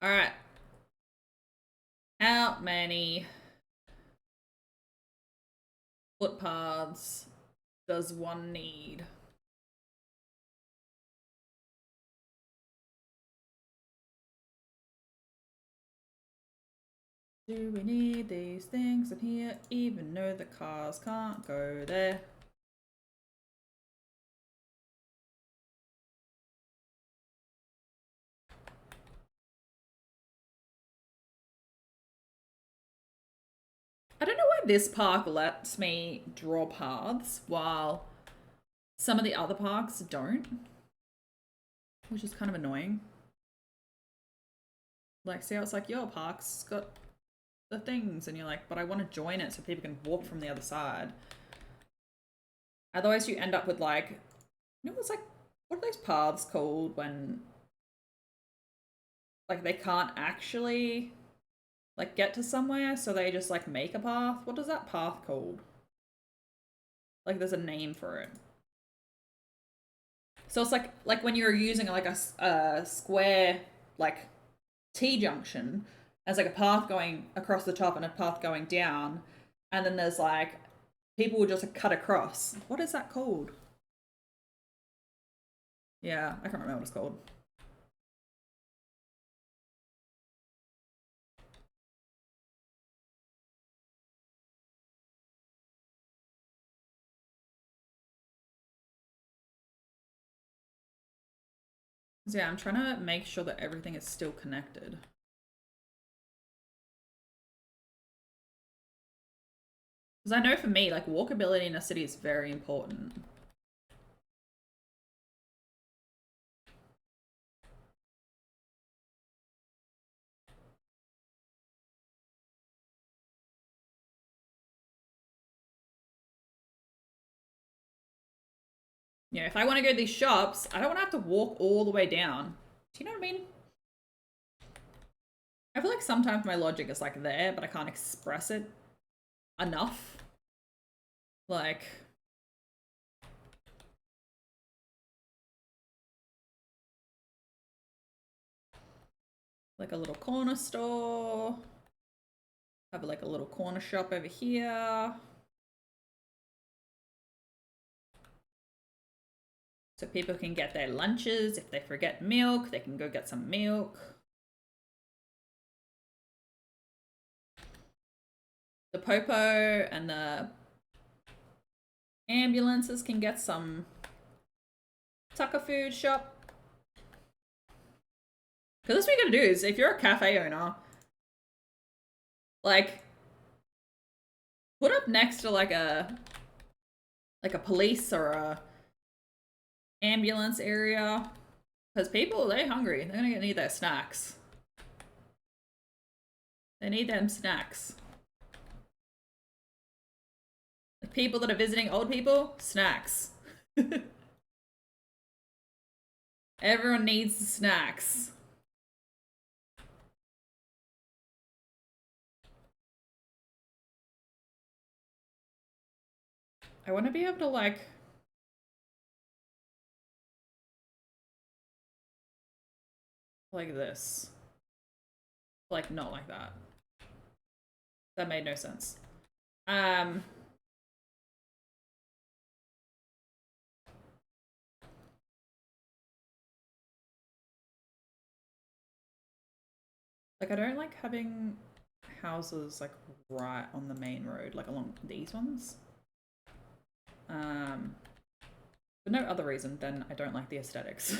All right. How many footpaths does one need? Do we need these things in here, even though the cars can't go there? I don't know why this park lets me draw paths while some of the other parks don't, which is kind of annoying. Like, see how it's like, your park's got the things, and you're like, but I want to join it so people can walk from the other side. Otherwise you end up with like, you know, it's like, what are those paths called when like they can't actually like get to somewhere, so they just like make a path? What is that path called? Like there's a name for it. So it's like when you're using like a square like T-junction as like a path going across the top and a path going down, and then there's like people will just cut across. What is that called? Yeah, I can't remember what it's called. So yeah, I'm trying to make sure that everything is still connected. Because I know for me, like, walkability in a city is very important. Yeah, if I want to go to these shops, I don't want to have to walk all the way down. Do you know what I mean? I feel like sometimes my logic is like there, but I can't express it enough. Like, a little corner store. Have like a little corner shop over here. So people can get their lunches. If they forget milk, they can go get some milk. The popo and the ambulances can get some tucker food shop. Because that's what you gotta do is, if you're a cafe owner, like, put up next to like a police or a ambulance area. Because people, they're hungry. They're gonna need their snacks. They need them snacks. The people that are visiting old people, snacks. Everyone needs the snacks. I want to be able to like this. Like not like that. That made no sense. Like, I don't like having houses, like, right on the main road, like, along these ones. For no other reason than I don't like the aesthetics.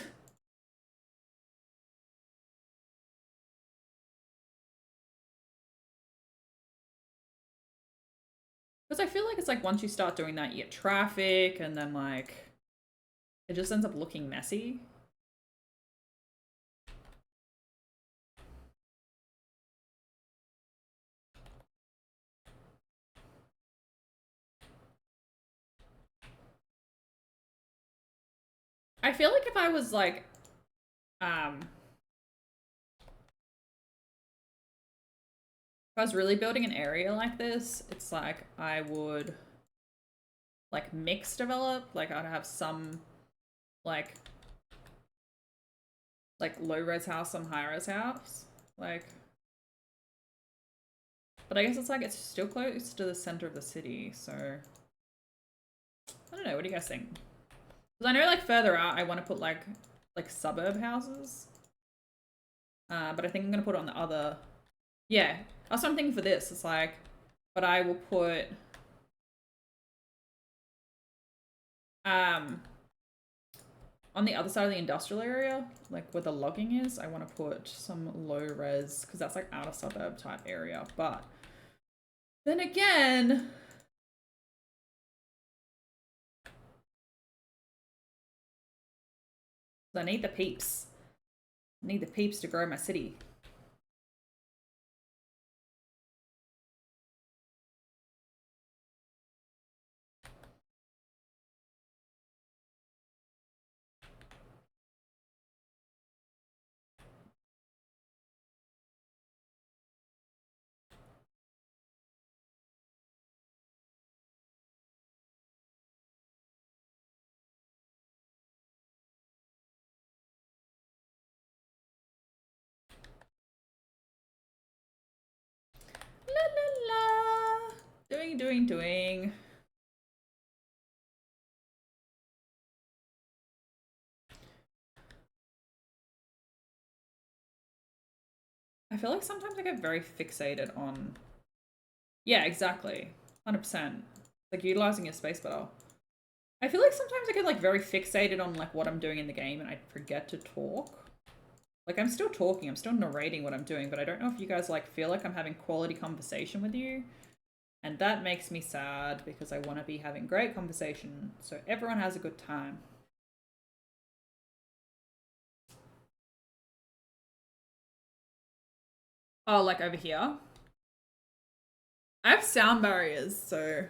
Because I feel like it's like once you start doing that, you get traffic, and then, like, it just ends up looking messy. I feel like if I was like, if I was really building an area like this, it's like I would like mix develop. Like I'd have some like low-res house, some high-res house. Like, but I guess it's like it's still close to the center of the city, so I don't know. What do you guys think? Because I know like further out, I want to put like suburb houses. But I think I'm gonna put it on the other. Yeah, That's what I'm thinking for this. It's like, but I will put on the other side of the industrial area, like where the logging is, I want to put some low res because that's like outer suburb type area. But then again, I need the peeps. I need the peeps to grow my city. La la la. Doing. I feel like sometimes I get very fixated on... Yeah, exactly. 100%. Like, utilizing your space better. I feel like sometimes I get, like, very fixated on, like, what I'm doing in the game and I forget to talk. Like, I'm still talking, I'm still narrating what I'm doing, but I don't know if you guys, like, feel like I'm having quality conversation with you. And that makes me sad because I want to be having great conversation so everyone has a good time. Oh, like over here? I have sound barriers, so...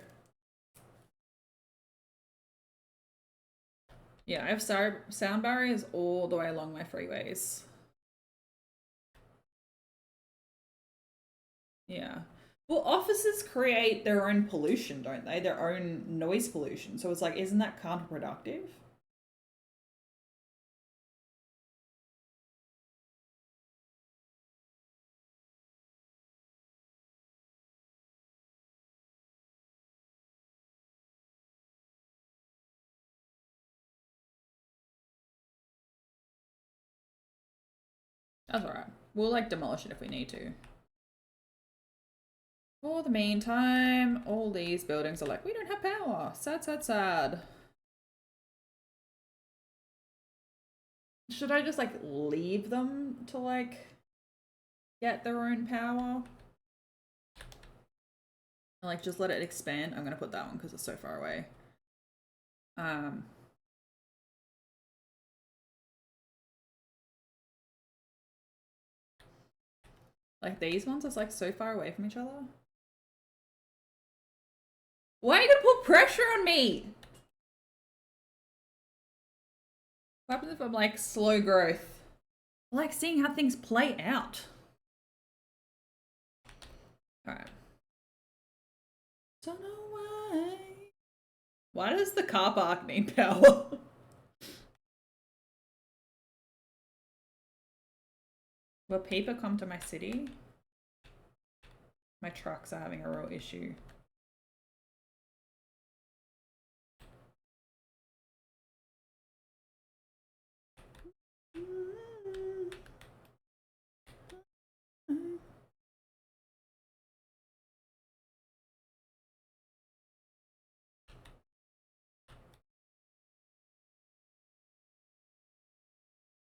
Yeah, I have sound barriers all the way along my freeways. Yeah. Well, offices create their own pollution, don't they? Their own noise pollution. So it's like, isn't that counterproductive? That's alright. We'll like demolish it if we need to. For the meantime, all these buildings are like, we don't have power. Sad, sad, sad. Should I just like leave them to like get their own power? And like just let it expand? I'm gonna put that one because it's so far away. Like these ones are like so far away from each other. Why are you gonna put pressure on me? What happens if I'm like slow growth? I like seeing how things play out. Alright. Don't know why. Why does the car park need power? Will people come to my city? My trucks are having a real issue.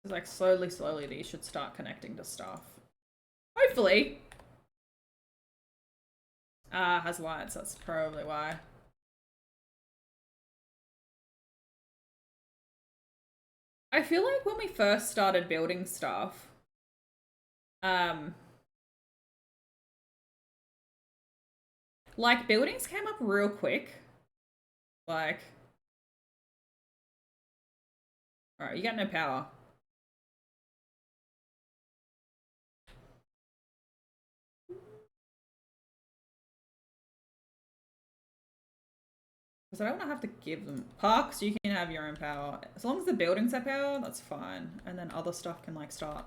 It's like slowly these should start connecting to stuff. Hopefully. Has lights, that's probably why. I feel like when we first started building stuff, like buildings came up real quick. Like, alright, you got no power. Because I don't want to have to give them parks. You can have your own power as long as the buildings have power. That's fine, and then other stuff can like start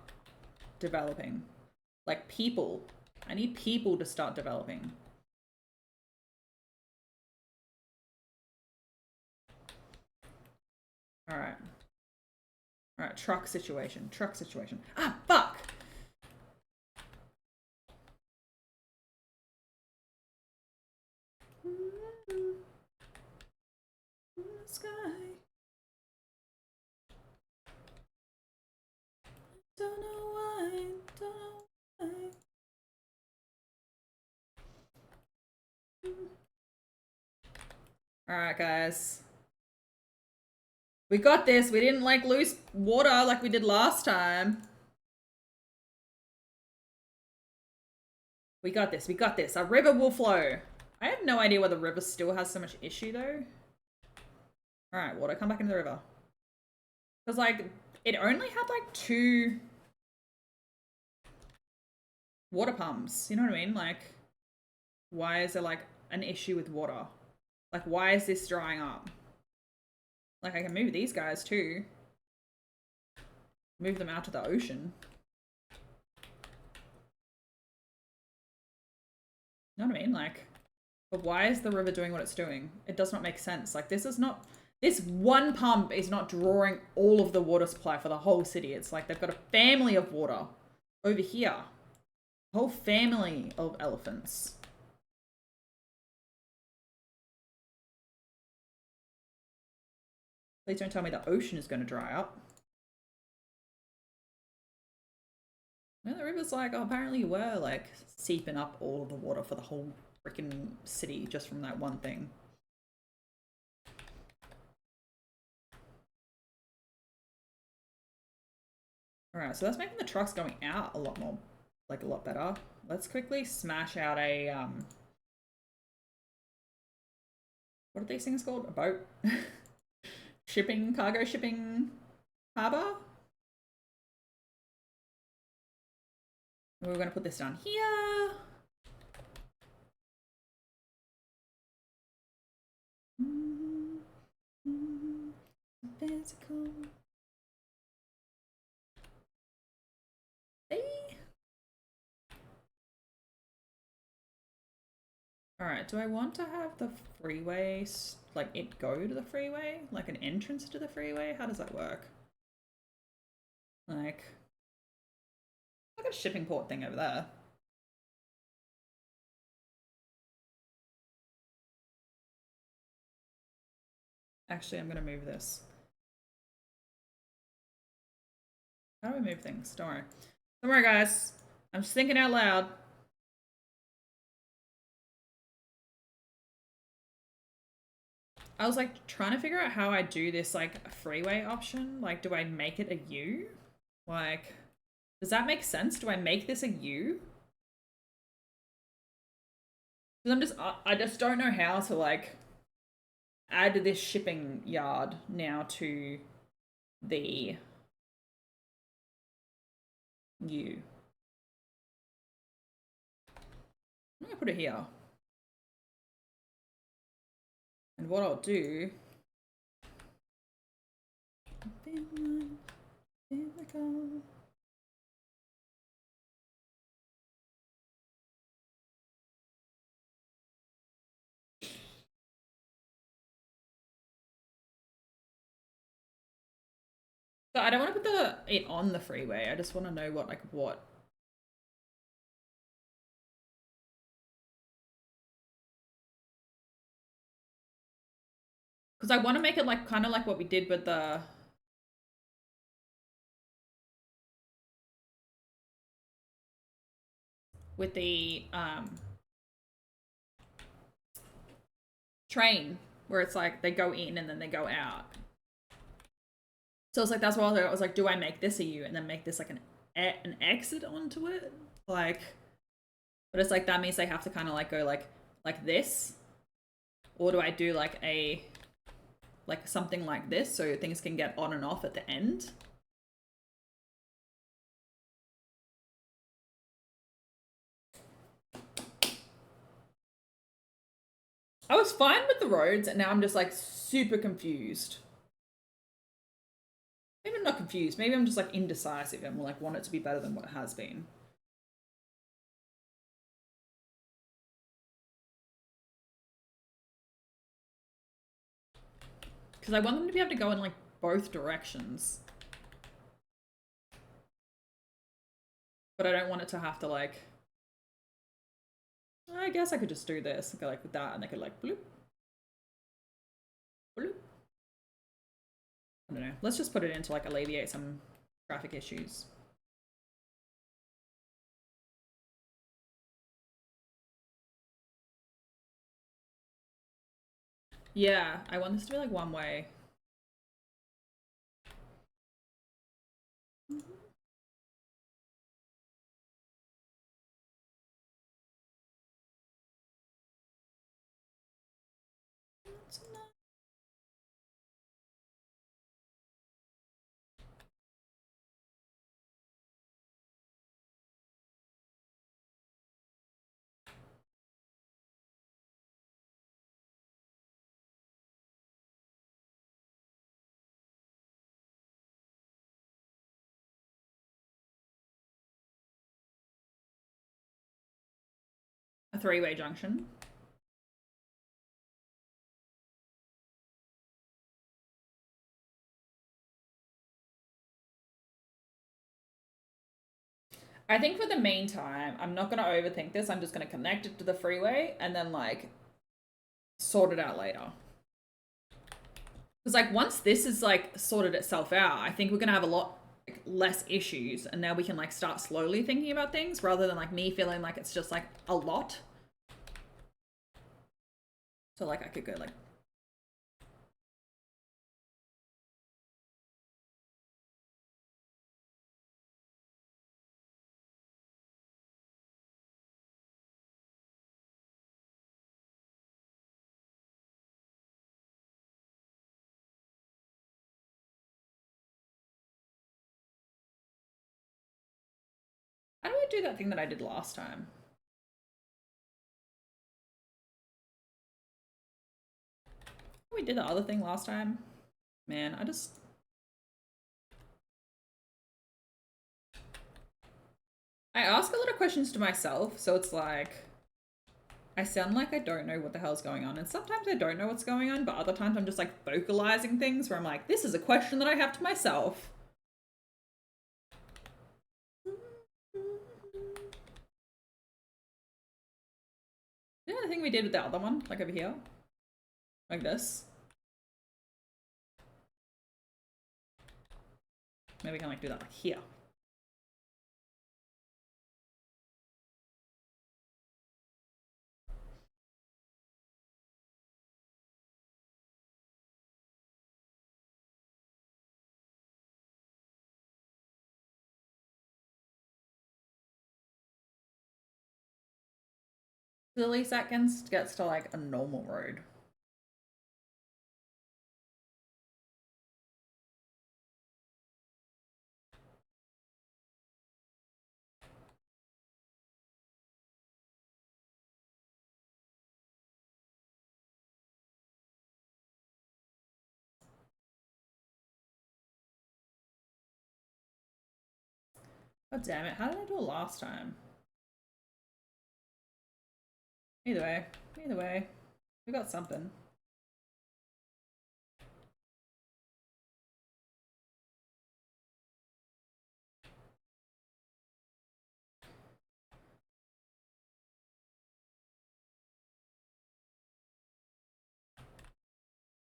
developing. Like people, I need people to start developing. All right, all right. Truck situation. Ah, fuck. sky. Don't know why, don't know why. Alright, guys. We got this. We didn't like lose water like we did last time. We got this. We got this. Our river will flow. I have no idea why the river still has so much issue though. Alright, water, come back into the river. Because like, it only had like 2 water pumps. You know what I mean? Like, why is there like an issue with water? Like, why is this drying up? Like, I can move these guys too. Move them out to the ocean. You know what I mean? Like, but why is the river doing what it's doing? It does not make sense. Like, this is not... This one pump is not drawing all of the water supply for the whole city. It's like they've got a family of water over here. A whole family of elephants. Please don't tell me the ocean is going to dry up. And the river's like, oh, apparently you were like seeping up all of the water for the whole freaking city just from that one thing. Alright, so that's making the trucks going out a lot more, like a lot better. Let's quickly smash out a, what are these things called? A boat? Shipping, cargo shipping harbor? We're going to put this down here. Physical. Hey. Alright, do I want to have the freeway, like it go to the freeway? Like an entrance to the freeway? How does that work? Like a shipping port thing over there. Actually, I'm gonna move this. How do we move things? Don't worry. Don't worry, guys. I'm just thinking out loud. I was like trying to figure out how I do this like freeway option. Like, do I make it a U? Like, does that make sense? Do I make this a U? Because I just don't know how to like add this shipping yard now to the U. I'm gonna put it here. And what I'll do... So I don't want to put it on the freeway. I just want to know what. Because I want to make it like kind of like what we did with the train, where it's like they go in and then they go out. So it's like, that's why I was like, do I make this a U and then make this like an exit onto it? Like, but it's like, that means they have to kind of like go like this. Or do I do like something like this so things can get on and off at the end? I was fine with the roads and now I'm just like super confused. Maybe I'm not confused. Maybe I'm just like indecisive and like want it to be better than what it has been. Because I want them to be able to go in like both directions. But I don't want it to have to like... I guess I could just do this and go like with that and they could like bloop. Bloop. I don't know. Let's just put it in to like alleviate some traffic issues. Yeah, I want this to be like one way. A three-way junction. I think for the meantime, I'm not going to overthink this. I'm just going to connect it to the freeway and then like sort it out later. Because like once this is like sorted itself out, I think we're going to have a lot like, less issues, and now we can like start slowly thinking about things rather than like me feeling like it's just like a lot. So like I could go like how do I do that thing that I did last time? We did the other thing last time. Man, I ask a lot of questions to myself, so it's like I sound like I don't know what the hell's going on, and sometimes I don't know what's going on, but other times I'm just like vocalizing things where I'm like, this is a question that I have to myself. You know the thing we did with the other one, like over here? Like this? Maybe we can like do that like here. At least that gets to like a normal road. God damn it, how did I do it last time? Either way, we got something.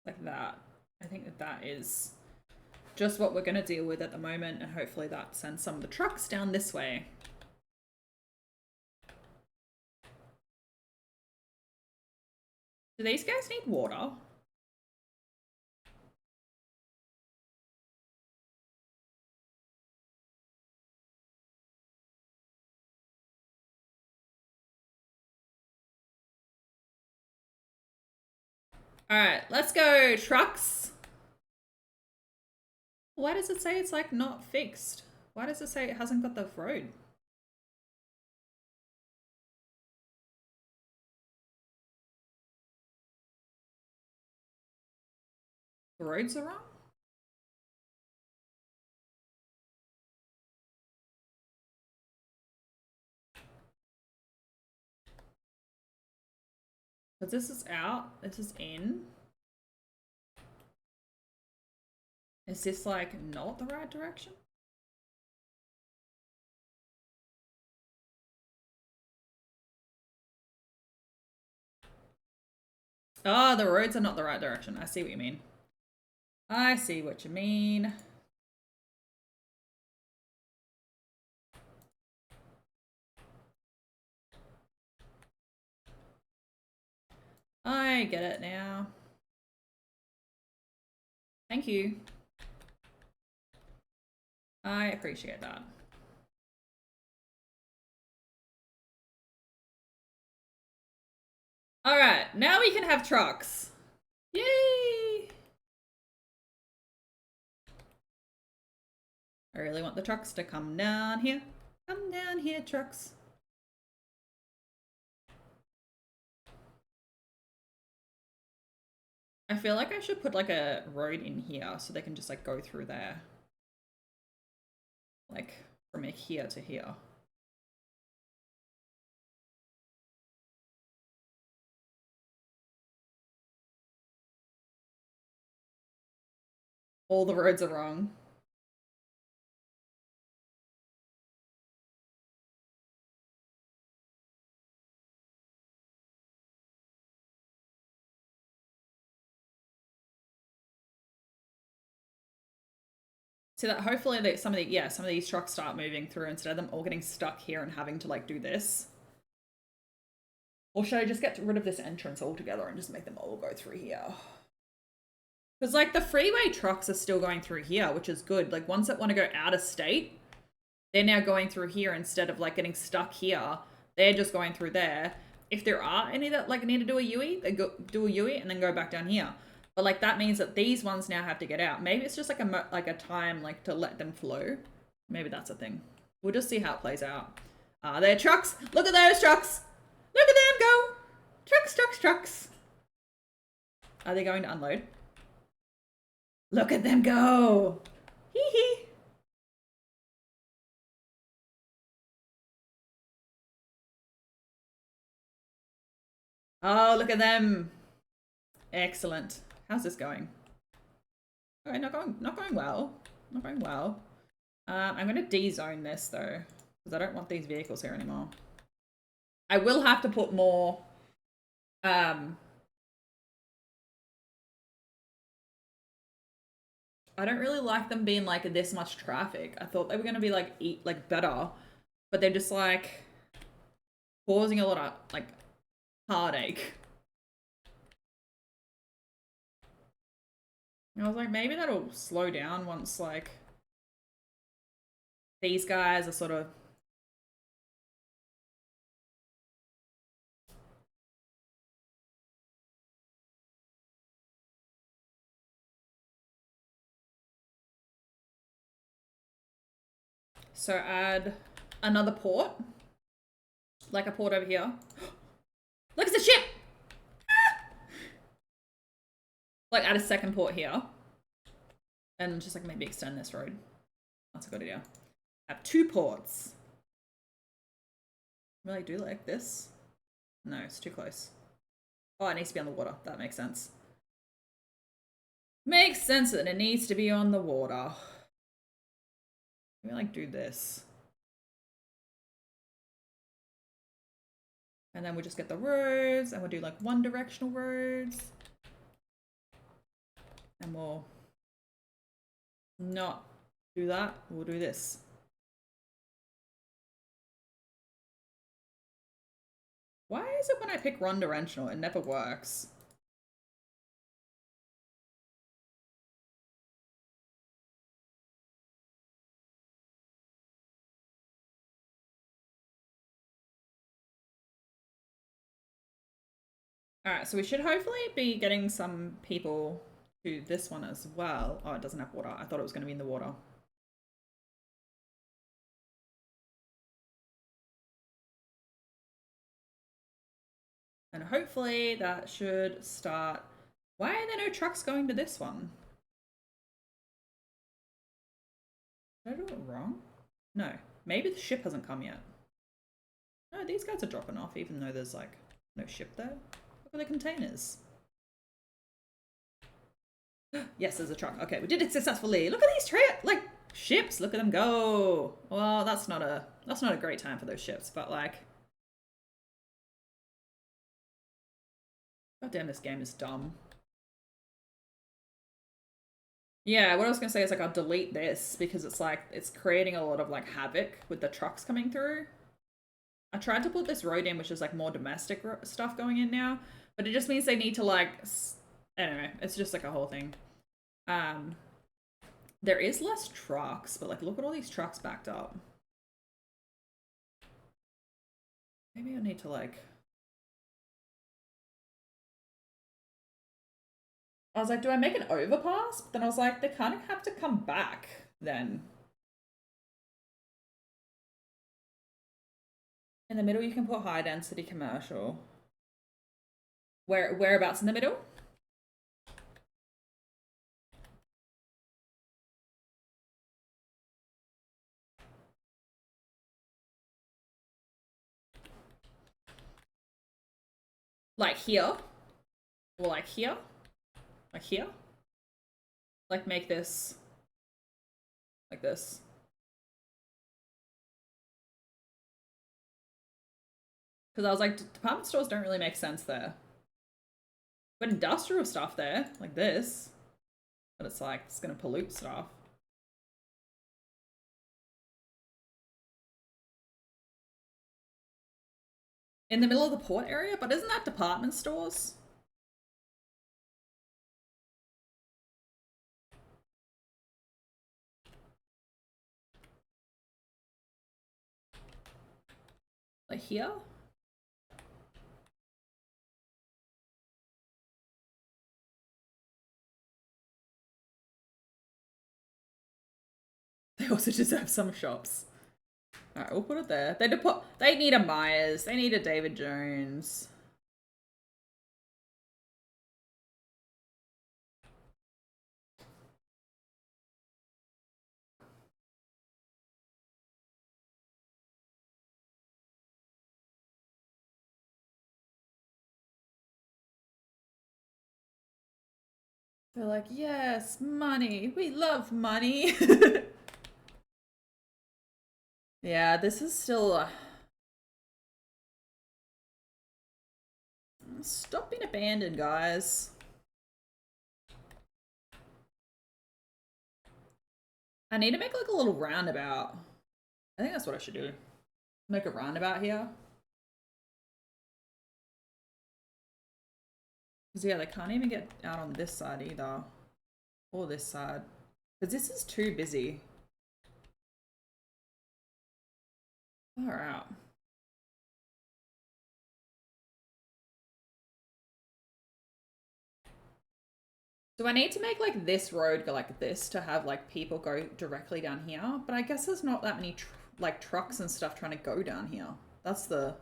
Like that. I think that is just what we're going to deal with at the moment, and hopefully that sends some of the trucks down this way. Do these guys need water? All right, let's go, trucks. Why does it say it's like not fixed? Why does it say it hasn't got the road? The roads are wrong? But this is out, this is in. Is this like not the right direction? Oh, the roads are not the right direction. I see what you mean. I see what you mean. I get it now. Thank you. I appreciate that. All right, now we can have trucks. Yay! I really want the trucks to come down here. Come down here, trucks. I feel like I should put like a road in here so they can just like go through there. Like from here to here. All the roads are wrong. So that hopefully that some of these trucks start moving through instead of them all getting stuck here and having to like do this. Or should I just get rid of this entrance altogether and just make them all go through here? Because like the freeway trucks are still going through here, which is good. Like ones that want to go out of state, they're now going through here instead of like getting stuck here. They're just going through there. If there are any that like need to do a UE, they do a UE and then go back down here. But like that means that these ones now have to get out. Maybe it's just like a time like to let them flow. Maybe that's a thing. We'll just see how it plays out. They're trucks. Look at those trucks. Look at them go. Trucks, trucks, trucks. Are they going to unload? Look at them go. Hee hee. Oh, look at them. Excellent. How's this going? Okay, not going well. Not going well. I'm going to de-zone this though, because I don't want these vehicles here anymore. I will have to put more. I don't really like them being like this much traffic. I thought they were going to be like better, but they're just like causing a lot of like heartache. I was like, maybe that'll slow down once like these guys are sort of so add another port, like a port over here. Look, it's a ship. Like add a second port here and just like maybe extend this road. That's a good idea. Have 2 ports. Really do like this? No, it's too close. Oh, it needs to be on the water. That makes sense. Makes sense that it needs to be on the water. Let me like do this. And then we'll just get the roads and we'll do like one directional roads. And we'll not do that. We'll do this. Why is it when I pick one directional, it never works? Alright, so we should hopefully be getting some people to this one as well. Oh, it doesn't have water. I thought it was going to be in the water. And hopefully that should start. Why are there no trucks going to this one? Did I do it wrong? No. Maybe the ship hasn't come yet. No, these guys are dropping off even though there's like no ship there. Look at the containers. Yes, there's a truck. Okay, we did it successfully. Look at these like ships. Look at them go. Well, that's not a great time for those ships, but like, god damn, this game is dumb. Yeah, what I was gonna say is like I'll delete this because it's like it's creating a lot of like havoc with the trucks coming through. I tried to put this road in, which is like more domestic stuff going in now, but it just means they need to like, I don't know. It's just like a whole thing. Um, there is less trucks, but like look at all these trucks backed up. Maybe I need to like. I was like, do I make an overpass? But then I was like, they kind of have to come back then. In the middle, you can put high density commercial. Whereabouts in the middle? Like here? Or like here? Like here? Like make this like this. Because I was like, department stores don't really make sense there. But industrial stuff there, like this. But it's like, it's gonna pollute stuff. In the middle of the port area? But isn't that department stores? Like here? They also just have some shops. Alright, we'll put it there. They need a Myers. They need a David Jones. They're like, yes, money. We love money. Yeah, this is still... Stop being abandoned, guys. I need to make like a little roundabout. I think that's what I should do. Make a roundabout here. Because yeah, they can't even get out on this side either. Or this side. Because this is too busy. Far out. Do I need to make like this road go like this to have like people go directly down here? But I guess there's not that many like trucks and stuff trying to go down here. That's the...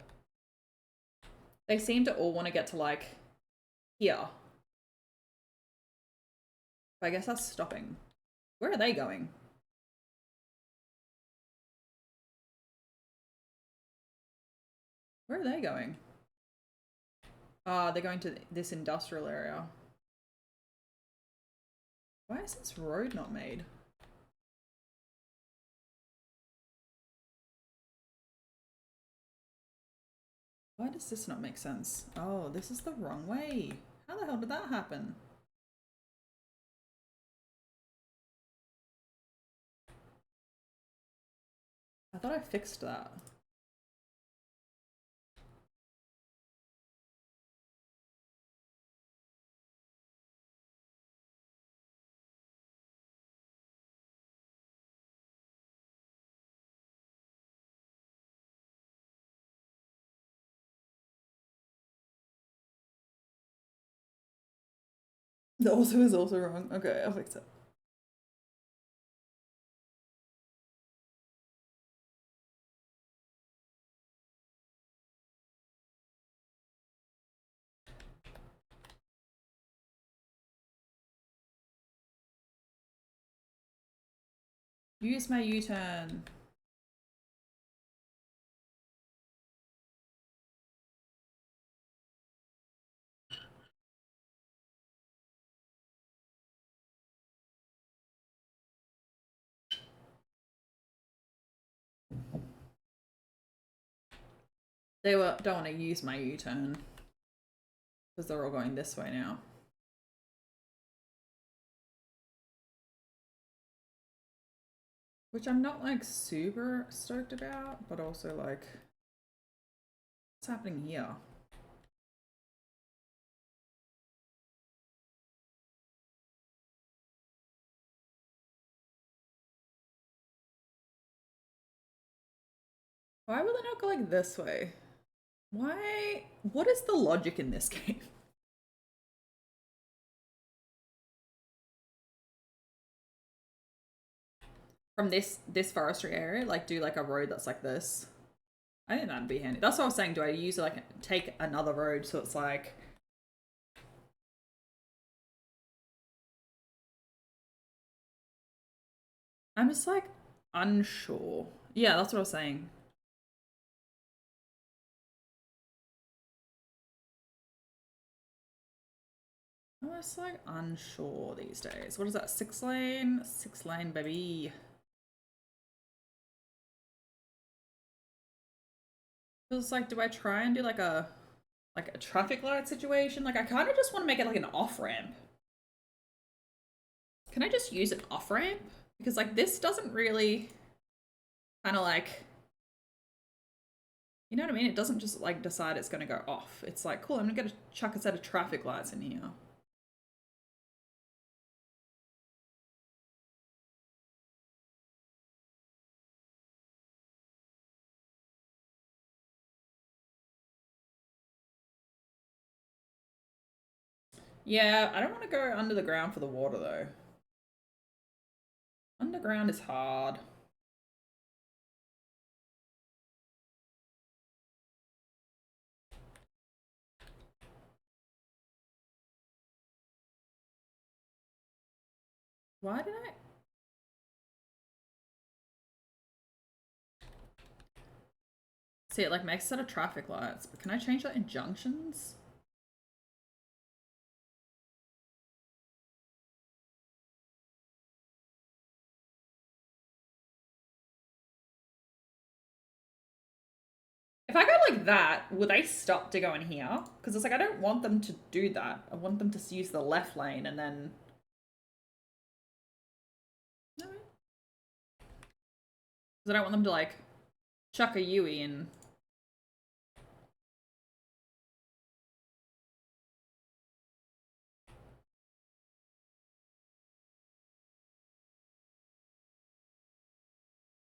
They seem to all want to get to like here. But I guess that's stopping. Where are they going? Where are they going? They're going to this industrial area. Why is this road not made? Why does this not make sense? Oh, this is the wrong way. How the hell did that happen? I thought I fixed that. The also is also wrong. Okay, I'll fix it. Use my U-turn. Don't want to use my U-turn because they're all going this way now. Which I'm not like super stoked about, but also like, what's happening here? Why will they not go like this way? Why? What is the logic in this game? From this forestry area, like do like a road that's like this. I think that'd be handy. That's what I was saying. Do I use like take another road so it's like I'm just like unsure. Yeah, that's what I was saying. I'm just like unsure these days. What is that? 6 lane? 6 lane, baby. Feels like, do I try and do like a traffic light situation? Like I kind of just want to make it like an off ramp. Can I just use an off ramp? Because like this doesn't really kind of like, you know what I mean? It doesn't just like decide it's going to go off. It's like, cool, I'm going to chuck a set of traffic lights in here. Yeah, I don't want to go under the ground for the water though. Underground is hard. Why did I? See, it like makes a set of traffic lights, but can I change that in junctions? If I go like that, will they stop to go in here? Because it's like I don't want them to do that. I want them to use the left lane and then. No. Because I don't want them to like chuck a Yui in.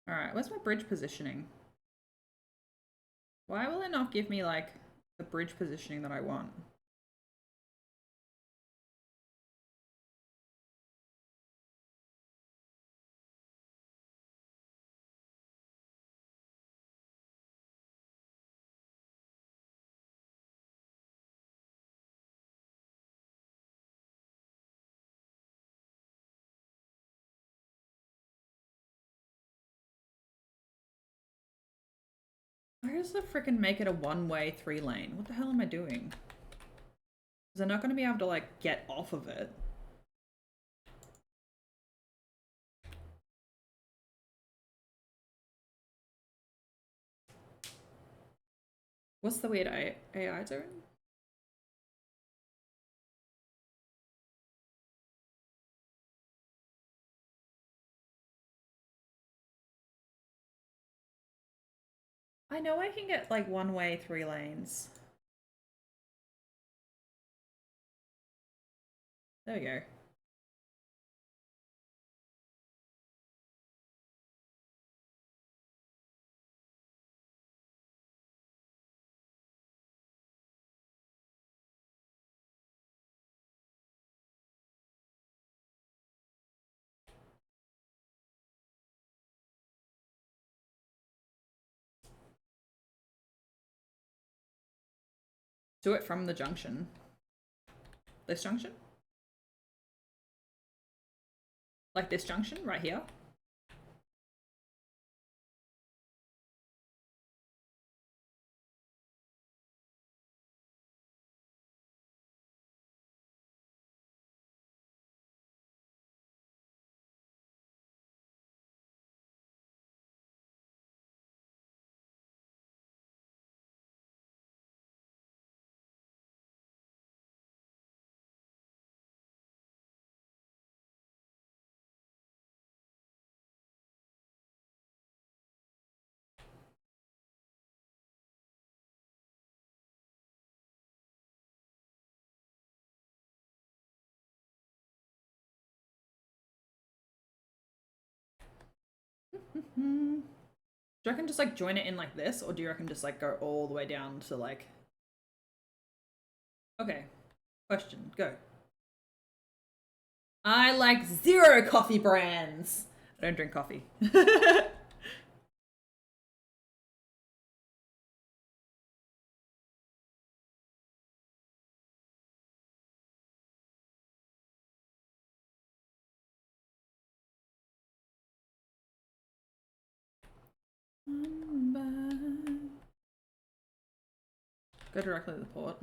Alright, where's my bridge positioning? Why will it not give me like the bridge positioning that I want? Why does it freaking make it a one-way 3 lane? What the hell am I doing? Because I'm not going to be able to like get off of it. What's the weird AI doing? I know I can get like one-way 3 lanes. There we go. Do it from the junction. This junction? Like this junction right here? Do you reckon just like join it in like this, or do you reckon just like go all the way down to like... Okay. Question, go. I like 0 coffee brands. I don't drink coffee. Go directly to the port.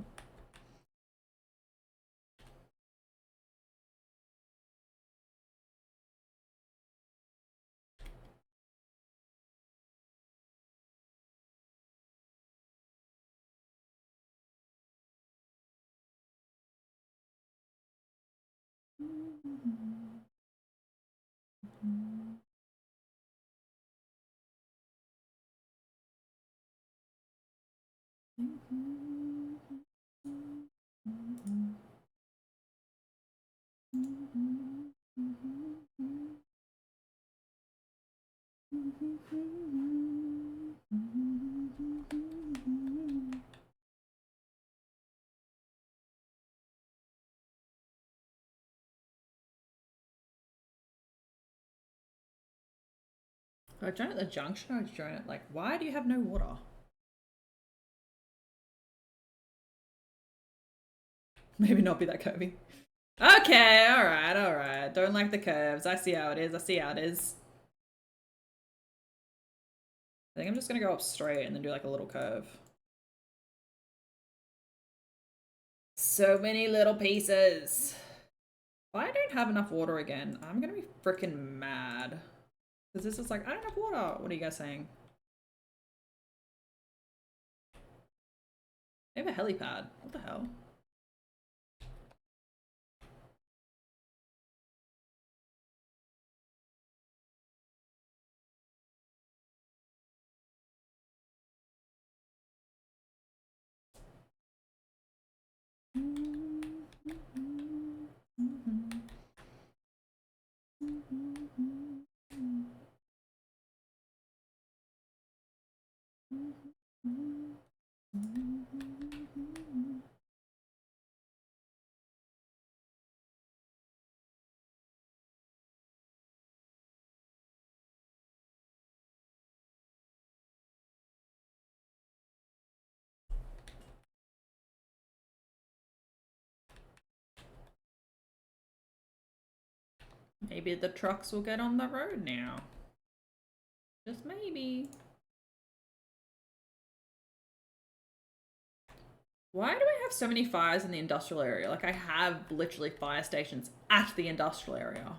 Do I join at the junction, or join it like, why do you have no water? Maybe not be that curvy. Okay, alright, alright. Don't like the curves. I see how it is. I see how it is. I think I'm just gonna go up straight and then do like a little curve. So many little pieces. If I don't have enough water again, I'm gonna be freaking mad. Because this is like, I don't have water. What are you guys saying? They have a helipad. What the hell? Maybe the trucks will get on the road now. Just maybe. Why do I have so many fires in the industrial area? Like, I have literally fire stations at the industrial area.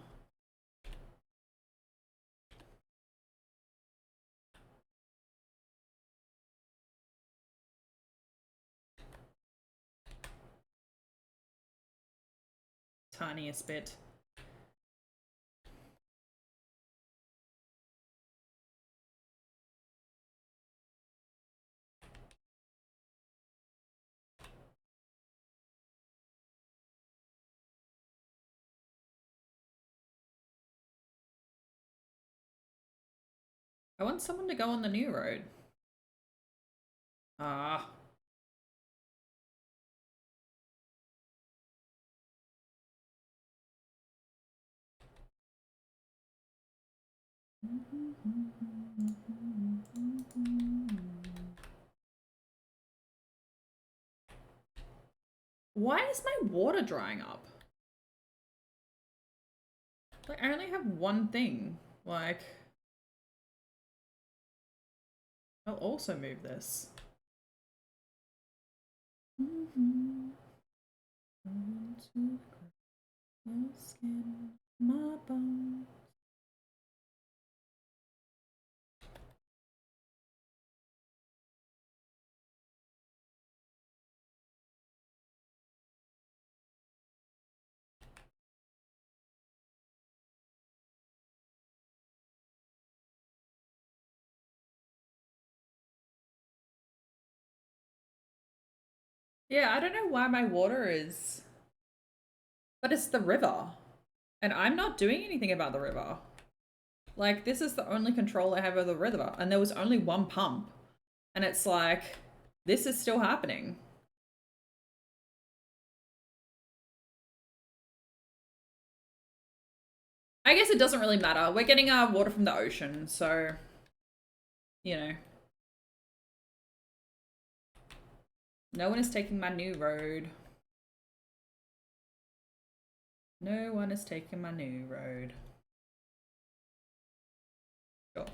Tiniest bit. I want someone to go on the new road. Ah. Why is my water drying up? Like, I only have one thing. Like, I'll also move this. My bones. Yeah, I don't know why my water is... But it's the river. And I'm not doing anything about the river. Like, this is the only control I have over the river, and there was only one pump. And it's like, this is still happening. I guess it doesn't really matter. We're getting our water from the ocean, so, you know. No one is taking my new road. No one is taking my new road. Sure.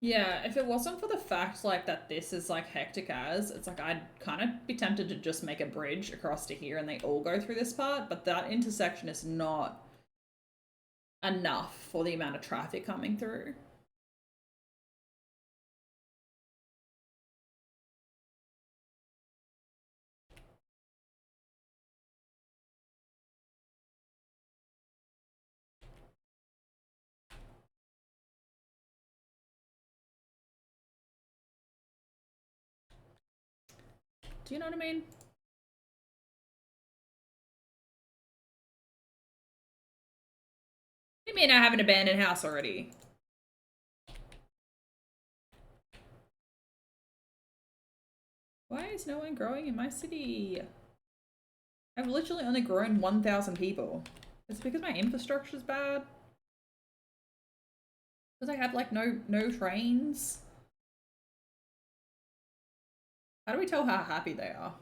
Yeah, if it wasn't for the fact like that this is like hectic as, it's like I'd kind of be tempted to just make a bridge across to here and they all go through this part, but that intersection is not enough for the amount of traffic coming through. Do you know what I mean? What do you mean I have an abandoned house already? Why is no one growing in my city? I've literally only grown 1,000 people. It's because my infrastructure is bad. Because I have like no trains. How do we tell how happy they are?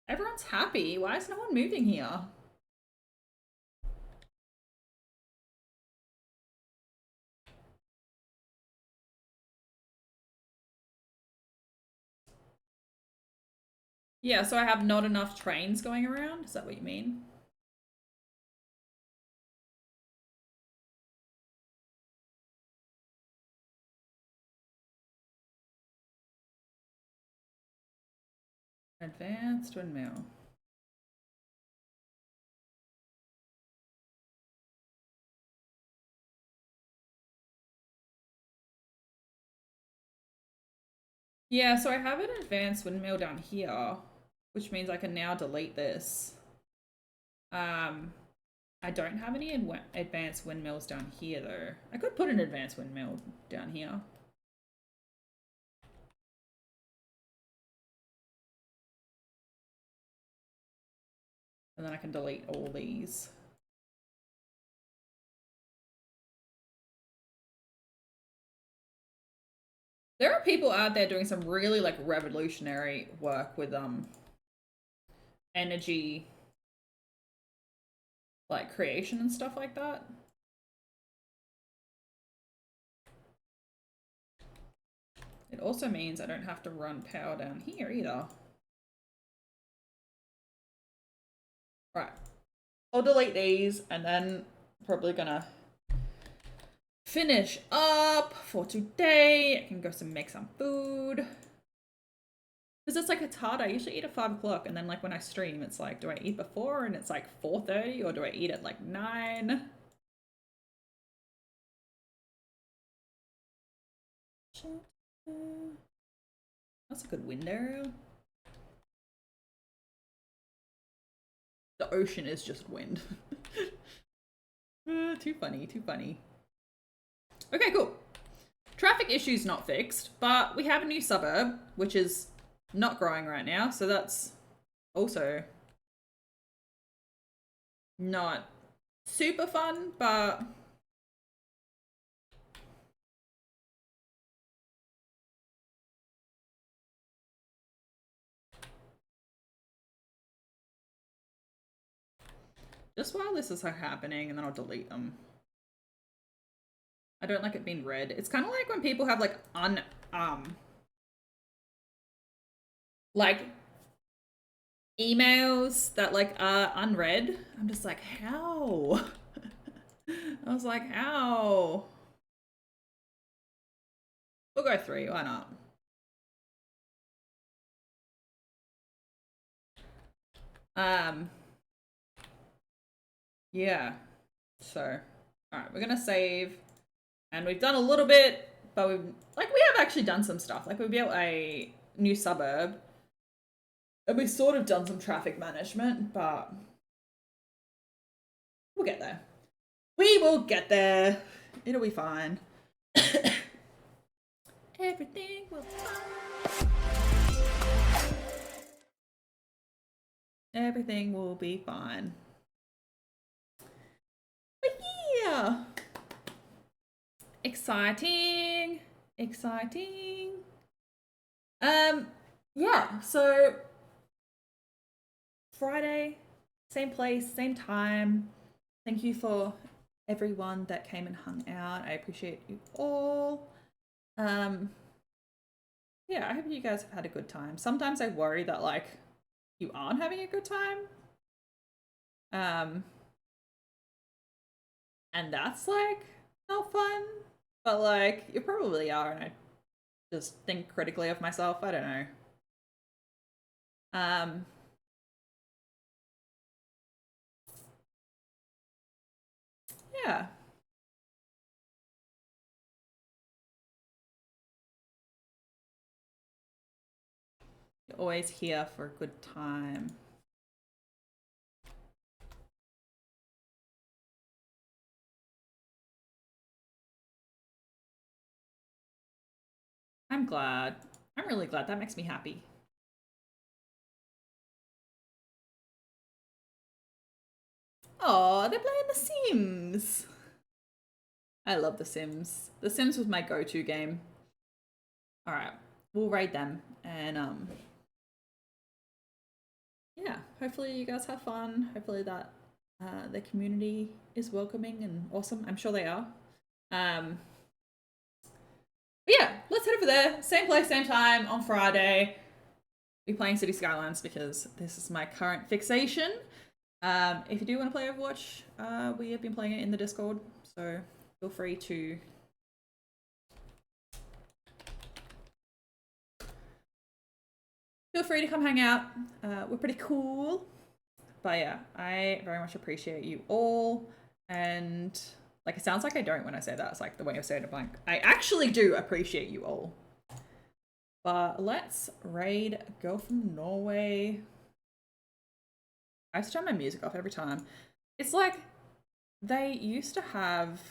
Everyone's happy. Why is no one moving here? Yeah, so I have not enough trains going around? Is that what you mean? Advanced windmill. Yeah, so I have an advanced windmill down here, which means I can now delete this. I don't have any advanced windmills down here though. I could put an advanced windmill down here. And then I can delete all these. There are people out there doing some really like revolutionary work with energy like creation and stuff like that. It also means I don't have to run power down here either. Right. I'll delete these and then probably gonna finish up for today. I can go make some food. Because it's like it's hard. I usually eat at 5 o'clock and then like when I stream it's like, do I eat before and it's like 4:30 or do I eat at like 9? That's a good window. The ocean is just wind. Too funny, too funny. Okay, cool. Traffic issues not fixed, but we have a new suburb, which is not growing right now, so that's also not super fun, but just while this is happening, and then I'll delete them. I don't like it being red. It's kind of like when people have like like emails that like are unread. I'm just like, how? I was like, how? We'll go 3, why not? Yeah. So, alright, we're gonna save. And we've done a little bit, but we have actually done some stuff. Like we built a new suburb. And we've sort of done some traffic management, but we'll get there. We will get there. It'll be fine. Everything will be fine. Everything will be fine. But yeah. Exciting. Exciting. Yeah, so Friday, same place, same time. Thank you for everyone that came and hung out. I appreciate you all. Yeah, I hope you guys have had a good time. Sometimes I worry that like you aren't having a good time. And that's like not fun. But like you probably are, and I just think critically of myself. I don't know. Yeah. You're always here for a good time. I'm glad. I'm really glad. That makes me happy. Oh, they're playing The Sims. I love The Sims. The Sims was my go-to game. All right, we'll raid them, and yeah, hopefully you guys have fun. Hopefully that the community is welcoming and awesome. I'm sure they are. But yeah, let's head over there. Same place, same time on Friday. Be playing City Skylines because this is my current fixation. If you do want to play Overwatch, we have been playing it in the Discord, so feel free to come hang out. We're pretty cool. But yeah, I very much appreciate you all. And like, it sounds like I don't when I say that. It's like the way of saying it blank. I actually do appreciate you all. But let's raid Girl from Norway. I have to turn my music off every time. It's like they used to have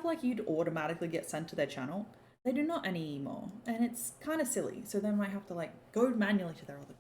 like you'd automatically get sent to their channel. They do not anymore, and it's kind of silly. So then I have to like go manually to their other